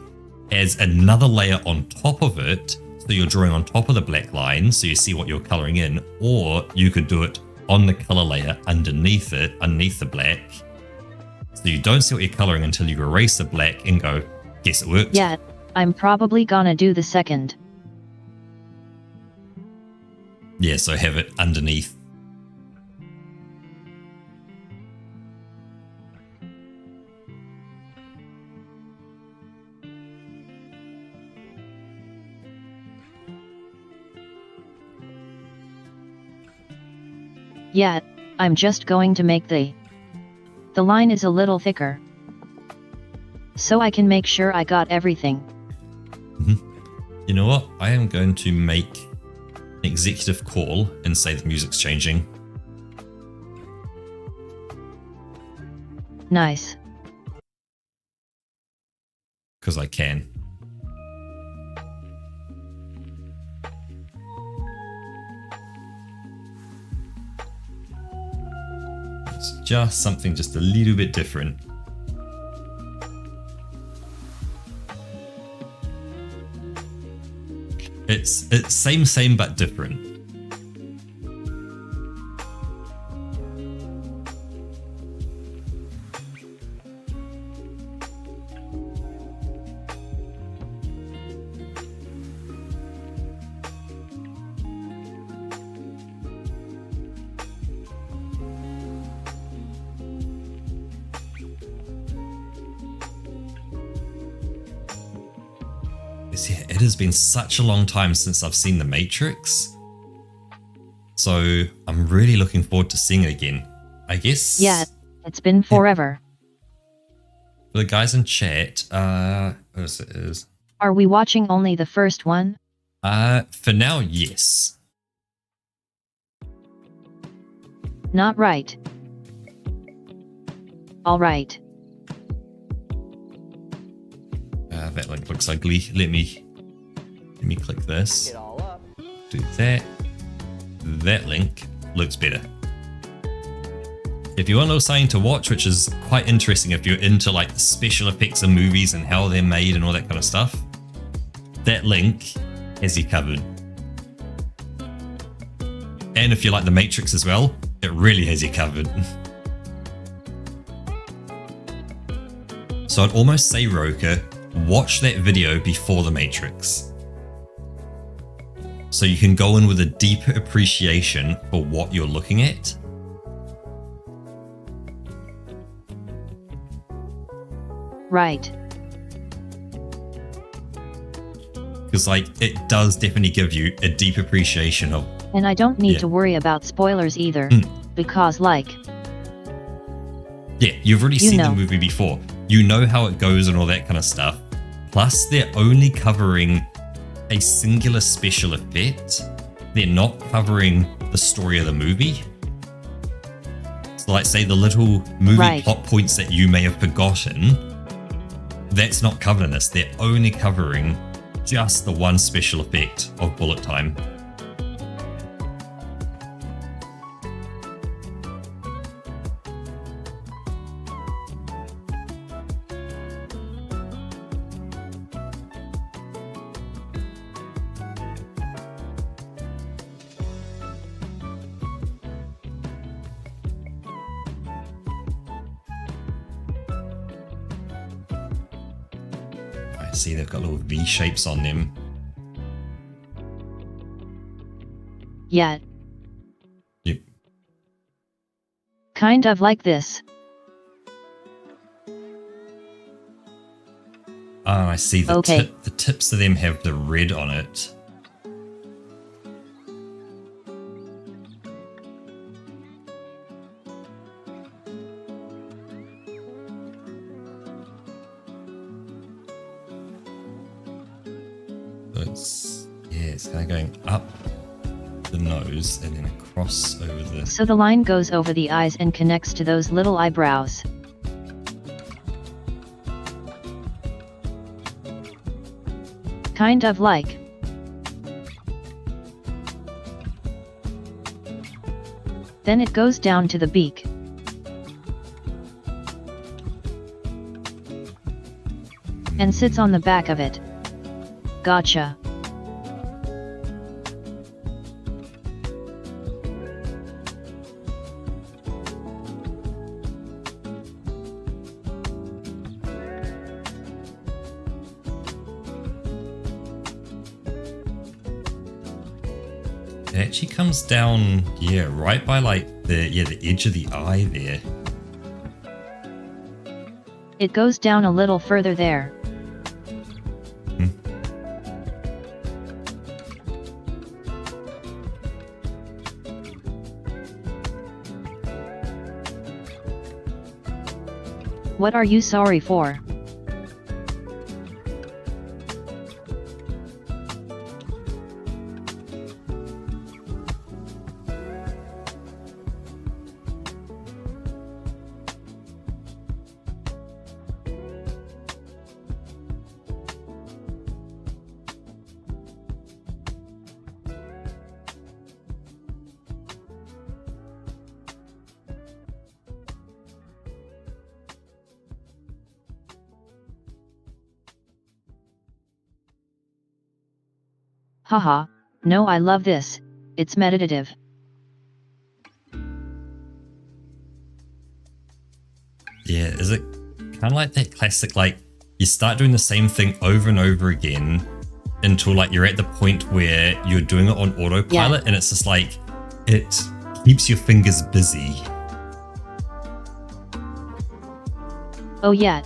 as another layer on top of it, so you're drawing on top of the black line, so you see what you're coloring in, or you could do it on the color layer underneath it, underneath the black, so you don't see what you're coloring until you erase the black and go, guess it worked. Yeah, I'm probably gonna do the second. Yeah, so have it underneath. Yeah, I'm just going to make the line is a little thicker, so I can make sure I got everything. You know what? I am going to make an executive call and say the music's changing. Nice. Because I can. It's just something just a little bit different. It's same but different. Yeah, it has been such a long time since I've seen The Matrix. So I'm really looking forward to seeing it again. I guess. Yeah, it's been forever. For the guys in chat, what is it? Are we watching only the first one? For now, yes. Not right. All right. That link looks ugly. Let me click this. Do that. That link looks better. If you want to know something to watch, which is quite interesting if you're into like the special effects of movies and how they're made and all that kind of stuff, that link has you covered. And if you like The Matrix as well, it really has you covered. So I'd almost say, Roka, watch that video before The Matrix, so you can go in with a deeper appreciation for what you're looking at. Right. Because like it does definitely give you a deep appreciation of. And I don't need to worry about spoilers either, because like. Yeah, you've already seen the movie before. You know how it goes and all that kind of stuff. Plus, they're only covering a singular special effect. They're not covering the story of the movie. So like say the little movie plot points that you may have forgotten, that's not covered in this. They're only covering just the one special effect of bullet time. See, they've got little V shapes on them. Yeah. Yep. Kind of like this. Oh, I see. The tips of them have the red on it. It's kind of going up the nose and then across over the... So the line goes over the eyes and connects to those little eyebrows. Kind of like. Then it goes down to the beak. And sits on the back of it. Gotcha. It actually comes down, right by like the edge of the eye there. It goes down a little further there. What are you sorry for? Haha, no, I love this, it's meditative. Yeah, is it kind of like that classic, like, you start doing the same thing over and over again until like you're at the point where you're doing it on autopilot, and it's just like, it keeps your fingers busy. Oh yeah.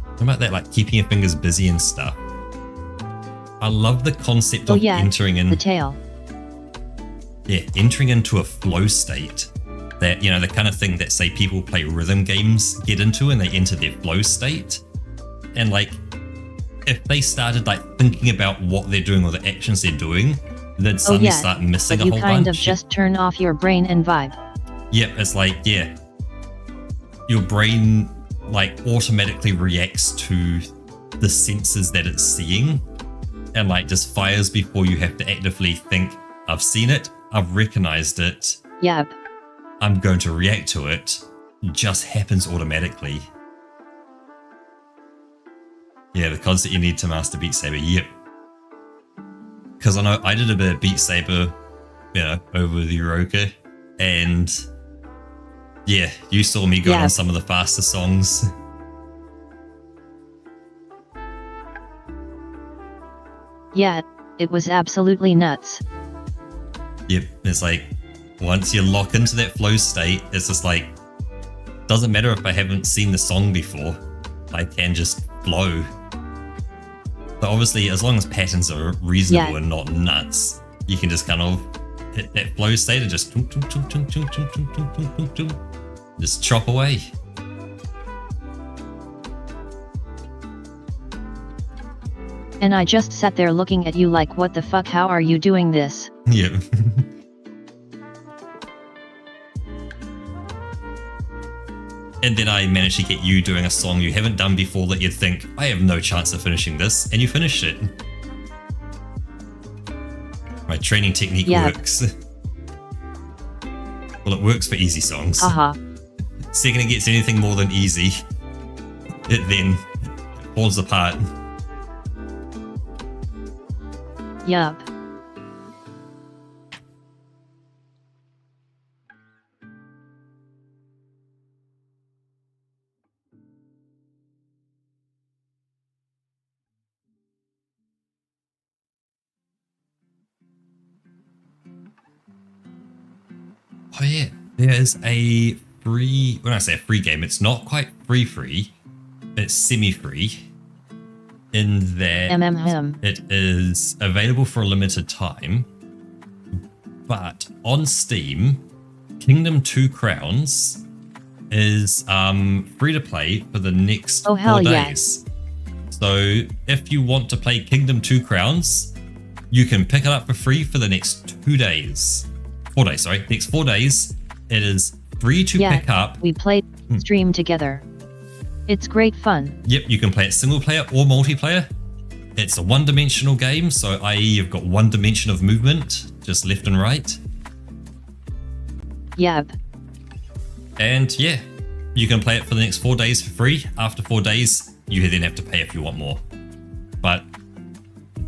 What about that, like keeping your fingers busy and stuff? I love the concept of entering in the tail. Yeah, entering into a flow state. That, you know, the kind of thing that, say, people play rhythm games get into, and they enter their flow state. And like, if they started like thinking about what they're doing or the actions they're doing, they'd suddenly start missing a whole bunch. You kind of just turn off your brain and vibe. Yep, it's like, yeah, your brain like automatically reacts to the senses that it's seeing, and like just fires before you have to actively think, I've seen it, I've recognized it. Yep. I'm going to react to it. Just happens automatically. Yeah, the concept you need to master Beat Saber. Yep. Because I know I did a bit of Beat Saber, you know, over the Europa, and yeah, you saw me go on some of the faster songs. Yeah, it was absolutely nuts. Yep, it's like, once you lock into that flow state, it's just like, doesn't matter if I haven't seen the song before, I can just flow. But obviously, as long as patterns are reasonable and not nuts, you can just kind of hit that flow state and just just chop away. And I just sat there looking at you like, what the fuck, how are you doing this? Yep. And then I managed to get you doing a song you haven't done before that you'd think, I have no chance of finishing this, and you finished it. My training technique works. Well, it works for easy songs. Second it gets anything more than easy, it then falls apart. Yup. Oh yeah, there is a free, when I say a free game, it's not quite free, it's semi-free, in that it is available for a limited time, but on Steam, Kingdom 2 Crowns is free to play for the next 4 days. So if you want to play Kingdom 2 Crowns, you can pick it up for free for the next 2 days. 4 days, sorry. Next 4 days, it is free to pick up. We played stream together. It's great fun. Yep, you can play it single player or multiplayer. It's a one-dimensional game, so i.e. you've got one dimension of movement, just left and right. Yep. And yeah, you can play it for the next 4 days for free. After 4 days, you then have to pay if you want more. But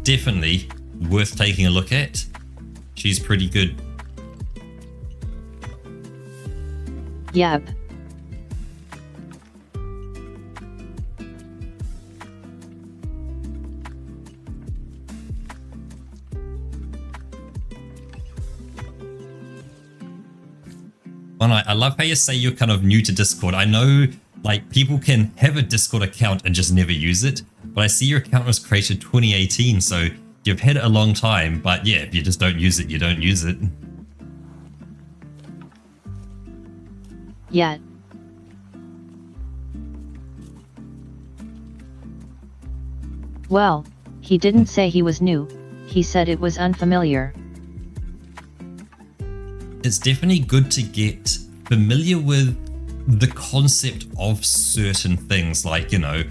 definitely worth taking a look at. She's pretty good. Yep. Well, I love how you say you're kind of new to Discord. I know like people can have a Discord account and just never use it, but I see your account was created 2018, so you've had it a long time, but yeah, if you just don't use it, you don't use it. Yeah. Well, he didn't say he was new, he said it was unfamiliar. It's definitely good to get familiar with the concept of certain things, like, you know,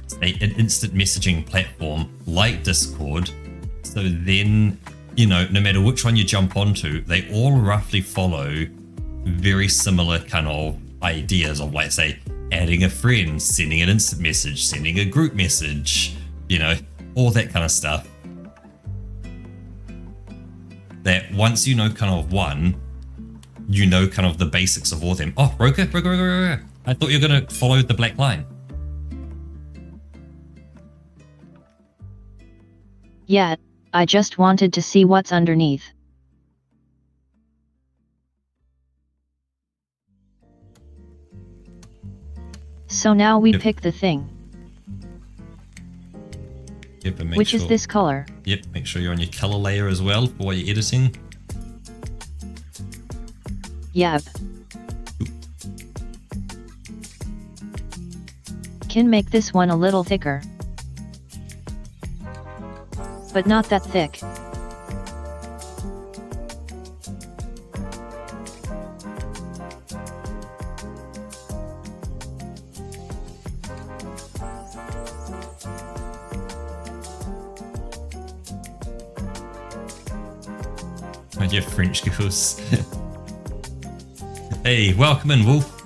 say an instant messaging platform like Discord. So then, you know, no matter which one you jump onto, they all roughly follow very similar kind of ideas of, like, say, adding a friend, sending an instant message, sending a group message, you know, all that kind of stuff. That once you know kind of one, you know kind of the basics of all of them. Oh, Roka. I thought you were going to follow the black line. Yeah, I just wanted to see what's underneath. So now we pick the thing. Yep, and which is this color. Yep, make sure you're on your color layer as well for while you're editing. Yep. Can make this one a little thicker. But not that thick. My dear French girls. Hey, welcome in, Wolf.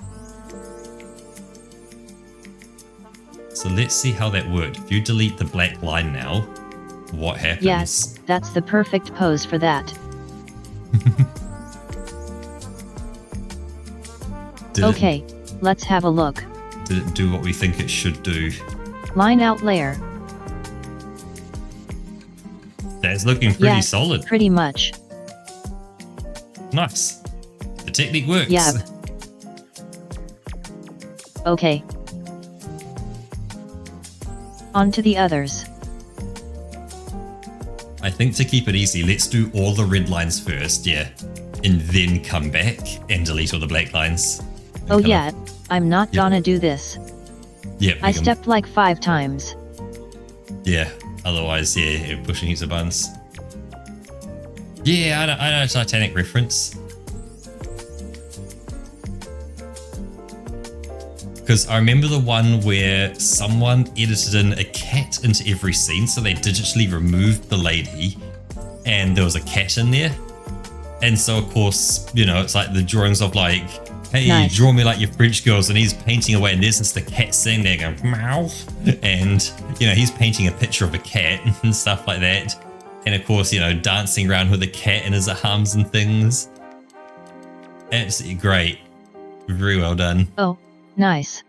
So let's see how that worked. If you delete the black line now, what happens? Yes, that's the perfect pose for that. Okay, let's have a look. Did it do what we think it should do? Line out layer. That's looking pretty solid. Pretty much. Nice. The technique works. Yep. Okay. On to the others. I think to keep it easy, let's do all the red lines first, yeah. And then come back and delete all the black lines. Oh yeah, I'm not gonna do this. Yep. I stepped like 5 times. Yeah, otherwise, yeah, you're pushing heaps of buttons. Yeah, I know Titanic reference. Because I remember the one where someone edited in a cat into every scene, so they digitally removed the lady and there was a cat in there. And so, of course, you know, it's like the drawings of like, hey, nice. Draw me like your French girls, and he's painting away, and there's just the cat sitting there going, meow. And, you know, he's painting a picture of a cat and stuff like that. And of course, you know, dancing around with a cat in his arms and things. Absolutely great. Very well done. Oh, nice.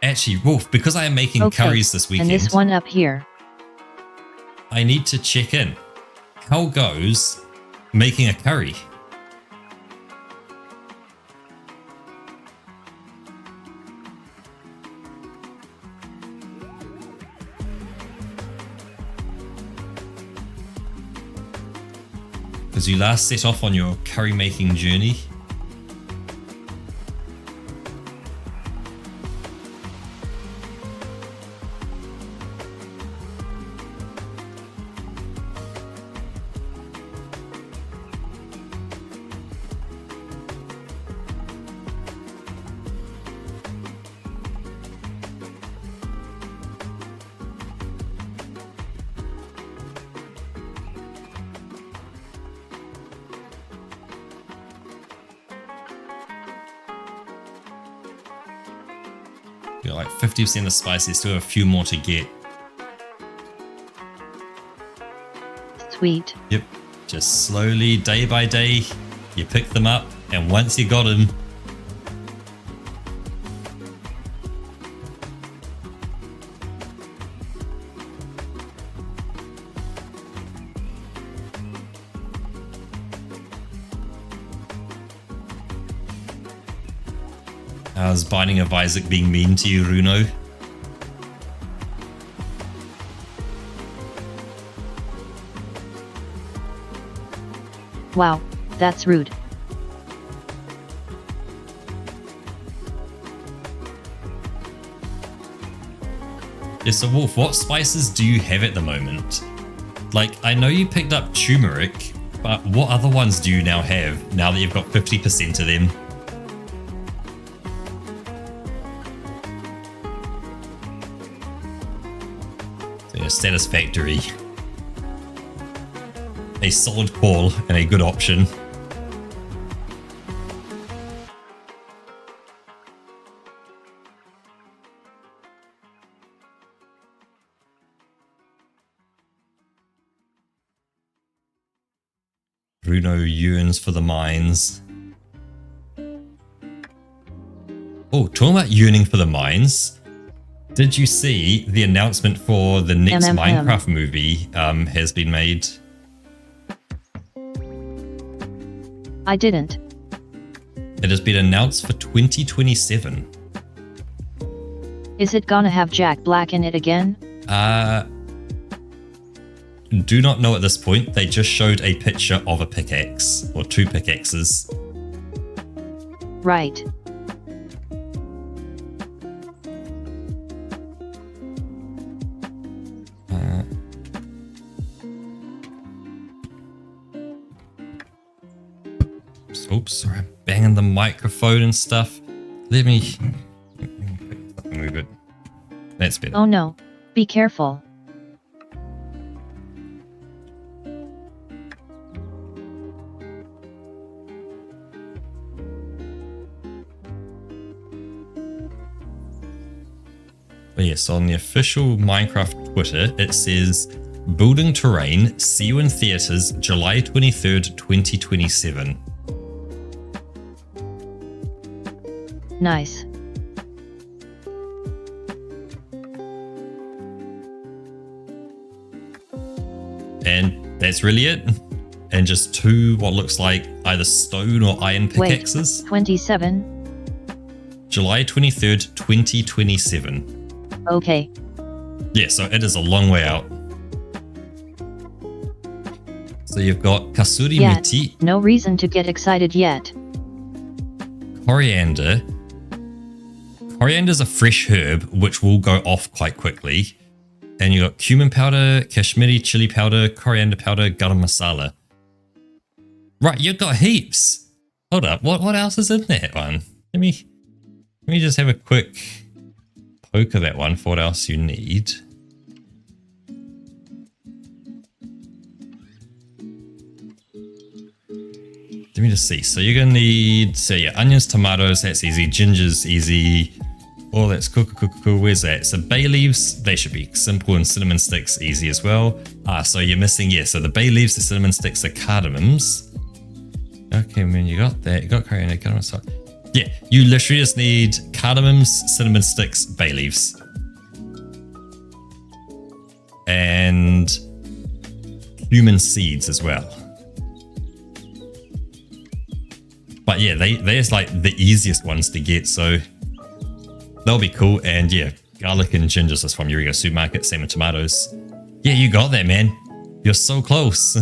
Actually, Wolf, because I am making curries this weekend. And this one up here. I need to check in. How goes making a curry? Because you last set off on your curry making journey. Got like 50% of spices, still have a few more to get. Sweet. Yep. Just slowly, day by day, you pick them up, and once you got them, how's Binding of Isaac being mean to you, Runo? Wow, that's rude. Yeah, so Wolf, what spices do you have at the moment? Like, I know you picked up turmeric, but what other ones do you now have, now that you've got 50% of them? satisfactory. A solid call and a good option. Bruno yearns for the mines. Oh, talking about yearning for the mines. Did you see the announcement for the next Minecraft movie has been made? I didn't. It has been announced for 2027. Is it gonna have Jack Black in it again? Do not know at this point. They just showed a picture of a pickaxe, or 2 pickaxes. Right. Oops, sorry, I'm banging the microphone and stuff. Let me move it. That's better. Oh no, be careful. But yes, on the official Minecraft Twitter, it says, Building Terrain, see you in theaters July 23rd, 2027. Nice. And that's really it. And just 2 what looks like either stone or iron pickaxes. Wait, 27? July 23rd, 2027. Okay. Yeah, so it is a long way out. So you've got Kasuri Meti. No reason to get excited yet. Coriander. Coriander is a fresh herb which will go off quite quickly. And you got cumin powder, Kashmiri chili powder, coriander powder, garam masala. Right, you've got heaps. Hold up, what else is in that one? Let me just have a quick poke of that one for what else you need. Let me just see. So you're gonna need, so yeah, onions, tomatoes, that's easy. Ginger's easy. Oh, that's cool. Where's that? So bay leaves, they should be simple, and cinnamon sticks, easy as well. So you're missing, yeah, so the bay leaves, the cinnamon sticks, the cardamoms. Okay, man, you got that. You got coriander, cardamom. Yeah, you literally just need cardamoms, cinnamon sticks, bay leaves. And cumin seeds as well. But yeah, they're like the easiest ones to get, so they'll be cool. And yeah, garlic and ginger is from Eureka Supermarket, same with tomatoes. Yeah, you got that, man. You're so close.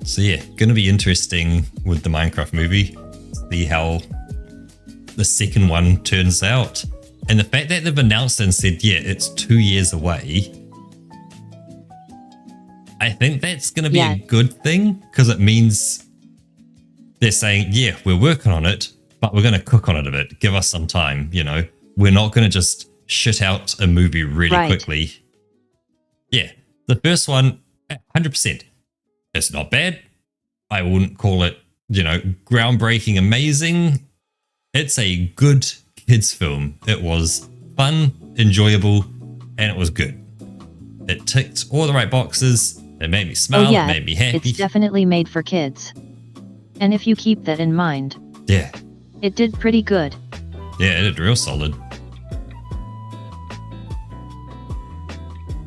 So yeah, going to be interesting with the Minecraft movie, see how the second one turns out. And the fact that they've announced and said, yeah, it's 2 years away, I think that's going to be a good thing, because it means they're saying, yeah, we're working on it, but we're going to cook on it a bit. Give us some time, you know. We're not going to just shit out a movie really quickly. Yeah, the first one, 100%. It's not bad. I wouldn't call it, you know, groundbreaking, amazing. It's a good kids film. It was fun, enjoyable, and it was good. It ticked all the right boxes. It made me smile. It made me happy. It's definitely made for kids. And if you keep that in mind, yeah, it did pretty good. Yeah, it did real solid.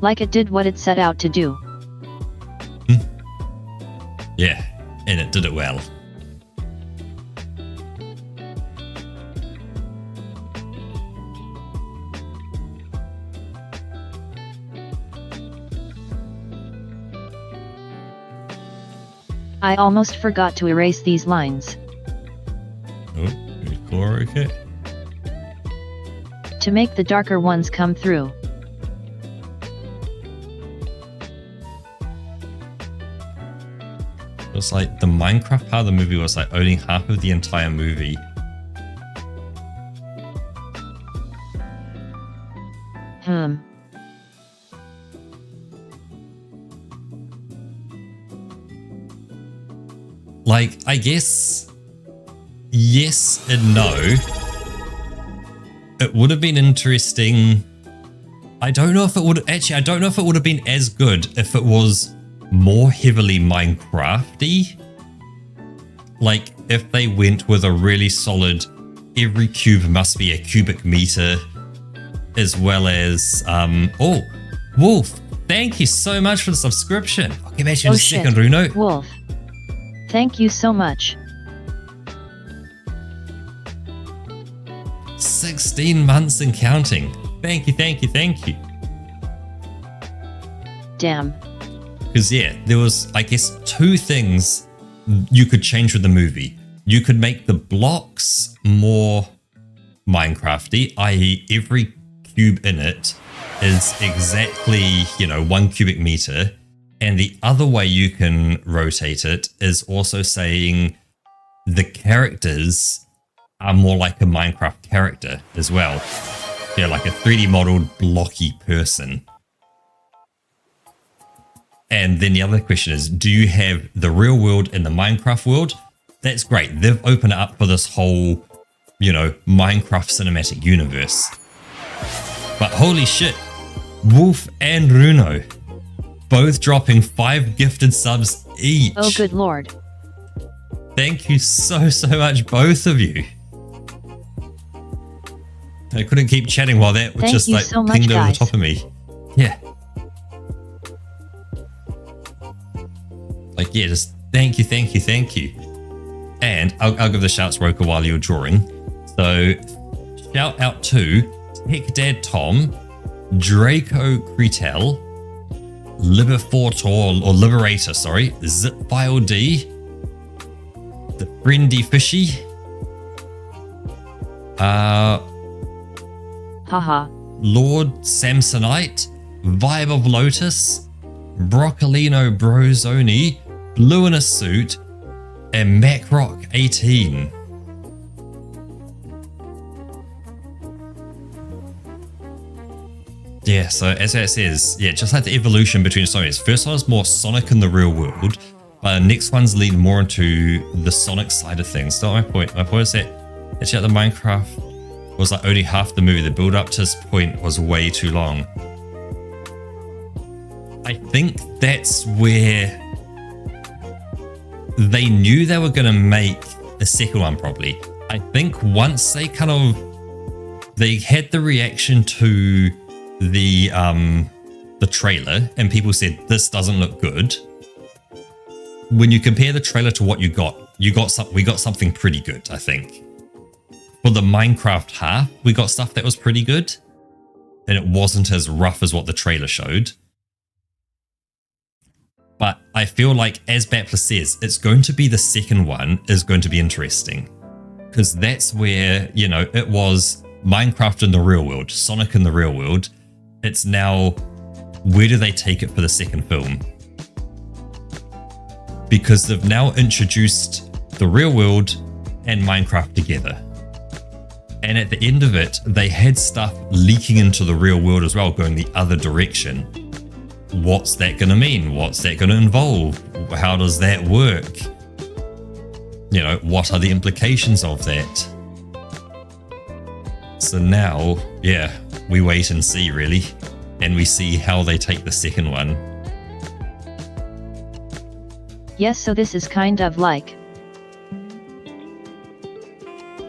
Like it did what it set out to do. Yeah, and it did it well. I almost forgot to erase these lines. Oh, color okay. To make the darker ones come through. It was like the Minecraft part of the movie was like only half of the entire movie. Like, I guess, yes and no. It would have been interesting. I don't know if it would, actually, I don't know if it would have been as good if it was more heavily Minecraft-y. Like, if they went with a really solid, every cube must be a cubic meter, as well as, oh, Wolf, thank you so much for the subscription. I'll get back to you in a second, Runo. Wolf, thank you so much. 16 months and counting. Thank you, thank you, thank you. Damn. Because, yeah, there was, I guess, two things you could change with the movie. You could make the blocks more Minecrafty, i.e. every cube in it is exactly, 1 cubic meter. And the other way you can rotate it is also saying the characters are more like a Minecraft character as well. Yeah, like a 3D modeled blocky person. And then the other question is, do you have the real world and the Minecraft world? That's great. They've opened it up for this whole, Minecraft cinematic universe. But holy shit, Wolf and Runo, both dropping 5 gifted subs each. Oh, good lord. Thank you so much, both of you. I couldn't keep chatting while that was just like so pinged over the guys. top of me. Yeah. Like, yeah, just thank you. And I'll give the shouts, Roka, while you're drawing. So, shout out to Tech Dad Tom, Draco Cretel, Liberator, sorry, Zipfile D, The Friendy Fishy, Haha. Lord Samsonite, Vibe of Lotus, Broccolino Brozoni, Blue in a Suit, and Macrock 18. Yeah, so as it says, yeah, just like the evolution between Sony's. First one is more Sonic in the real world, but the next one's lead more into the Sonic side of things. Not my point. My point is that actually the Minecraft was like only half the movie. The build up to this point was way too long. I think that's where they knew they were going to make a second one probably. I think once they they had the reaction to the trailer and people said this doesn't look good. When you compare the trailer to what we got something pretty good, I think. For the Minecraft half, we got stuff that was pretty good, and it wasn't as rough as what the trailer showed. But I feel like, as Battler says, it's going to be the second one is going to be interesting. Because that's where, it was Minecraft in the real world, Sonic in the real world. It's now, where do they take it for the second film? Because they've now introduced the real world and Minecraft together. And at the end of it, they had stuff leaking into the real world as well, going the other direction. What's that going to mean? What's that going to involve? How does that work? What are the implications of that? So now, yeah, we wait and see really, and we see how they take the second one. Yes, so this is kind of like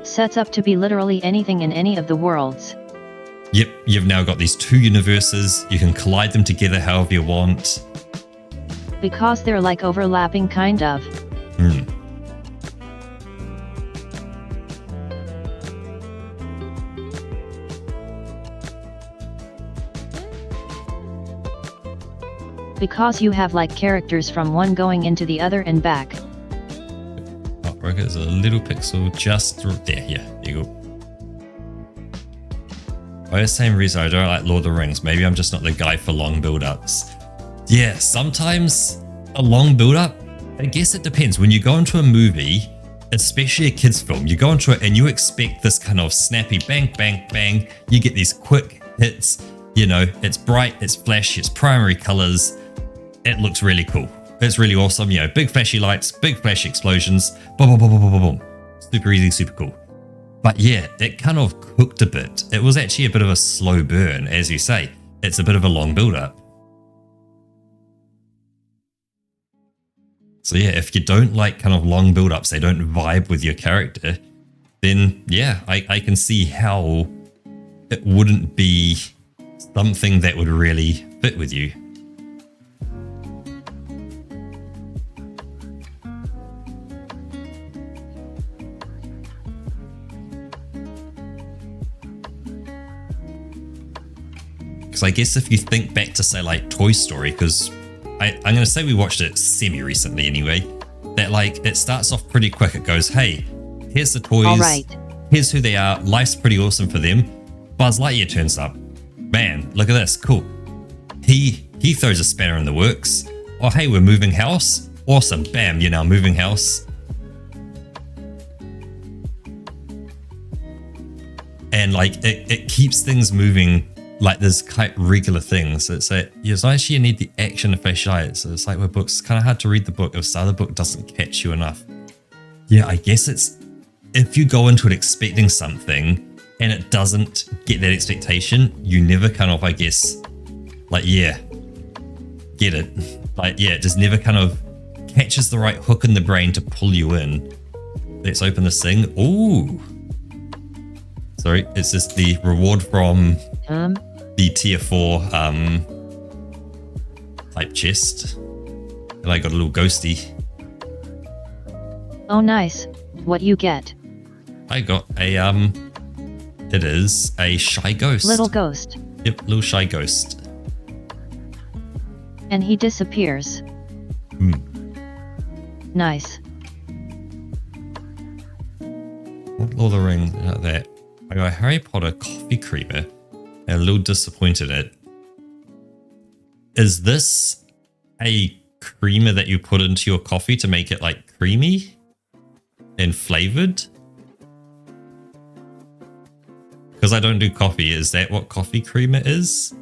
sets up to be literally anything in any of the worlds. Yep, you've now got these two universes. You can collide them together however you want. Because they're like overlapping, kind of. Because you have like characters from one going into the other and back. Heartbreaker is a little pixel just there. Yeah, there you go. By the same reason I don't like Lord of the Rings. Maybe I'm just not the guy for long build-ups. Yeah, sometimes a long build-up, I guess it depends. When you go into a movie, especially a kid's film, you go into it and you expect this kind of snappy bang, bang, bang. You get these quick hits. You know, it's bright, it's flashy, it's primary colors. It looks really cool. It's really awesome. You know, big flashy lights, big flashy explosions. Boom, boom, boom, boom, boom, boom. Super easy, super cool. But yeah, it kind of cooked a bit. It was actually a bit of a slow burn, as you say. It's a bit of a long build-up. So yeah, if you don't like kind of long build-ups, they don't vibe with your character, then yeah, I can see how it wouldn't be something that would really fit with you. Because I guess if you think back to say like Toy Story, because I'm going to say we watched it semi-recently anyway, that like it starts off pretty quick. It goes, hey, here's the toys, all right. Here's who they are, life's pretty awesome for them. Buzz Lightyear turns up. Man, look at this, cool. He throws a spanner in the works. Oh, hey, we're moving house. Awesome, bam, you're now moving house. And like it keeps things moving like there's quite regular things. It's like you actually need the action to fashion. So it's like with books, it's kind of hard to read the book if the other book doesn't catch you enough. Yeah, I guess it's if you go into it expecting something and it doesn't get that expectation, you never kind of, I guess, like, yeah, get it. Like, yeah, it just never kind of catches the right hook in the brain to pull you in. Let's open this thing. Ooh. Sorry, it's just the reward from the tier 4 type chest. And I got a little ghosty. Oh nice. What you get? I got a it is a shy ghost. Little ghost. Yep, little shy ghost. And he disappears. Nice. Lord of the Rings, like that. I got a Harry Potter coffee creamer. And a little disappointed in it. Is this a creamer that you put into your coffee to make it like creamy and flavored? Because I don't do coffee. Is that what coffee creamer is?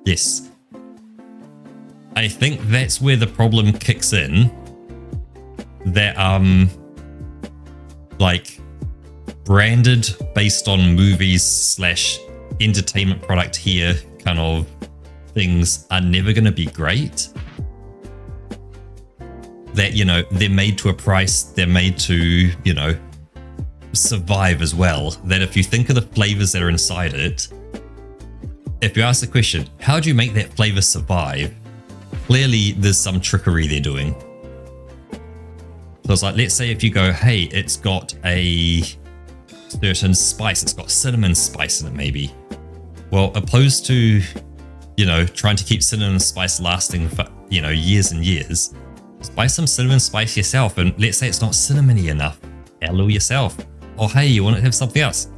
Yes. I think that's where the problem kicks in. That, like, branded based on movies / entertainment product here kind of things are never going to be great. That, you know, they're made to a price, they're made to, you know, survive as well. That if you think of the flavors that are inside it, if you ask the question, how do you make that flavor survive? Clearly, there's some trickery they're doing. So it's like, let's say if you go, hey, it's got a certain spice, it's got cinnamon spice in it maybe. Well, opposed to, you know, trying to keep cinnamon spice lasting for, you know, years and years, just buy some cinnamon spice yourself. And let's say it's not cinnamony enough, add a little yourself. Or hey, you want to have something else?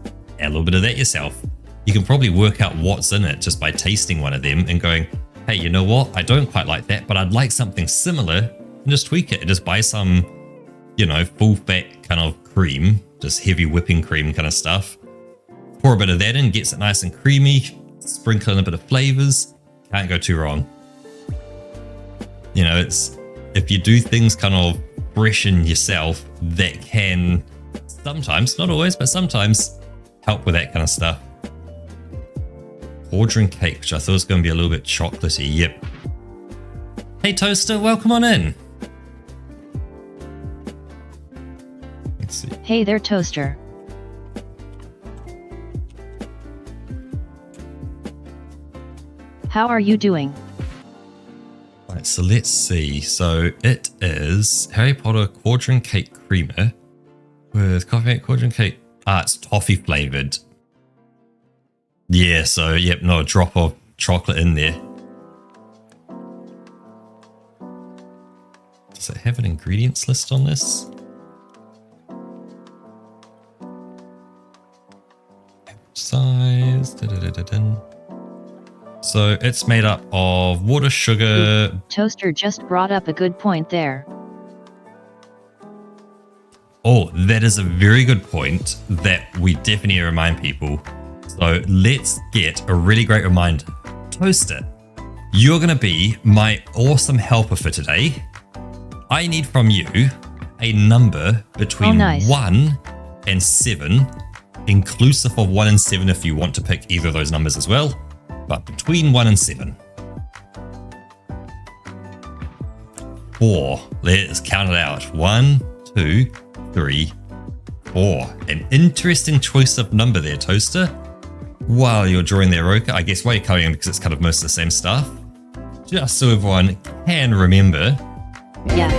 Add a little bit of that yourself. You can probably work out what's in it just by tasting one of them and going, hey, you know what? I don't quite like that, but I'd like something similar, and just tweak it. Just buy some, you know, full fat kind of cream, just heavy whipping cream kind of stuff. Pour a bit of that in, gets it nice and creamy, sprinkle in a bit of flavors. Can't go too wrong. You know, it's, if you do things kind of fresh in yourself, that can sometimes, not always, but sometimes help with that kind of stuff. Ordering cake, which I thought was going to be a little bit chocolatey. Yep. Hey Toaster, welcome on in. Let's see. Hey there, Toaster. How are you doing? Right, so let's see. So it is Harry Potter Quadrant Cake Creamer with coffee quadrant cake. It's toffee flavored. Yeah, so yep, no, a drop of chocolate in there. Does it have an ingredients list on this? Size. So it's made up of water, sugar. Toaster just brought up a good point there. Oh, that is a very good point that we definitely need to remind people. So let's get a really great reminder. Toaster, you're going to be my awesome helper for today. I need from you a number between 1 and 7, inclusive of 1 and 7 if you want to pick either of those numbers as well, but between 1 and 7. 4. Let's count it out. 1, 2, 3, 4. An interesting choice of number there, Toaster. While you're drawing there, Roka, I guess while you're coloring because it's kind of most of the same stuff, just so everyone can remember. Yeah.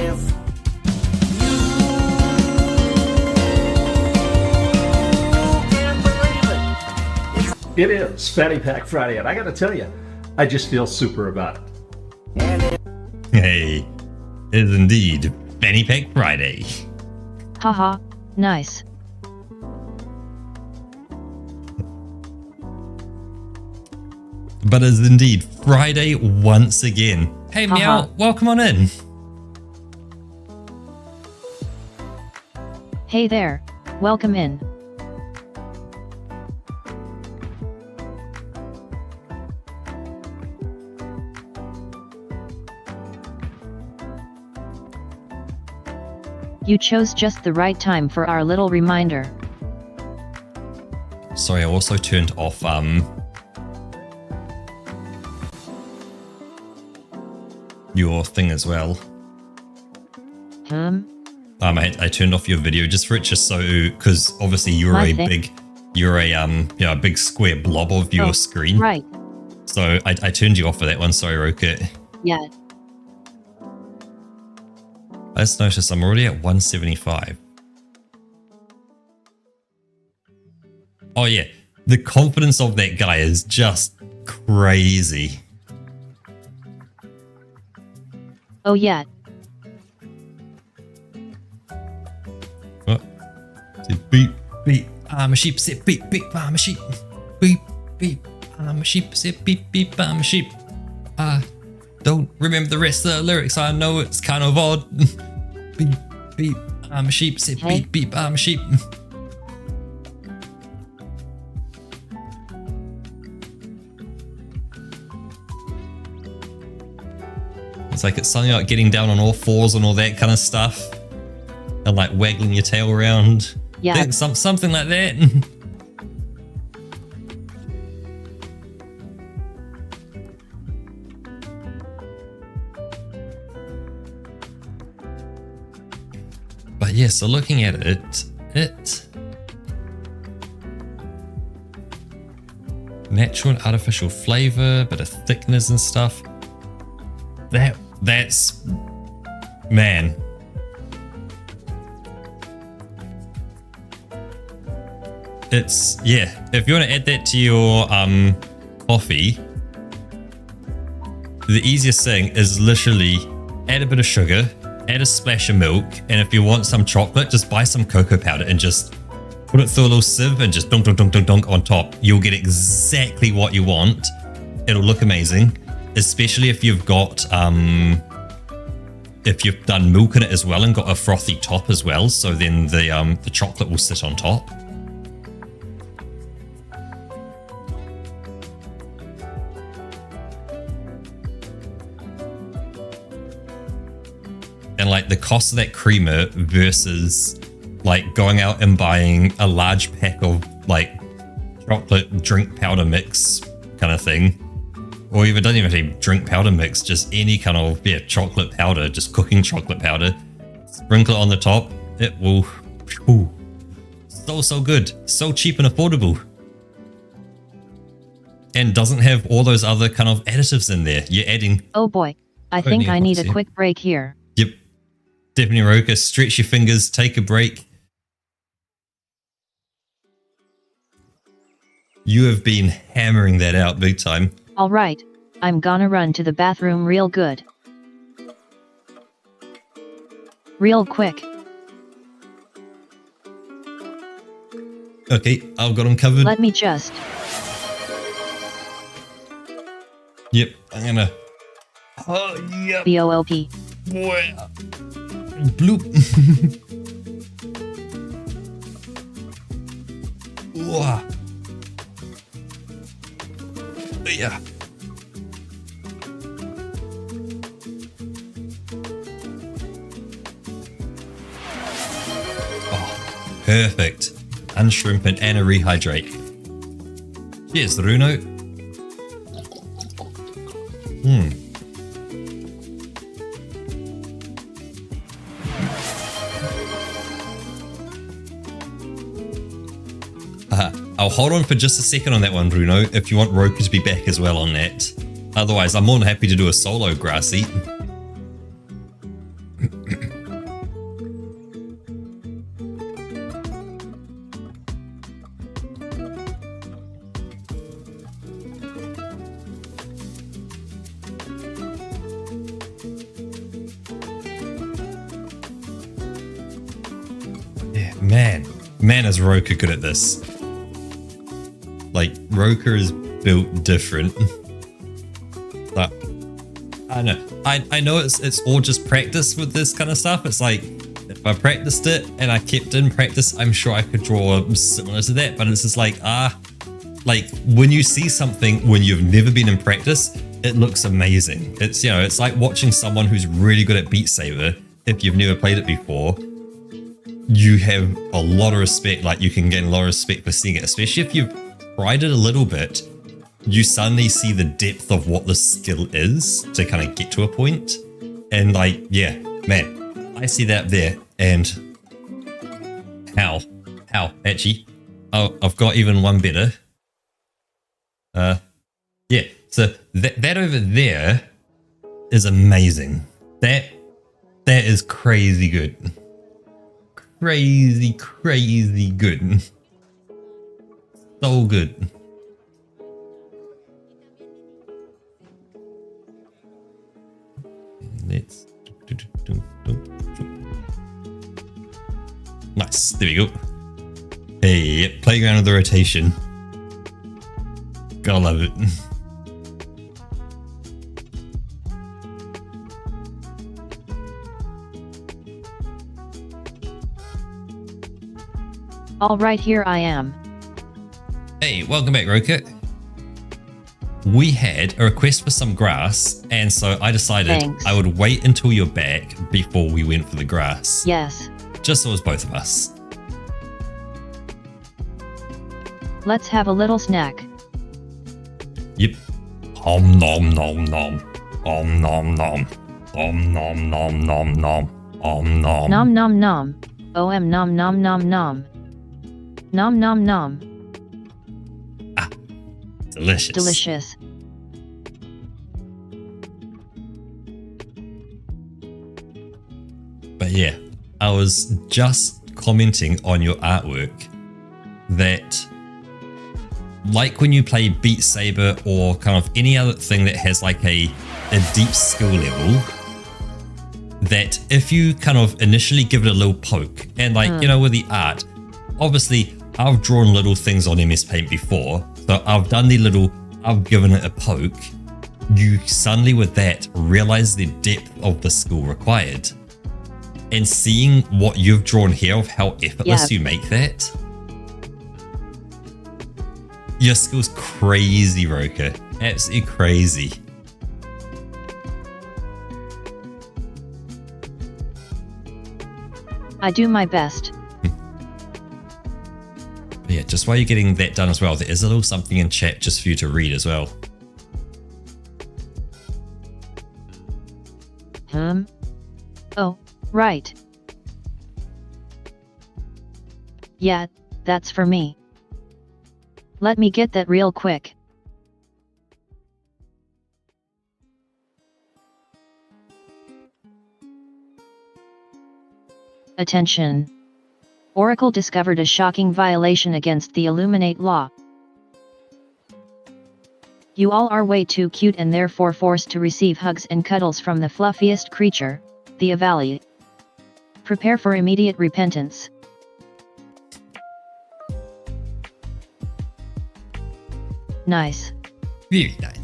It is Fanny Pack Friday, and I gotta tell you, I just feel super about it. Hey, it is indeed Fanny Pack Friday. Haha, nice. But it is indeed Friday once again. Hey Meow, welcome on in. Hey there, welcome in. You chose just the right time for our little reminder. Sorry, I also turned off your thing as well. I turned off your video just for it, just so, because obviously you're a big square blob of your screen. Right. So I turned you off for that one. Sorry, Roka. Yeah. I just noticed I'm already at 175. Oh yeah, the confidence of that guy is just crazy. Oh yeah. What? Beep, beep, I'm a sheep, sit beep, beep, I'm a sheep. Beep, beep, I'm a sheep, sit beep, beep, I'm a sheep. Don't remember the rest of the lyrics, I know it's kind of odd. Beep, beep, I'm a sheep, sit beep, beep, I'm a sheep. It's like it's something like getting down on all fours and all that kind of stuff. And like waggling your tail around. Yeah. Something like that. But yeah, so looking at it, natural and artificial flavor, bit of thickness and stuff. That's man. It's if you want to add that to your coffee, the easiest thing is literally add a bit of sugar, add a splash of milk, and if you want some chocolate, just buy some cocoa powder and just put it through a little sieve and just dunk dunk dunk dunk dunk on top. You'll get exactly what you want. It'll look amazing, especially if you've got if you've done milk in it as well and got a frothy top as well, so then the chocolate will sit on top. And like the cost of that creamer versus like going out and buying a large pack of like chocolate drink powder mix kind of thing. Or even doesn't even have to be drink powder mix, just any kind of chocolate powder, just cooking chocolate powder. Sprinkle it on the top. It will so good. So cheap and affordable. And doesn't have all those other kind of additives in there. You're adding... Oh boy, I think I need a quick break here. Yep. Definitely, Roka. Stretch your fingers, take a break. You have been hammering that out big time. Alright, I'm gonna run to the bathroom real good. Real quick. Okay, I've got them covered. Let me just... Yep, I'm gonna... Oh, yep. BOLP. Bloop. Whoa. Yeah. Oh, perfect. Unshrimp and a rehydrate. Cheers, Runo. I'll hold on for just a second on that one, Bruno, if you want Roka to be back as well on that. Otherwise, I'm more than happy to do a solo grass eat. Yeah, man is Roka good at this. Like, Roka is built different. But I don't know. I know it's all just practice with this kind of stuff. It's like, if I practiced it and I kept in practice, I'm sure I could draw similar to that. But it's just like, like when you see something when you've never been in practice, it looks amazing. It's, you know, it's like watching someone who's really good at Beat Saber. If you've never played it before, you have a lot of respect. Like, you can gain a lot of respect for seeing it, especially if you've tried it a little bit. You suddenly see the depth of what the skill is to kind of get to a point. And like, yeah, man, I see that there. And how actually, oh, I've got even one better. Yeah, so that over there is amazing. That is crazy good. Crazy good. So good. Let's nice. There we go. Hey, playground of the rotation. Gotta love it. All right, here I am. Hey, welcome back, Roka. We had a request for some grass, and so I decided I would wait until you're back before we went for the grass. Yes. Just so it was both of us. Let's have a little snack. Yep. Om nom nom nom. Om nom nom. Om nom nom nom nom. Om nom. Nom nom nom. Om nom nom nom nom. Nom nom nom. Ah. Delicious. Delicious. But yeah, I was just commenting on your artwork that, like when you play Beat Saber or kind of any other thing that has like a deep skill level, that if you kind of initially give it a little poke, and like, you know, with the art, obviously I've drawn little things on MS Paint before, so I've given it a poke. You suddenly with that realize the depth of the skill required. And seeing what you've drawn here of how effortless you make that. Your skill's crazy, Roka. Absolutely crazy. I do my best. But yeah, just while you're getting that done as well, there is a little something in chat just for you to read as well. Oh, right. Yeah, that's for me. Let me get that real quick. Attention! Oracle discovered a shocking violation against the Illuminate law. You all are way too cute and therefore forced to receive hugs and cuddles from the fluffiest creature, the Avali. Prepare for immediate repentance. Nice. Very nice.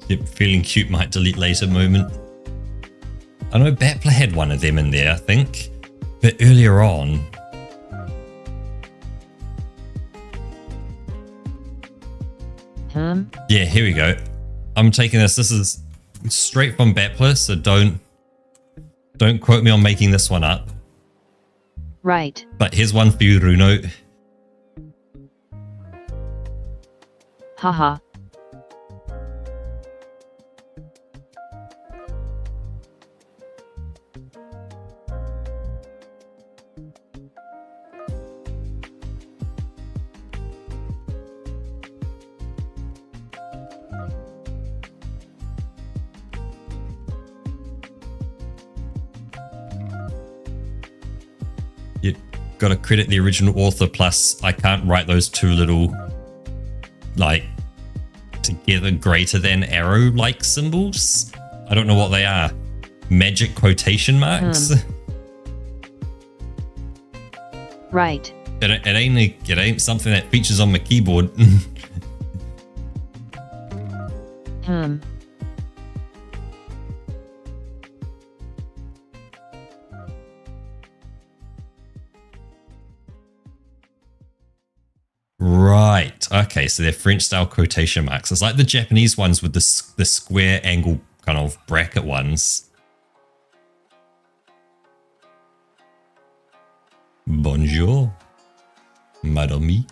Yep, feeling cute might delete later moment. I know Battler had one of them in there, I think. But earlier on... Yeah, here we go. I'm taking this. This is straight from Battler, so don't quote me on making this one up. Right. But here's one for you, Runo. Haha. You gotta credit the original author, plus I can't write those two little, like, together greater than arrow-like symbols. I don't know what they are. Magic quotation marks? Right. It ain't something that features on my keyboard. Right. Okay, so they're French-style quotation marks. It's like the Japanese ones with the square angle kind of bracket ones. Bonjour, madame.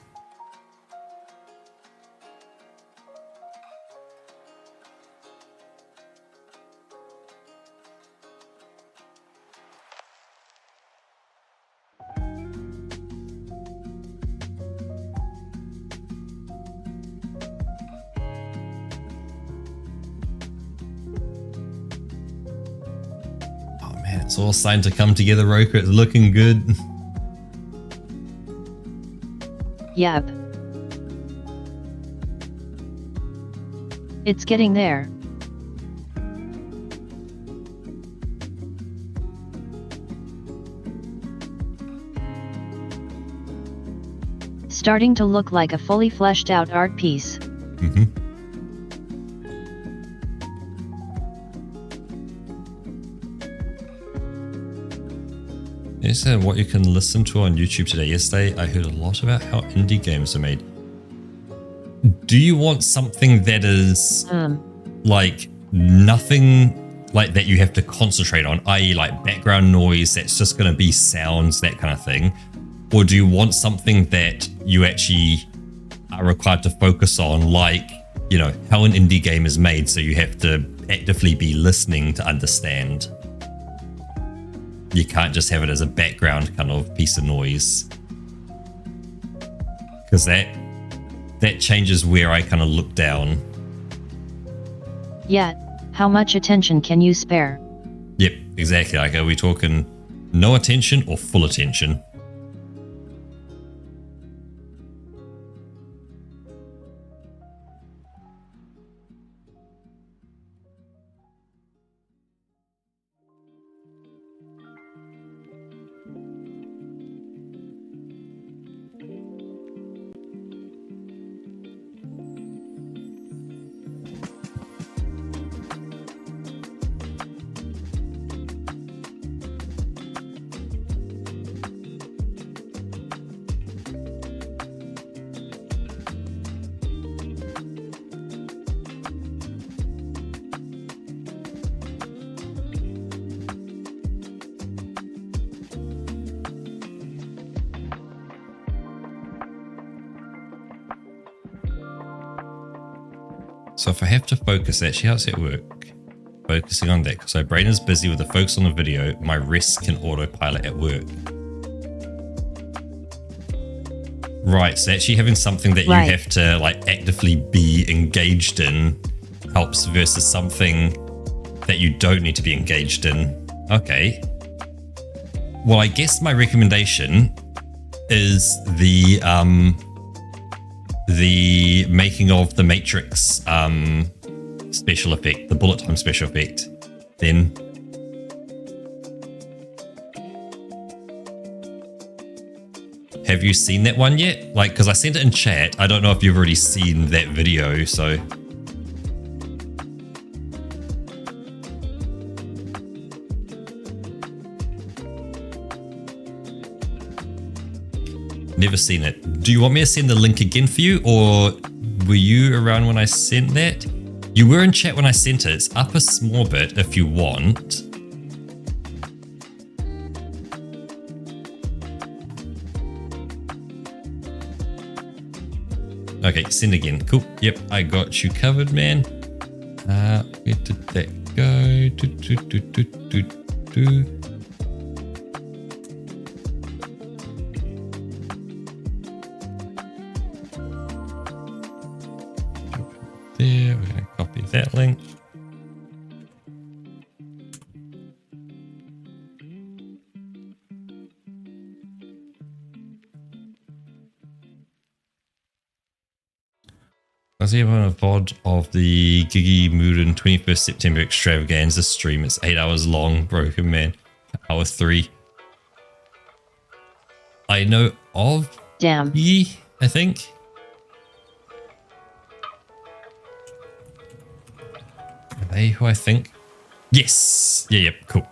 It's all starting to come together, Roker. It's looking good. Yep. It's getting there. Starting to look like a fully fleshed out art piece. They said what you can listen to on YouTube today. Yesterday, I heard a lot about how indie games are made. Do you want something that is like nothing like that you have to concentrate on, i.e. like background noise that's just going to be sounds, that kind of thing? Or do you want something that you actually are required to focus on, like, you know, how an indie game is made, so you have to actively be listening to understand? You can't just have it as a background kind of piece of noise, because that changes where I kind of look down. Yeah, how much attention can you spare? Yep, exactly. Like, are we talking no attention or full attention? So if I have to focus, actually, how does it work? Focusing on that, because my brain is busy with the focus on the video, my wrist can autopilot at work. Right, so actually having something that you have to like actively be engaged in helps versus something that you don't need to be engaged in. Okay. Well, I guess my recommendation is the making of the Matrix special effect, the bullet time special effect. Then have you seen that one yet? Like, because I sent it in chat. I don't know if you've already seen that video, so. Never seen it. Do you want me to send the link again for you, or were you around when I sent that? You were in chat when I sent it. It's up a small bit if you want. Okay, send again. Cool. Yep, I got you covered, man. Where did that go? There, we're gonna copy that link. I see on a VOD of the Gigi Murin 21st September extravaganza stream. It's 8 hours long, Broken Man. Hour 3. I know of Gigi, I think. Are they who I think? Yes! Yeah, yep, cool.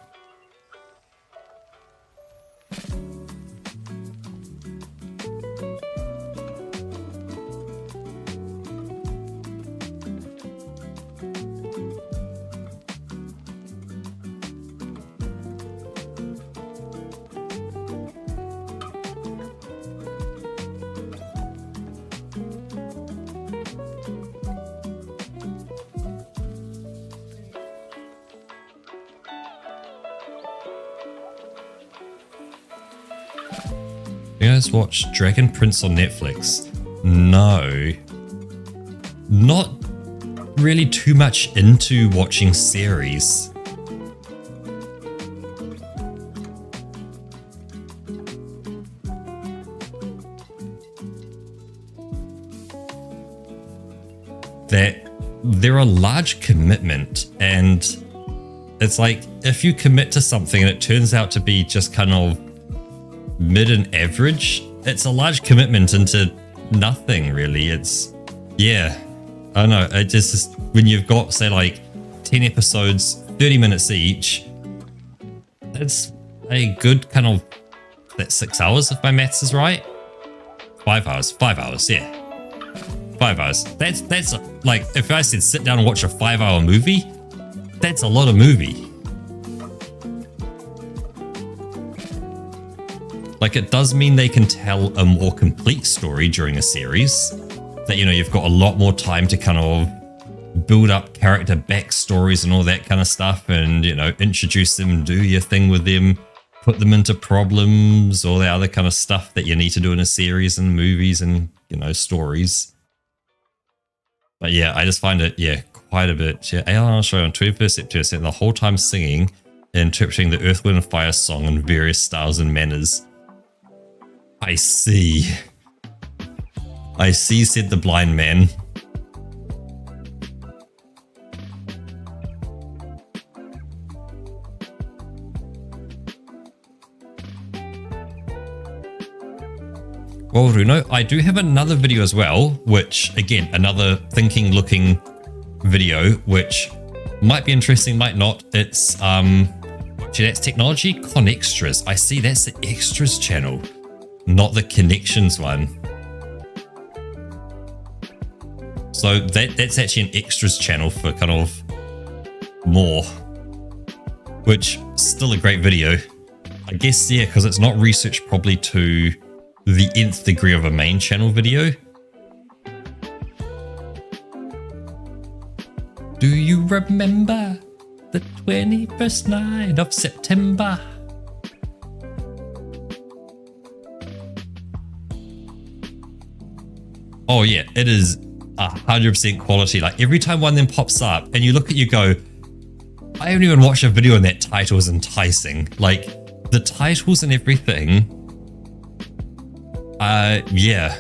You guys watch Dragon Prince on Netflix? No. Not really too much into watching series. They're a large commitment, and it's like if you commit to something and it turns out to be just kind of mid and average, it's a large commitment into nothing really. It's, yeah, I don't know, it just, when you've got say like 10 episodes 30 minutes each, it's a good kind of, that's 6 hours if my maths is right. 5 hours, yeah, 5 hours. That's like, if I said sit down and watch a 5-hour movie, that's a lot of movie. Like, it does mean they can tell a more complete story during a series, that, you know, you've got a lot more time to kind of build up character backstories and all that kind of stuff, and, you know, introduce them, do your thing with them, put them into problems, all the other kind of stuff that you need to do in a series and movies and, you know, stories. But yeah, I just find it, yeah, quite a bit. Yeah, Alien show on 21st September spent the whole time singing and interpreting the Earth, Wind and Fire song in various styles and manners. I see, said the blind man. Well, Runo, I do have another video as well, which, again, another thinking looking video, which might be interesting, might not. It's, actually, that's Technology Connextras. I see, that's the extras channel, not the connections one. So that's actually an extras channel for kind of more, which still a great video. I guess, yeah, because it's not researched probably to the nth degree of a main channel video. you remember the 21st night of September? Oh yeah, it is 100% quality. Like every time one of them pops up and you look at you go, I haven't even watched a video and that title is enticing. Like the titles and everything. Yeah.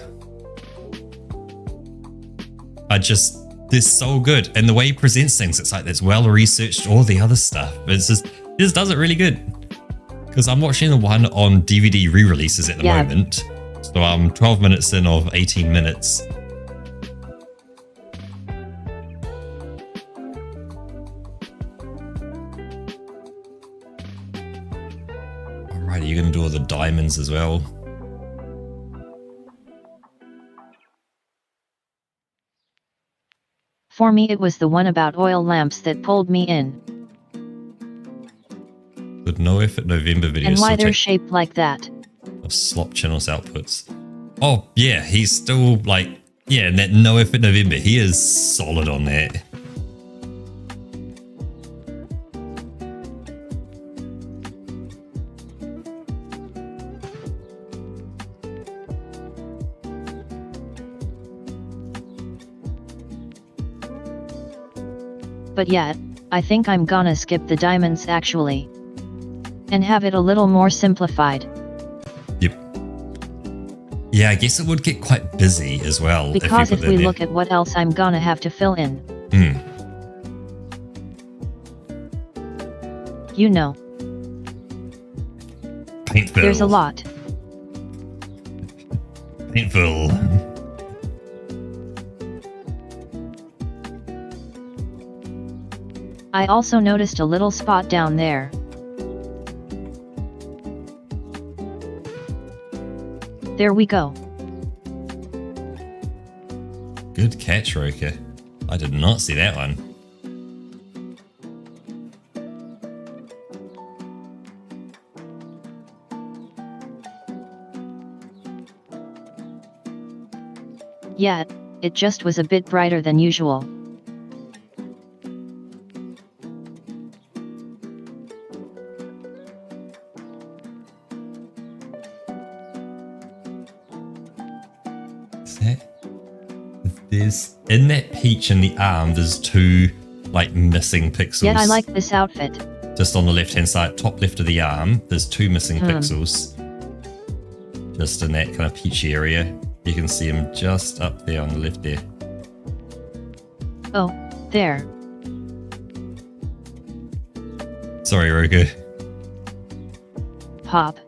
They're so good. And the way he presents things, it's like it's well researched, all the other stuff. He just does it really good. Because I'm watching the one on DVD re-releases at the moment. So I'm 12 minutes in of 18 minutes. Alright, are you going to do all the diamonds as well? For me, it was the one about oil lamps that pulled me in. With no effort November videos. And why they're shaped like that. Of Slop Channels outputs. Oh, yeah, he's still like, yeah, in that no effort November, he is solid on that. But yet, I think I'm gonna skip the diamonds actually. And have it a little more simplified. Yep. Yeah, I guess it would get quite busy as well. Because if we look at what else I'm gonna have to fill in. You know. Paintful. There's a lot. Paintful. I also noticed a little spot down there. There we go. Good catch, Roker. I did not see that one. Yet, it just was a bit brighter than usual. There's in that peach in the arm, there's two like missing pixels. Yeah, I like this outfit. Just on the left hand side, top left of the arm, there's two missing pixels. Just in that kind of peachy area. You can see them just up there on the left there. Oh, there. Sorry, Roku. Pop.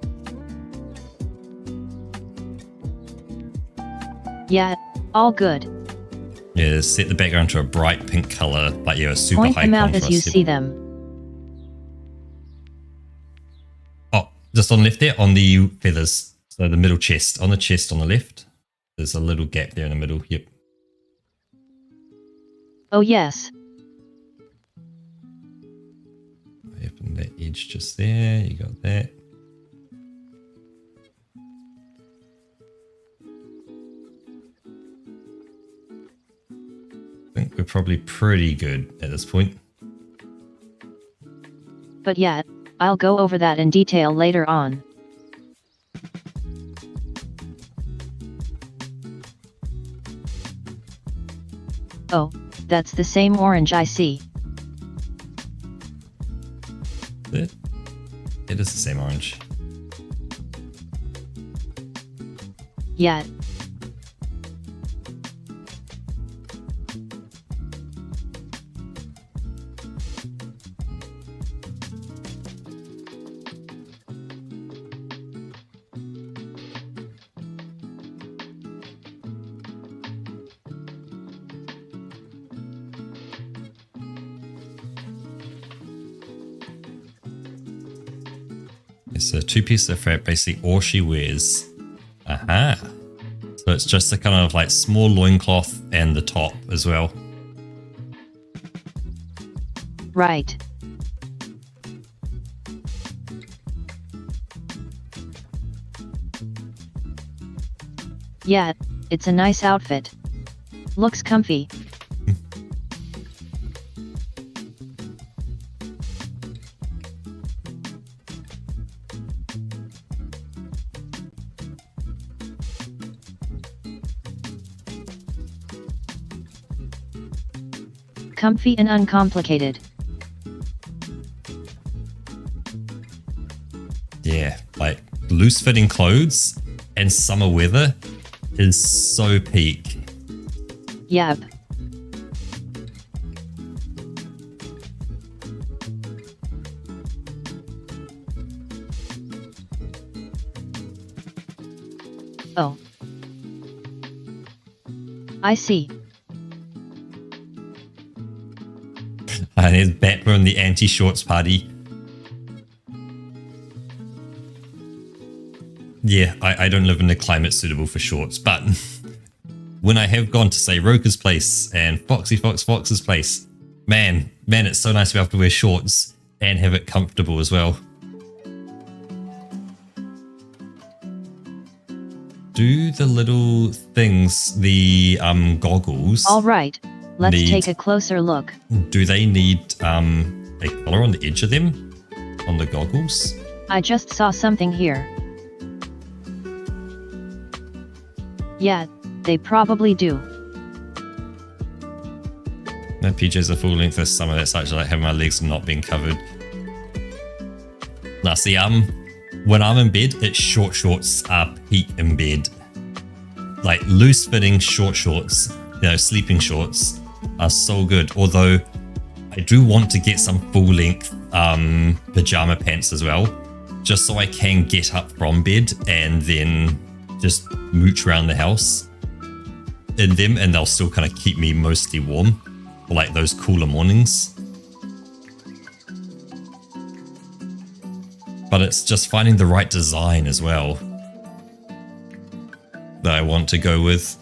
Yeah, all good. Yeah, set the background to a bright pink color, like a super Point high them out contrast. as you see them. Oh, just on the left there, on the feathers. So the middle chest, on the chest on the left. There's a little gap there in the middle. Yep. Oh yes. Yep, and that edge just there. You got that. I think we're probably pretty good at this point. But yet, I'll go over that in detail later on. Oh, that's the same orange I see. It is the same orange. Yeah. So two pieces of fabric, basically all she wears. Aha. So it's just a kind of like small loincloth and the top as well. Right. Yeah, it's a nice outfit. Looks comfy. Comfy and uncomplicated. Yeah, like loose fitting clothes and summer weather is so peak. Yep. Oh. I see. And there's Batman, the anti-shorts party. Yeah, I don't live in a climate suitable for shorts, but when I have gone to, say, Roka's place and Fox's place, man, it's so nice to be able to wear shorts and have it comfortable as well. Do the little things, the goggles... All right, let's take a closer look. Do they need a color on the edge of them? On the goggles? I just saw something here. Yeah, they probably do. My PJs are full length this summer. That's actually like having my legs not being covered. Now see, when I'm in bed, it's short shorts are peak in bed. Like loose fitting short shorts, you know, sleeping shorts are so good. Although I do want to get some full length pajama pants as well, just so I can get up from bed and then just mooch around the house in them, and they'll still kind of keep me mostly warm for like those cooler mornings. But it's just finding the right design as well that I want to go with.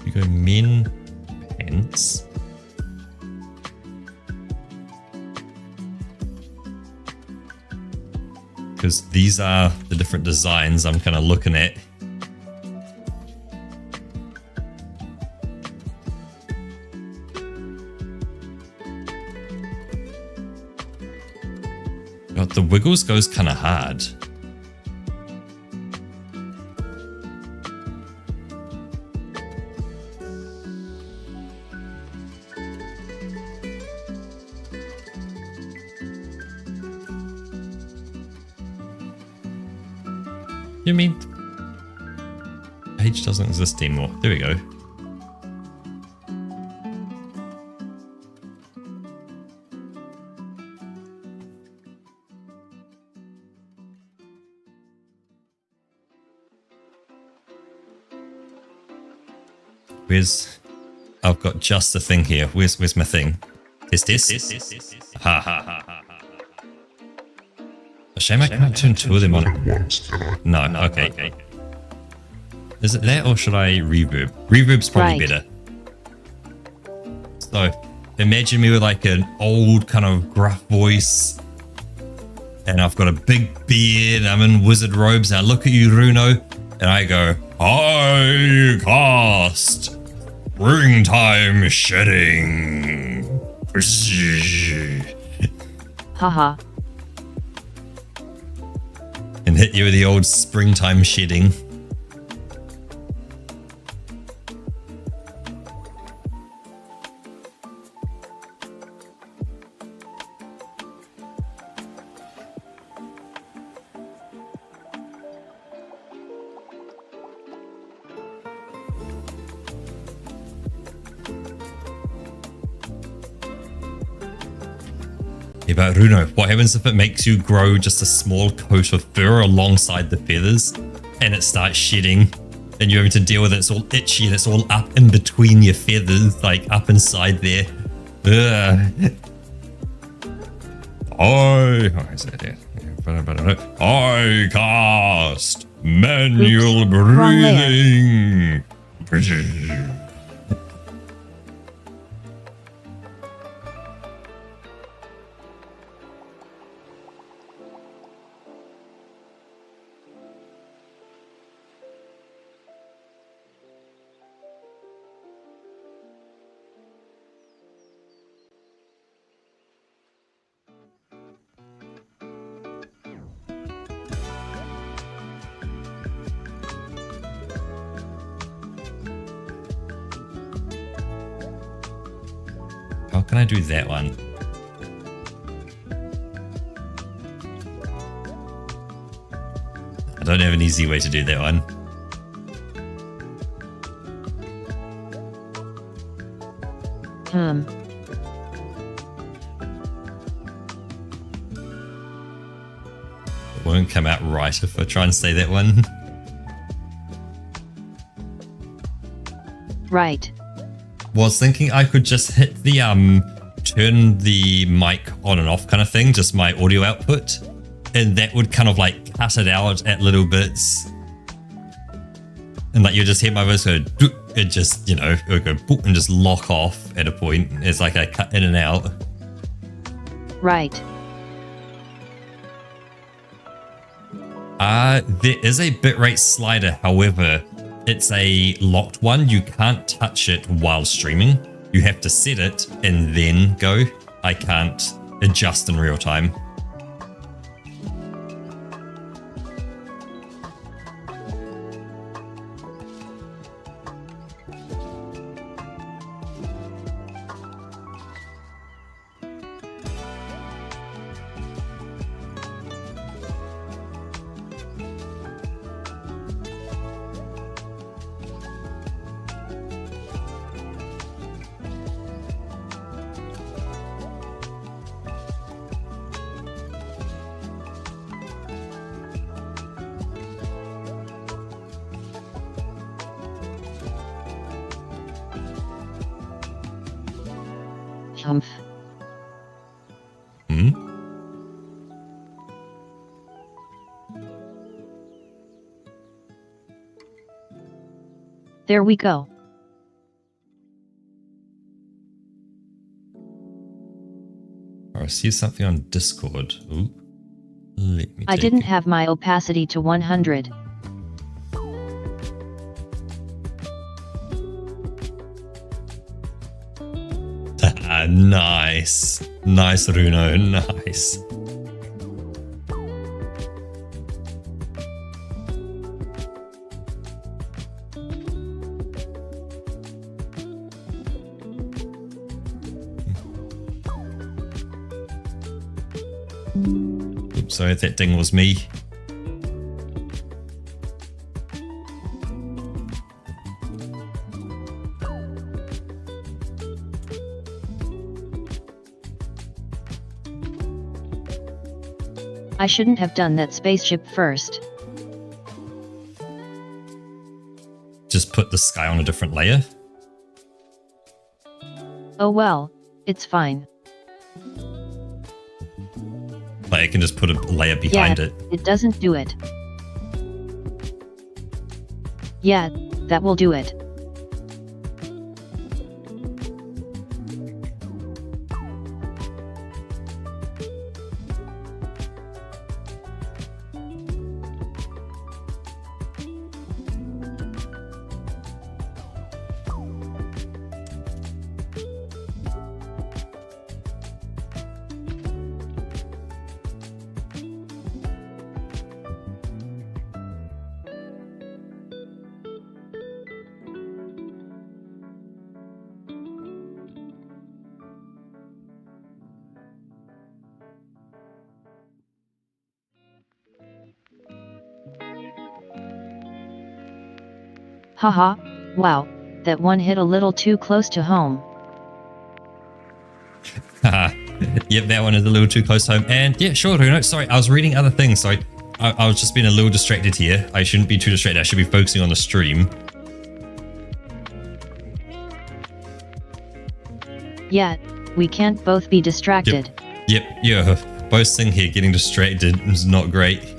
You go men pants. Because these are the different designs I'm kind of looking at. But the Wiggles goes kind of hard. You mean page doesn't exist anymore? There we go. Where's... I've got just the thing here. Where's my thing? Is this? Ha ha ha ha. A shame I can't turn two of them on at once. No, okay. Is it that or should I reverb? Reverb's probably better. So, imagine me with like an old kind of gruff voice. And I've got a big beard, I'm in wizard robes, and I look at you, Runo, and I go, I cast Springtime Shedding. Haha. And hit you with the old Springtime Shedding. Yeah, but Runo, what happens if it makes you grow just a small coat of fur alongside the feathers and it starts shedding and you're having to deal with it? It's all itchy and it's all up in between your feathers, like up inside there. Ugh. I cast manual breathing. How can I do that one? I don't have an easy way to do that one. It won't come out right if I try and say that one. Right. Was thinking I could just hit the turn the mic on and off kind of thing, just my audio output, and that would kind of like cut it out at little bits, and like you just hear my voice go, it just, you know, it would go boop and just lock off at a point. It's like I cut in and out. Right. There is a bitrate slider, however, it's a locked one. You can't touch it while streaming. You have to set it and then go. I can't adjust in real time. Humph. There we go. I see something on Discord. Ooh. Let me I didn't have my opacity to 100. Nice. Nice, Runo. Nice. Oops, sorry, that ding was me. I shouldn't have done that spaceship first. Just put the sky on a different layer. Oh well, it's fine. Like I can just put a layer behind it. It doesn't do it. Yeah, that will do it. Haha, wow, that one hit a little too close to home. Haha. Yep, that one is a little too close to home. And yeah, sure, Runo. Sorry, I was reading other things. Sorry, I was just being a little distracted here. I shouldn't be too distracted. I should be focusing on the stream. Yeah, we can't both be distracted. Yep, yeah. Both sitting here getting distracted is not great.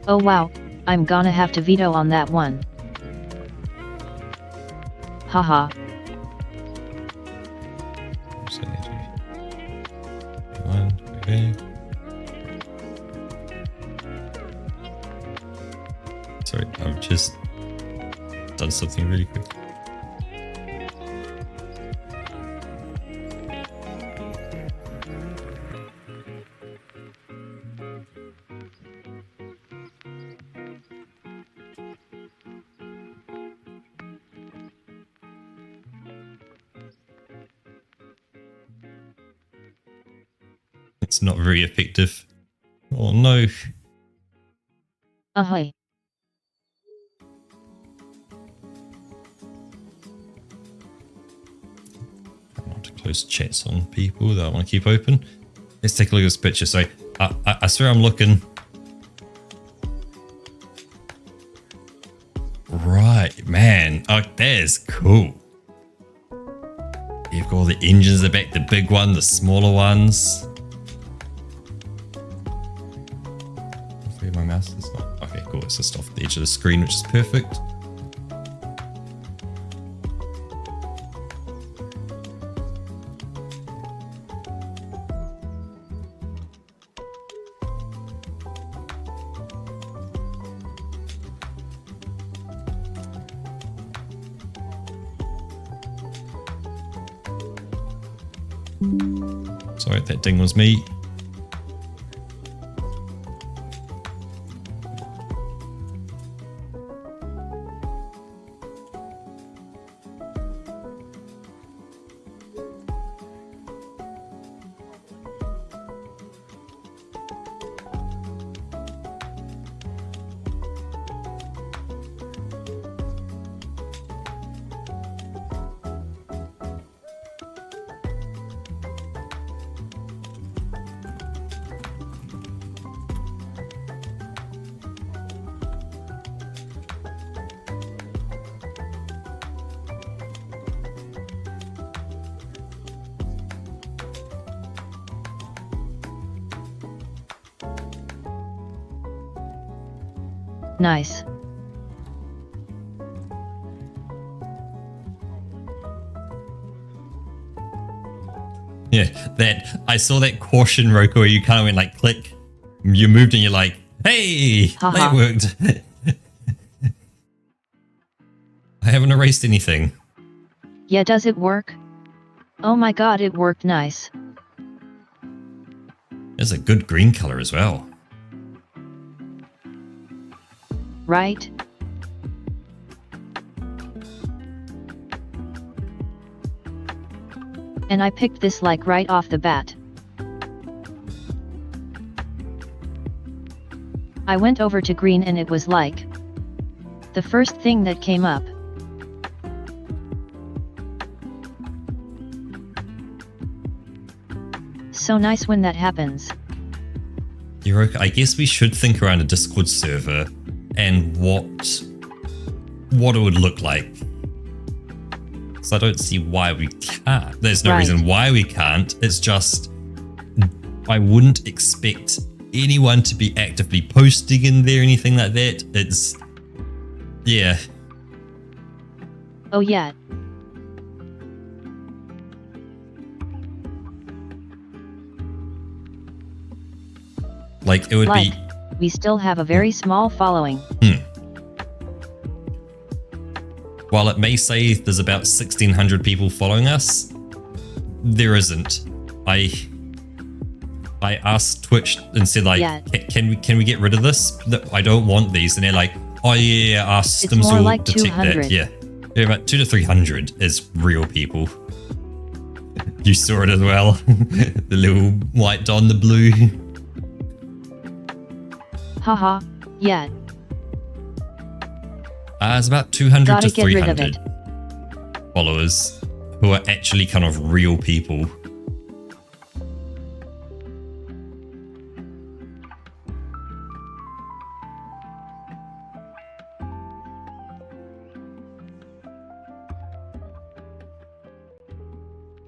Oh wow, I'm gonna have to veto on that one. Haha. Okay. Sorry, I've just done something really quick. It's not very effective. Oh no. Ahoy. I want to close chats on people that I want to keep open. Let's take a look at this picture. So I swear I'm looking. Right, man. Oh, that is cool. You've got all the engines at the back, the big one, the smaller ones. Hopefully my mouse is not. Okay, cool. It's just off the edge of the screen, which is perfect. Sorry, that ding was me. Nice. Yeah, that I saw that caution, Roku, where you kind of went like click, you moved and you're like, hey, that worked. I haven't erased anything. Yeah, does it work? Oh my god, it worked nice. There's a good green color as well. Right? And I picked this like right off the bat. I went over to green and it was like the first thing that came up. So nice when that happens. I guess we should think around a Discord server and what it would look like. So I don't see why we can't. There's no reason why we can't. It's just I wouldn't expect anyone to be actively posting in there, anything like that. It's yeah. Oh yeah. Like it would be. We still have a very small following. While it may say there's about 1,600 people following us, there isn't. I asked Twitch and said like, can we get rid of this? I don't want these, and they're like, oh yeah, our systems will like detect 200. that. Yeah, about 200 to 300 is real people. You saw it as well, the little white dot and the blue. Haha, yeah. It's about 200 to Get rid of 300 followers who are actually kind of real people.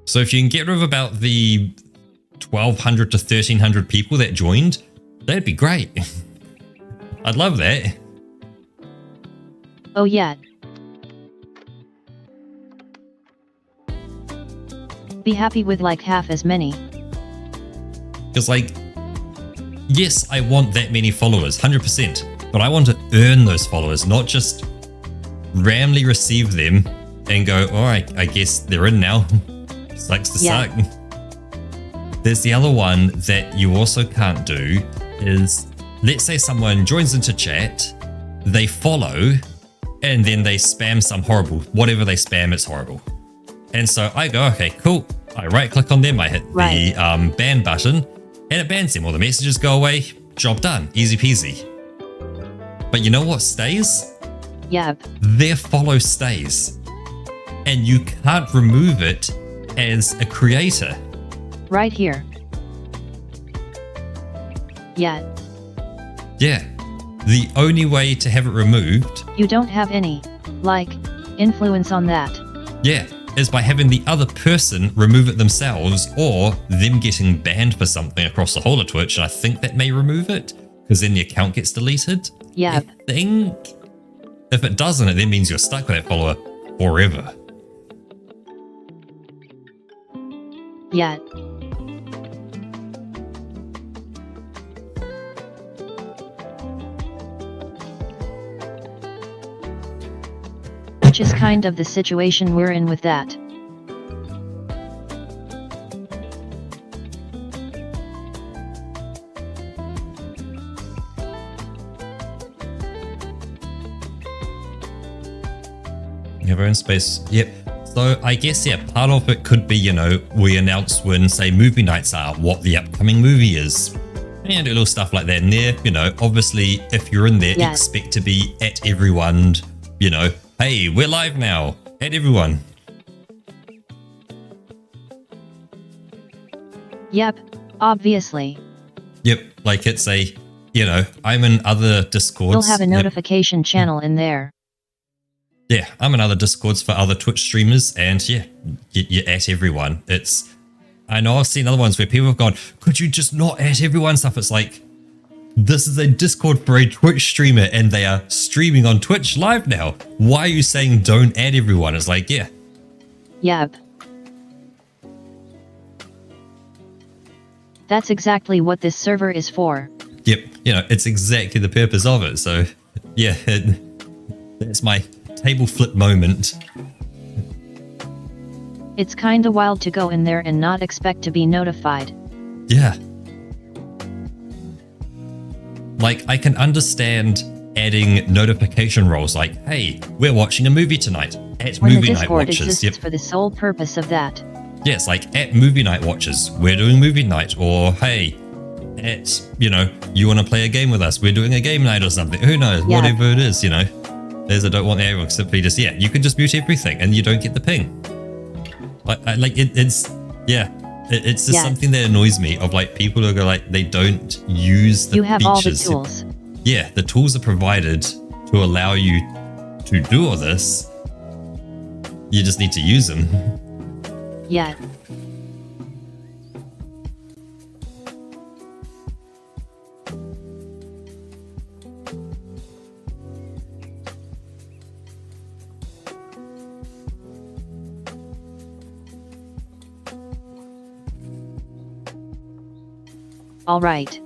So if you can get rid of about the 1,200 to 1,300 people that joined, that'd be great. I'd love that. Oh yeah. Be happy with like half as many. Because like, yes, I want that many followers, 100%. But I want to earn those followers, not just randomly receive them and go, oh, I guess they're in now. Sucks to suck. There's the other one that you also can't do is, let's say someone joins into chat, they follow, and then they spam some horrible, whatever they spam, it's horrible. And so I go, okay, cool. I right click on them, I hit the ban button, and it bans them. All the messages go away, job done, easy peasy. But you know what stays? Yep. Their follow stays. And you can't remove it as a creator. Right here. Yeah. Yeah. The only way to have it removed, You don't have any, like, influence on that. yeah, is by having the other person remove it themselves or them getting banned for something across the whole of Twitch. And I think that may remove it because then the account gets deleted. Yep. I think if it doesn't, it then means you're stuck with that follower forever. Yeah. Which is kind of the situation we're in with that. You have our own space. Yep. So I guess, yeah, part of it could be, you know, we announce when, say, movie nights are, what the upcoming movie is. And do little stuff like that in there. You know, obviously, if you're in there, expect to be at everyone, you know, hey, we're live now, at everyone. Yep, obviously. Yep, like it's a, you know, I'm in other Discords. We'll have a notification channel in there. Yeah, I'm in other Discords for other Twitch streamers, and yeah, you're at everyone. It's, I know I've seen other ones where people have gone, could you just not at everyone stuff? It's like, this is a Discord for a Twitch streamer, and they are streaming on Twitch live now. Why are you saying don't add everyone? It's like, yeah. Yep. That's exactly what this server is for. Yep, you know, it's exactly the purpose of it. So, yeah, that's my table flip moment. It's kinda wild to go in there and not expect to be notified. Yeah. Like, I can understand adding notification roles like, hey, we're watching a movie tonight. At When movie the night Discord watches. exists Yep. for the sole purpose of that. Yes, like at movie night watches, we're doing movie night. Or, hey, at, you know, you want to play a game with us, we're doing a game night or something. Who knows? Yeah. Whatever it is, you know. There's I don't want everyone simply just, yeah, you can just mute everything and you don't get the ping. It's just something that annoys me of like people who go like, they don't use the You have features. all the tools. Yeah, the tools are provided to allow you to do all this. You just need to use them. Yeah. All right.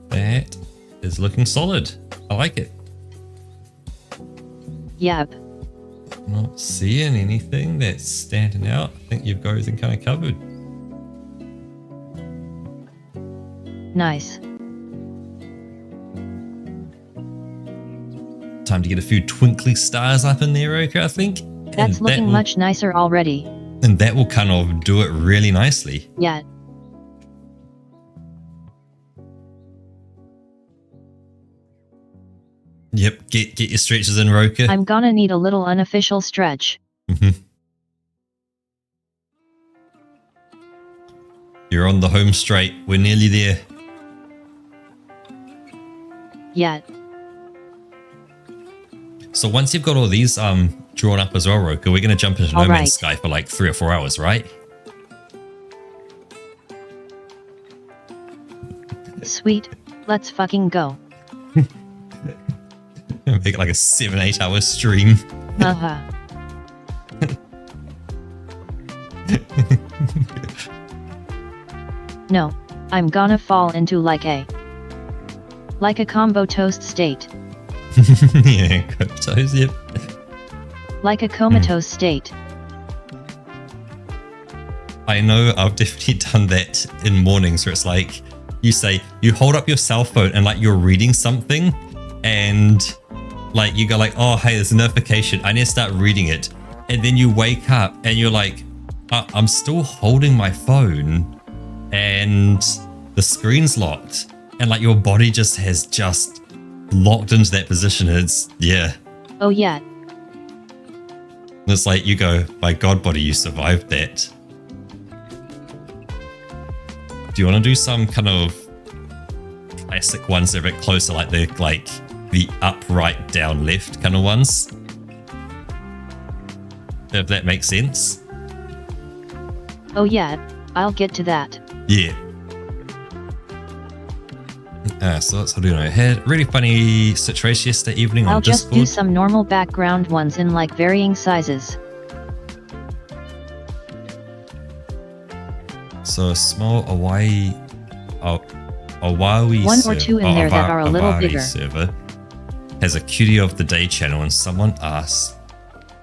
That is looking solid. I like it. Yep. Not seeing anything that's standing out. I think you've got everything kind of covered. Nice. Time to get a few twinkly stars up in there, okay, I think. That's looking much nicer already. And that will kind of do it really nicely. Yeah. Yep, get your stretches in, Roka. I'm gonna need a little unofficial stretch. You're on the home straight. We're nearly there. Yeah. So once you've got all these drawn up as well, Roka, we're going to jump into No Man's Sky for like 3 or 4 hours, right? Sweet, let's fucking go. Make it like a 7-8 hour stream. Uh-huh. No, I'm gonna fall into like a combo toast state. Yeah, comatose, yep. Like a comatose state. I know I've definitely done that in mornings where it's like, you hold up your cell phone and like you're reading something and like you go like, oh, hey, there's a notification. I need to start reading it. And then you wake up and you're like, I'm still holding my phone and the screen's locked. And like your body just has locked into that position. It's, yeah. Oh yeah. It's like you go, my God, body, you survived that. Do you want to do some kind of classic ones that are a bit closer, like the up, right, down, left kind of ones? If that makes sense. Oh yeah, I'll get to that. Yeah. So that's how do I had a really funny situation yesterday evening I'll on just Discord. do some normal background ones in like varying sizes. So a small Hawaii, One or two in there that are a little bigger. Server has a cutie of the day channel, and someone asked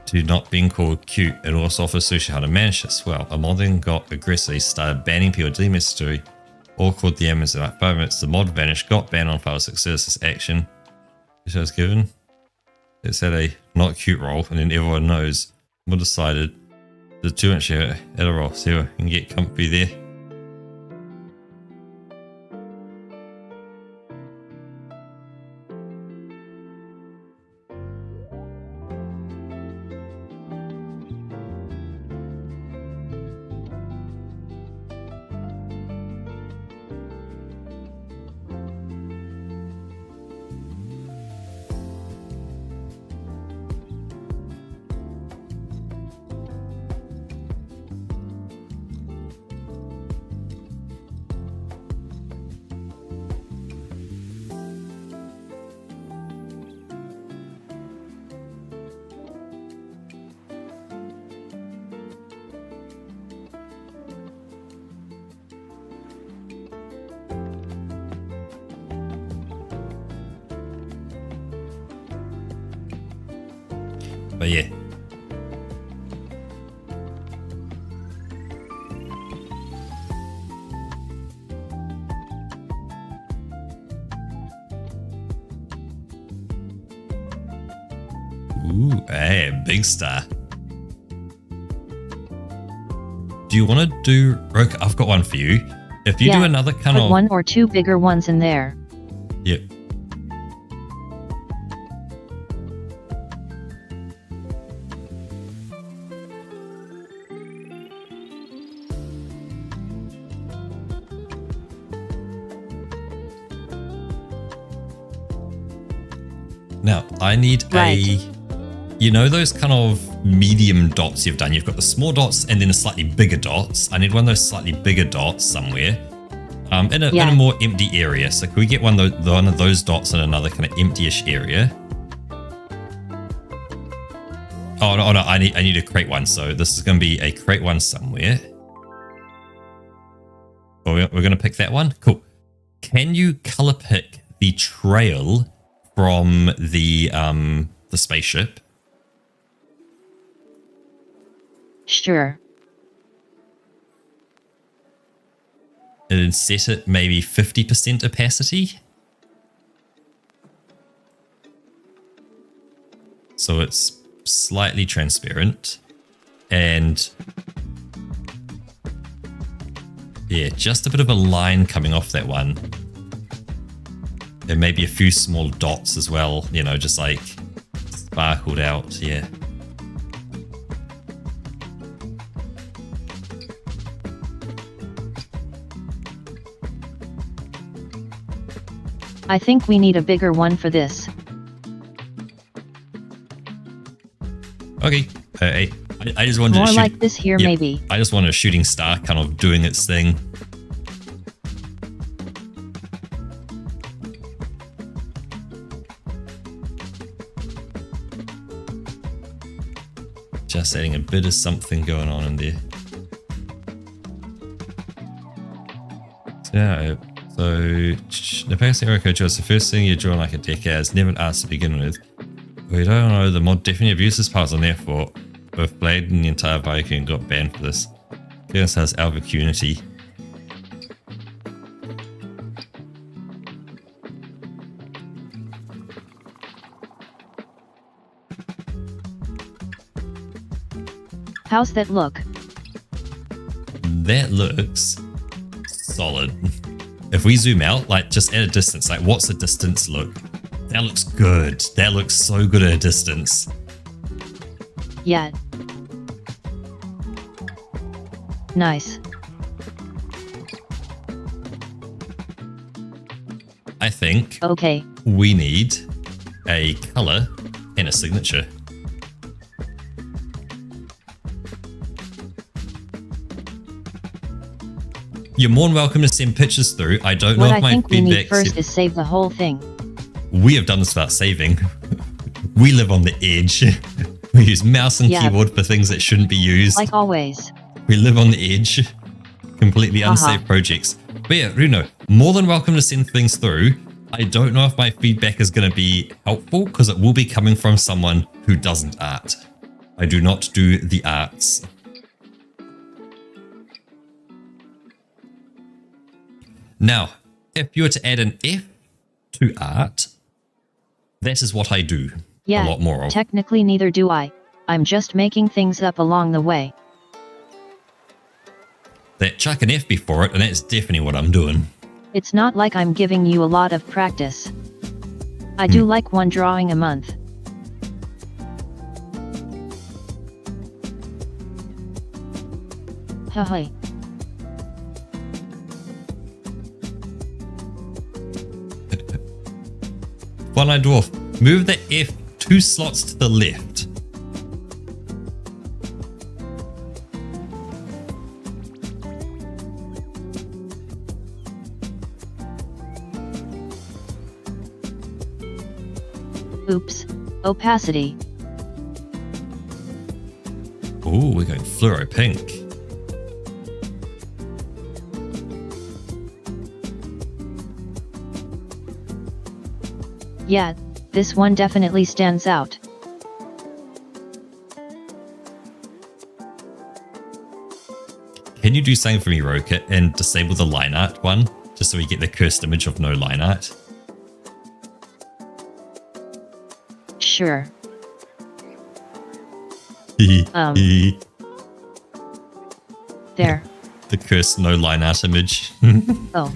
to not being called cute and also offers sushi how to manage this. Well, a mod then got aggressive, started banning people with mystery, all called the M's in like 5 minutes. The mod vanished, got banned on file success action. This was given. It's had a not cute role, and then everyone knows. Mod decided the 2-inch at a roll, so you can get comfy there. But yeah. Ooh, hey, big star. Do you want to do... Roke, I've got one for you. If you do another kind put of... one or two bigger ones in there. Yep. Now, I need you know those kind of medium dots you've done? You've got the small dots and then the slightly bigger dots. I need one of those slightly bigger dots somewhere in a more empty area. So can we get one of those dots in another kind of empty-ish area? Oh, no, I need to create one. So this is going to be a create one somewhere. Oh, we're going to pick that one? Cool. Can you color pick the trail from the spaceship? Sure. And set it maybe 50% opacity. So it's slightly transparent. And yeah, just a bit of a line coming off that one. And maybe a few small dots as well, you know, just like sparkled out, yeah. I think we need a bigger one for this. Okay, I just wanted more to shoot, like this here, maybe. I just wanted a shooting star kind of doing its thing. Just adding a bit of something going on in there. Yeah, so the Pakistan Hero Code is the first thing you draw like a deck as, never asked to begin with. We don't know, the mod definitely abuses parts on their fault. Both Blade and the entire Viking got banned for this. This has Alvic Unity. How's that look? That looks solid. If we zoom out, like just at a distance, like what's the distance look? That looks good. That looks so good at a distance. Yeah. Nice. I think Okay. we need a color and a signature. You're more than welcome to send pictures through. I don't know What if I my think we need feedback. first is save the whole thing. We have done this without saving. We live on the edge. We use mouse and Yeah. keyboard for things that shouldn't be used. Like always. We live on the edge. Completely unsafe projects. But yeah, Runo, more than welcome to send things through. I don't know if my feedback is going to be helpful because it will be coming from someone who doesn't art. I do not do the arts. Now, if you were to add an F to art, that is what I do Yeah, a lot more of. technically neither do I. I'm just making things up along the way. That chuck an F before it, and that's definitely what I'm doing. It's not like I'm giving you a lot of practice. I do like one drawing a month. Haha. One-Eye Dwarf, move the F 2 slots to the left. Oops. Opacity. Ooh, we're going fluoro pink. Yeah, this one definitely stands out. Can you do something for me, Rocket, and disable the line art one, just so we get the cursed image of no line art? Sure. There. The cursed no line art image. Oh.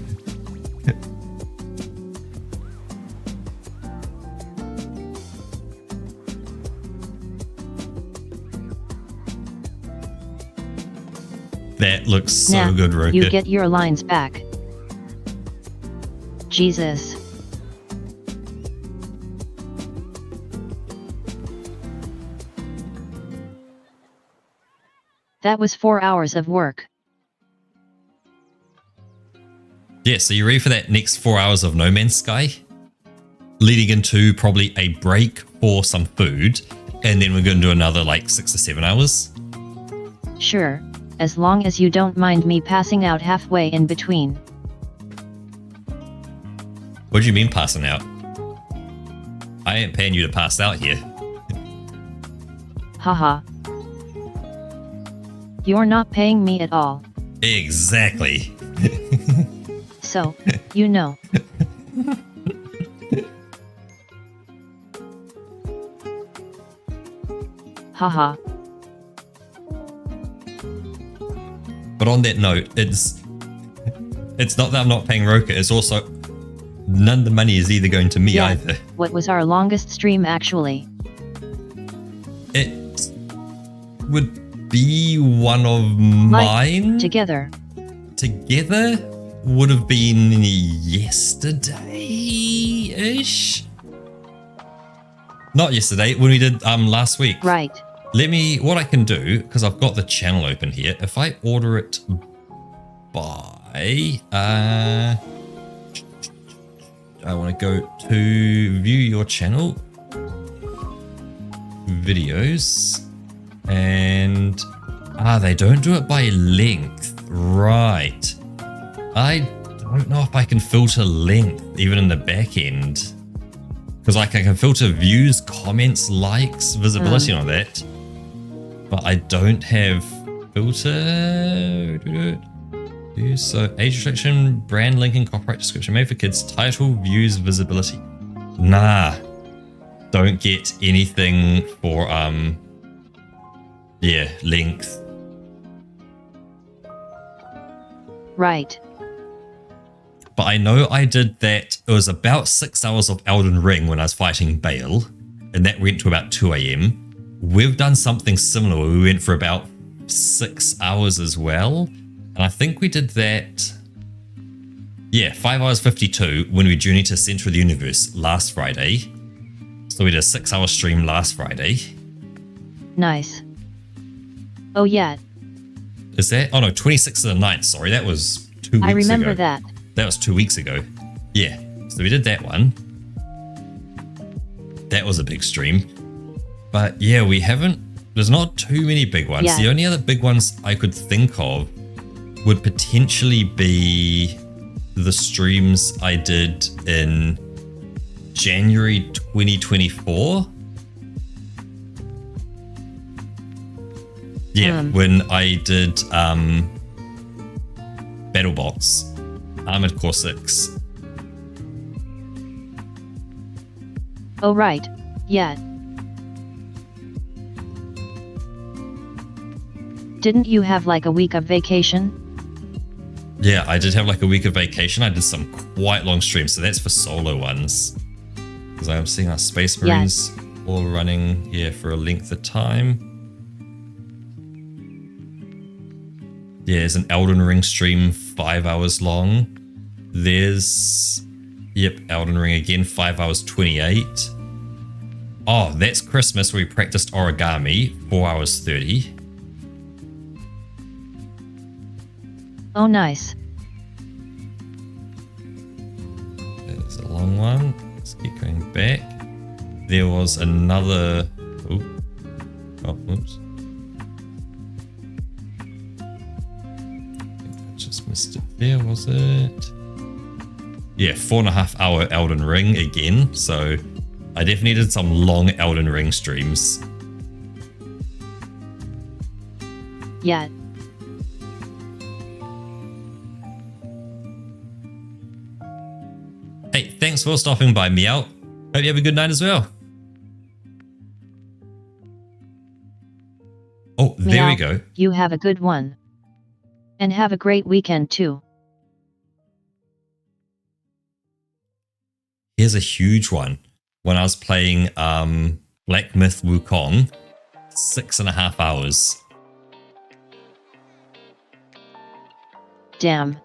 That looks so Nah, good, Rocket. you get your lines back. Jesus. That was 4 hours of work. Yeah, so you ready for that next 4 hours of No Man's Sky? Leading into probably a break for some food, and then we're going to do another like 6 or 7 hours. Sure, as long as you don't mind me passing out halfway in between. What do you mean passing out? I ain't paying you to pass out here. Haha. You're not paying me at all. Exactly. So, you know. Haha. But on that note, it's not that I'm not paying Roka, it's also none of the money is either going to me Yeah, either. what was our longest stream actually? It would be one of mine. Together. Together would have been yesterday-ish. Not yesterday, when we did last week. Right. What I can do, because I've got the channel open here, if I order it by, I want to go to view your channel, videos, And they don't do it by length. Right. I don't know if I can filter length even in the back end. Because like I can filter views, comments, likes, visibility and all that. But I don't have filter. So age restriction, brand linking, copyright description, made for kids, title, views, visibility. Nah. Don't get anything for length. Right. But I know I did that. It was about 6 hours of Elden Ring when I was fighting Bale, and that went to about 2 a.m. We've done something similar where we went for about 6 hours as well. And I think we did that, 5 hours 52 when we journeyed to Center of the Universe last Friday. So we did a 6 hour stream last Friday. Nice. Oh yeah. Is that? Oh no, 26th of the 9th. Sorry, that was 2 weeks ago. I remember that. That was 2 weeks ago. Yeah. So we did that one. That was a big stream. But yeah, we haven't, there's not too many big ones. Yeah. The only other big ones I could think of would potentially be the streams I did in January 2024. Yeah, when I did BattleBots, Armored Core 6. Oh right, yeah. Didn't you have like a week of vacation? Yeah, I did have like a week of vacation. I did some quite long streams, so that's for solo ones. Because I'm seeing our Space Marines all running, for a length of time. Yeah, there's an Elden Ring stream, 5 hours long. There's, Elden Ring again, 5 hours 28. Oh, that's Christmas where we practiced origami, 4 hours 30. Oh nice. There's a long one. Let's keep going back. There was another... Oops. Just missed it there, was it? Yeah, 4.5 hour Elden Ring again. So I definitely did some long Elden Ring streams. Yeah. Hey, thanks for stopping by, Meow. Hope you have a good night as well. Oh, there Meow, we go. You have a good one. And have a great weekend too. Here's a huge one. When I was playing Black Myth Wukong, 6.5 hours. Damn.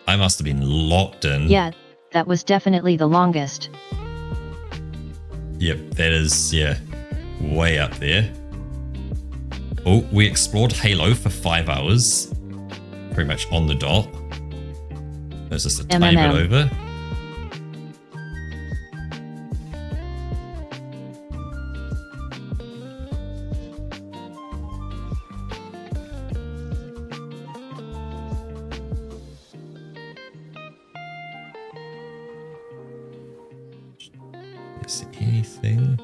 I must have been locked in. Yeah, that was definitely the longest. Yep, that is, way up there. Oh, we explored Halo for 5 hours. Pretty much on the dot. There's just a tiny bit over. Is there anything?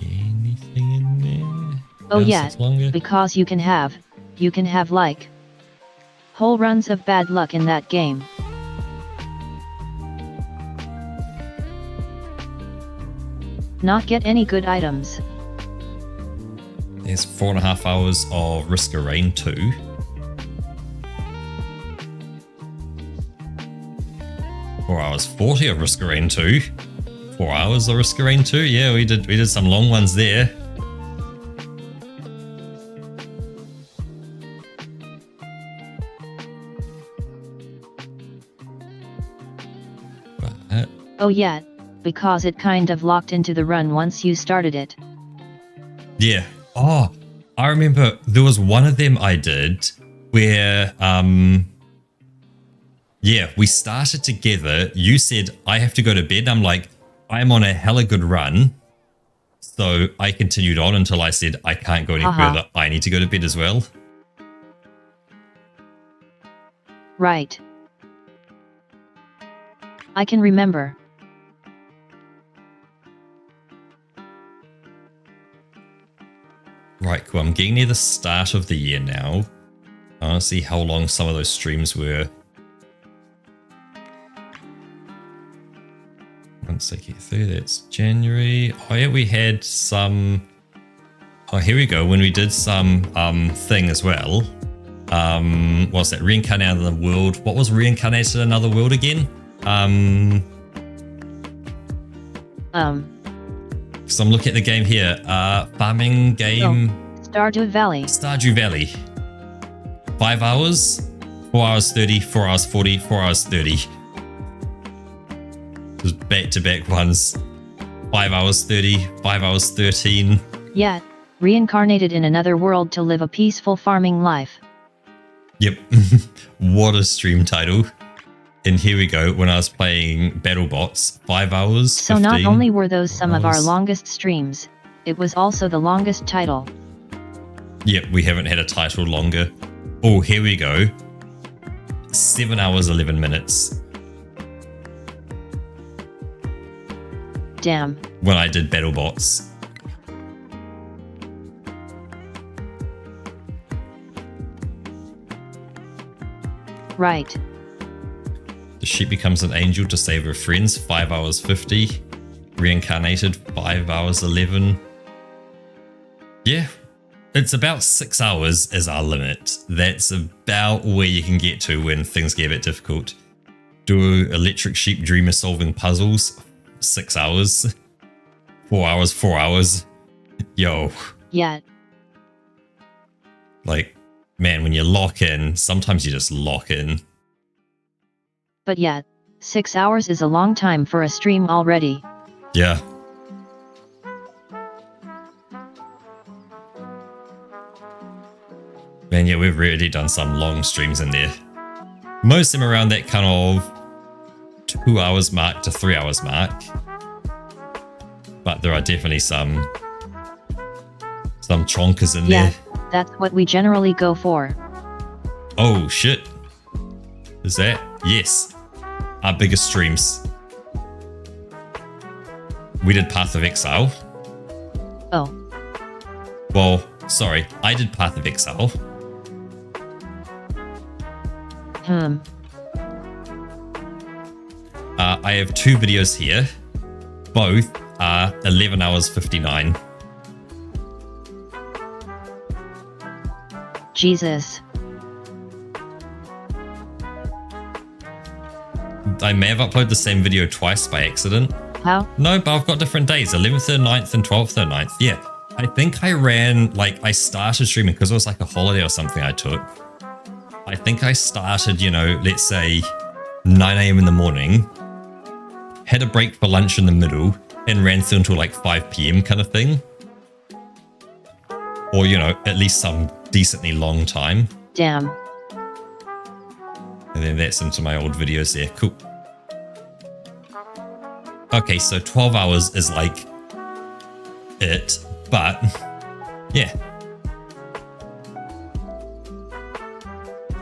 Anything in there? Oh yeah, because you can have like whole runs of bad luck in that game. Not get any good items. There's 4.5 hours of Risk of Rain 2. Four hours 40 of Risk of Rain 2. 4 hours of Risk of Rain 2. Yeah, we did some long ones there. But, oh yeah, because it kind of locked into the run once you started it. yeah. Oh, I remember there was one of them I did where Yeah, we started together. You said, I have to go to bed. I'm like, I'm on a hella good run. So I continued on until I said, I can't go any further. I need to go to bed as well. Right. I can remember. Right, cool. I'm getting near the start of the year now. I want to see how long some of those streams were. Once I get through, that's January. Oh yeah, we had some... Oh, here we go. When we did some thing as well. What's that? Reincarnated Another World. What was Reincarnated Another World again? So I'm looking at the game here. Farming game. Oh, Stardew Valley. Stardew Valley. 5 hours, 4 hours 30, 4 hours 40, 4 hours 30. Just back-to-back ones. 5 hours 30, 5 hours 13. Yeah, reincarnated in another world to live a peaceful farming life. Yep. What a stream title. And here we go, when I was playing BattleBots, 5 hours, So 15, not only were those some of our hours. longest streams, it was also the longest title. Yep, we haven't had a title longer. Oh, here we go. 7 hours, 11 minutes. Damn. When I did BattleBots. Right. The sheep becomes an angel to save her friends, 5 hours 50. Reincarnated, 5 hours 11. Yeah, it's about 6 hours is our limit. That's about where you can get to when things get a bit difficult. Do electric sheep dreamer solving puzzles, 6 hours. 4 hours, 4 hours. Yo. Yeah. Like, man, when you lock in, sometimes you just lock in. But yeah, 6 hours is a long time for a stream already. Yeah. Man, yeah, we've really done some long streams in there. Most of them around that kind of 2 hours mark to 3 hours mark. But there are definitely some chonkers in there. Yeah, that's what we generally go for. Oh, shit. Is that? Yes. Our biggest streams. We did Path of Exile. Oh. Well, sorry, I did Path of Exile. I have 2 videos here. Both are 11 hours 59. Jesus. I may have uploaded the same video twice by accident. How? No, but I've got different days, 11th and 9th and 12th and 9th. Yeah, I think I ran, like, I started streaming because it was like a holiday or something I took. I think I started, you know, let's say 9 a.m. in the morning, had a break for lunch in the middle, and ran through until like 5 p.m. kind of thing. Or, you know, at least some decently long time. Damn. And then that's into my old videos there. Cool. Okay, so 12 hours is like it, but yeah.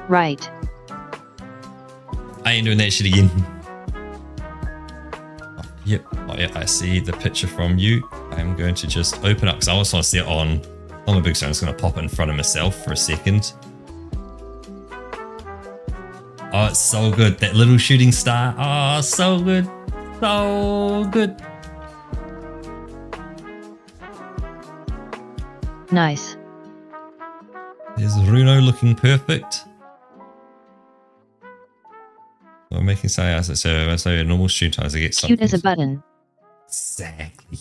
Right. I ain't doing that shit again. Oh, yep. Oh, yeah, I see the picture from you. I'm going to just open up because I also want to see it on my big screen. I'm just going to pop it in front of myself for a second. Oh, it's so good. That little shooting star. Oh, so good. So good. Nice. There's Runo looking perfect. We're making something else. So a normal stream times I get something. Cute as a button. Exactly.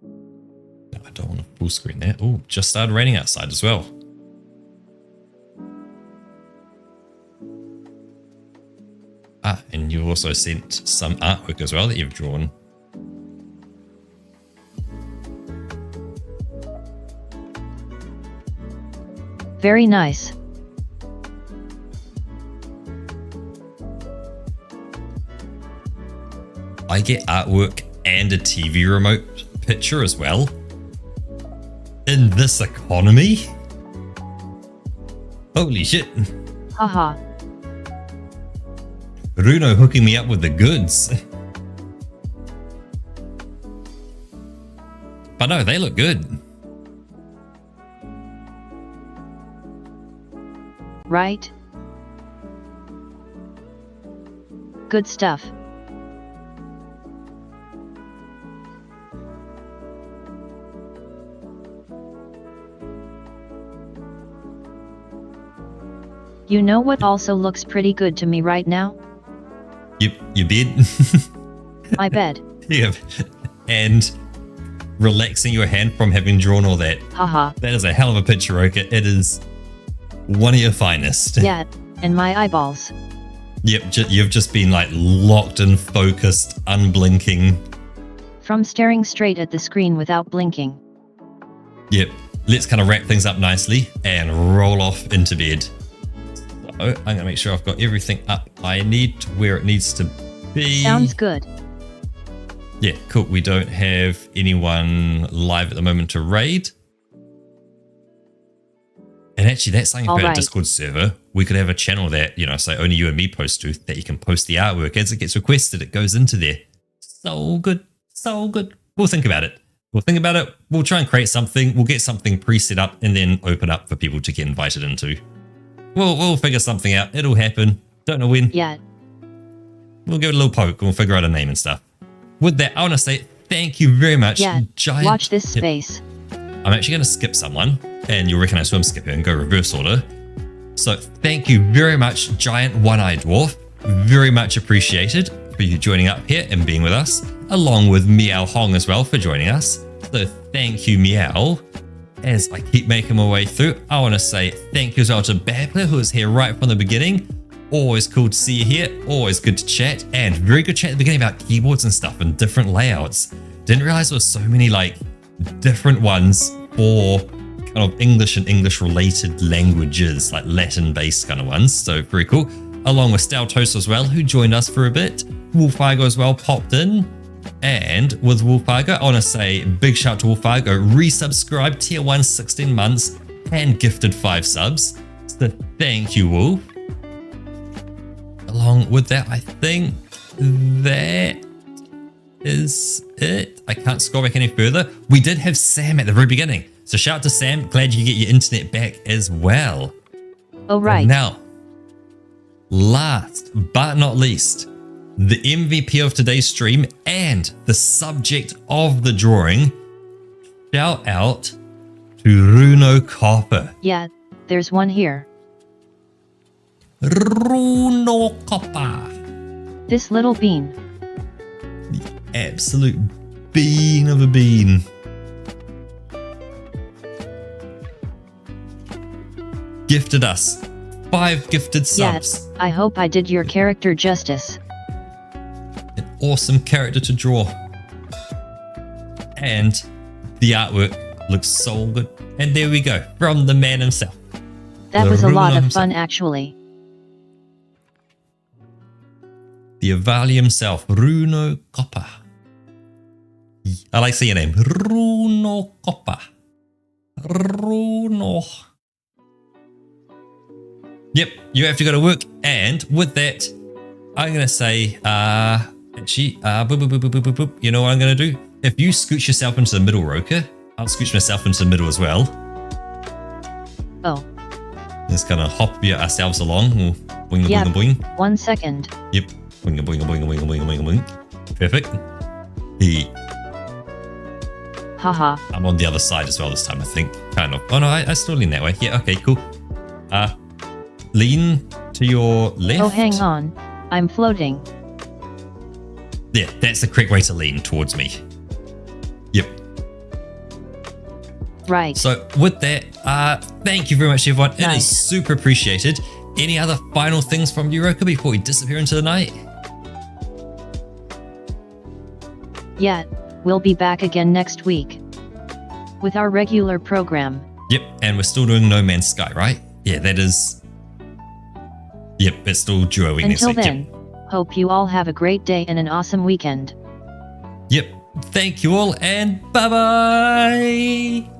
No, I don't want to full screen that. Oh, just started raining outside as well. Ah, and you also sent some artwork as well that you've drawn. Very nice. I get artwork and a TV remote picture as well. In this economy? Holy shit. Haha. Runo hooking me up with the goods. But no, they look good. Right? Good stuff. You know what also looks pretty good to me right now? You bed? My bed. Yeah. And relaxing your hand from having drawn all that. Haha. That is a hell of a picture, Roka. It is one of your finest. Yeah, and my eyeballs. Yep, you've just been like locked and focused, unblinking. From staring straight at the screen without blinking. Yep, let's kind of wrap things up nicely and roll off into bed. So I'm going to make sure I've got everything up I need to where it needs to be. Sounds good. Yeah, cool. We don't have anyone live at the moment to raid. And actually, that's something about a Discord server. We could have a channel that, you know, say only you and me post to, that you can post the artwork. As it gets requested, it goes into there. So good. So good. We'll think about it. We'll think about it. We'll try and create something. We'll get something pre-set up and then open up for people to get invited into. We'll figure something out. It'll happen. Don't know when. Yeah. We'll give it a little poke and we'll figure out a name and stuff. With that, I want to say thank you very much. Yeah, Giant. watch this space. I'm actually going to skip someone, and you'll recognize who I'm skipping and go reverse order. So thank you very much, Giant One-Eyed Dwarf. Very much appreciated for you joining up here and being with us, along with Meow Hong as well for joining us. So thank you, Meow. As I keep making my way through, I want to say thank you as well to Babbler, who was here right from the beginning. Always cool to see you here. Always good to chat, and very good chat at the beginning about keyboards and stuff and different layouts. Didn't realize there were so many like different ones for kind of English and English related languages, like Latin based kind of ones. So very cool. Along with Stoutos as well, who joined us for a bit. Wolfargo as well popped in. And with Wolfargo, I want to say big shout out to Wolfargo. Resubscribed, tier 1, 16 months, and gifted 5 subs. So thank you, Wolf. Along with that, I think that is it. I can't scroll back any further. We did have Sam at the very beginning. So shout out to Sam. Glad you get your internet back as well. Oh, right. And now, last but not least, the MVP of today's stream and the subject of the drawing. Shout out to Runo Copper. Yeah, there's one here. Runo Copper. This little bean. The absolute bean of a bean. Gifted us 5 gifted subs. Yeah, I hope I did your character justice. An awesome character to draw. And the artwork looks so good. And there we go, from the man himself. That was a lot of fun, actually. The Avali himself, Runo Copper. I like saying your name, Runo Copper. Runo. Yep, you have to go to work, and with that, I'm gonna say, actually, boop, you know what I'm gonna do? If you scooch yourself into the middle, Roka, I'll scooch myself into the middle as well. Oh. Let's kind of hop ourselves along. Boing, yep. boing, boing. 1 second. Yep. Boing, boing, boing, boing, boing, boing, boing. Perfect. Haha. I'm on the other side as well this time, I think. Kind of. Oh no, I still lean that way. Yeah, okay, cool. Lean to your left. Oh, hang on. I'm floating. Yeah, that's the correct way to lean towards me. Yep. Right. So with that, thank you very much, everyone. Nice. It is super appreciated. Any other final things from you, Roka, before we disappear into the night? Yeah, we'll be back again next week with our regular program. Yep, and we're still doing No Man's Sky, right? Yeah, that is... Yep, it's still duoing next Until week. then, hope you all have a great day and an awesome weekend. Yep, thank you all, and bye-bye!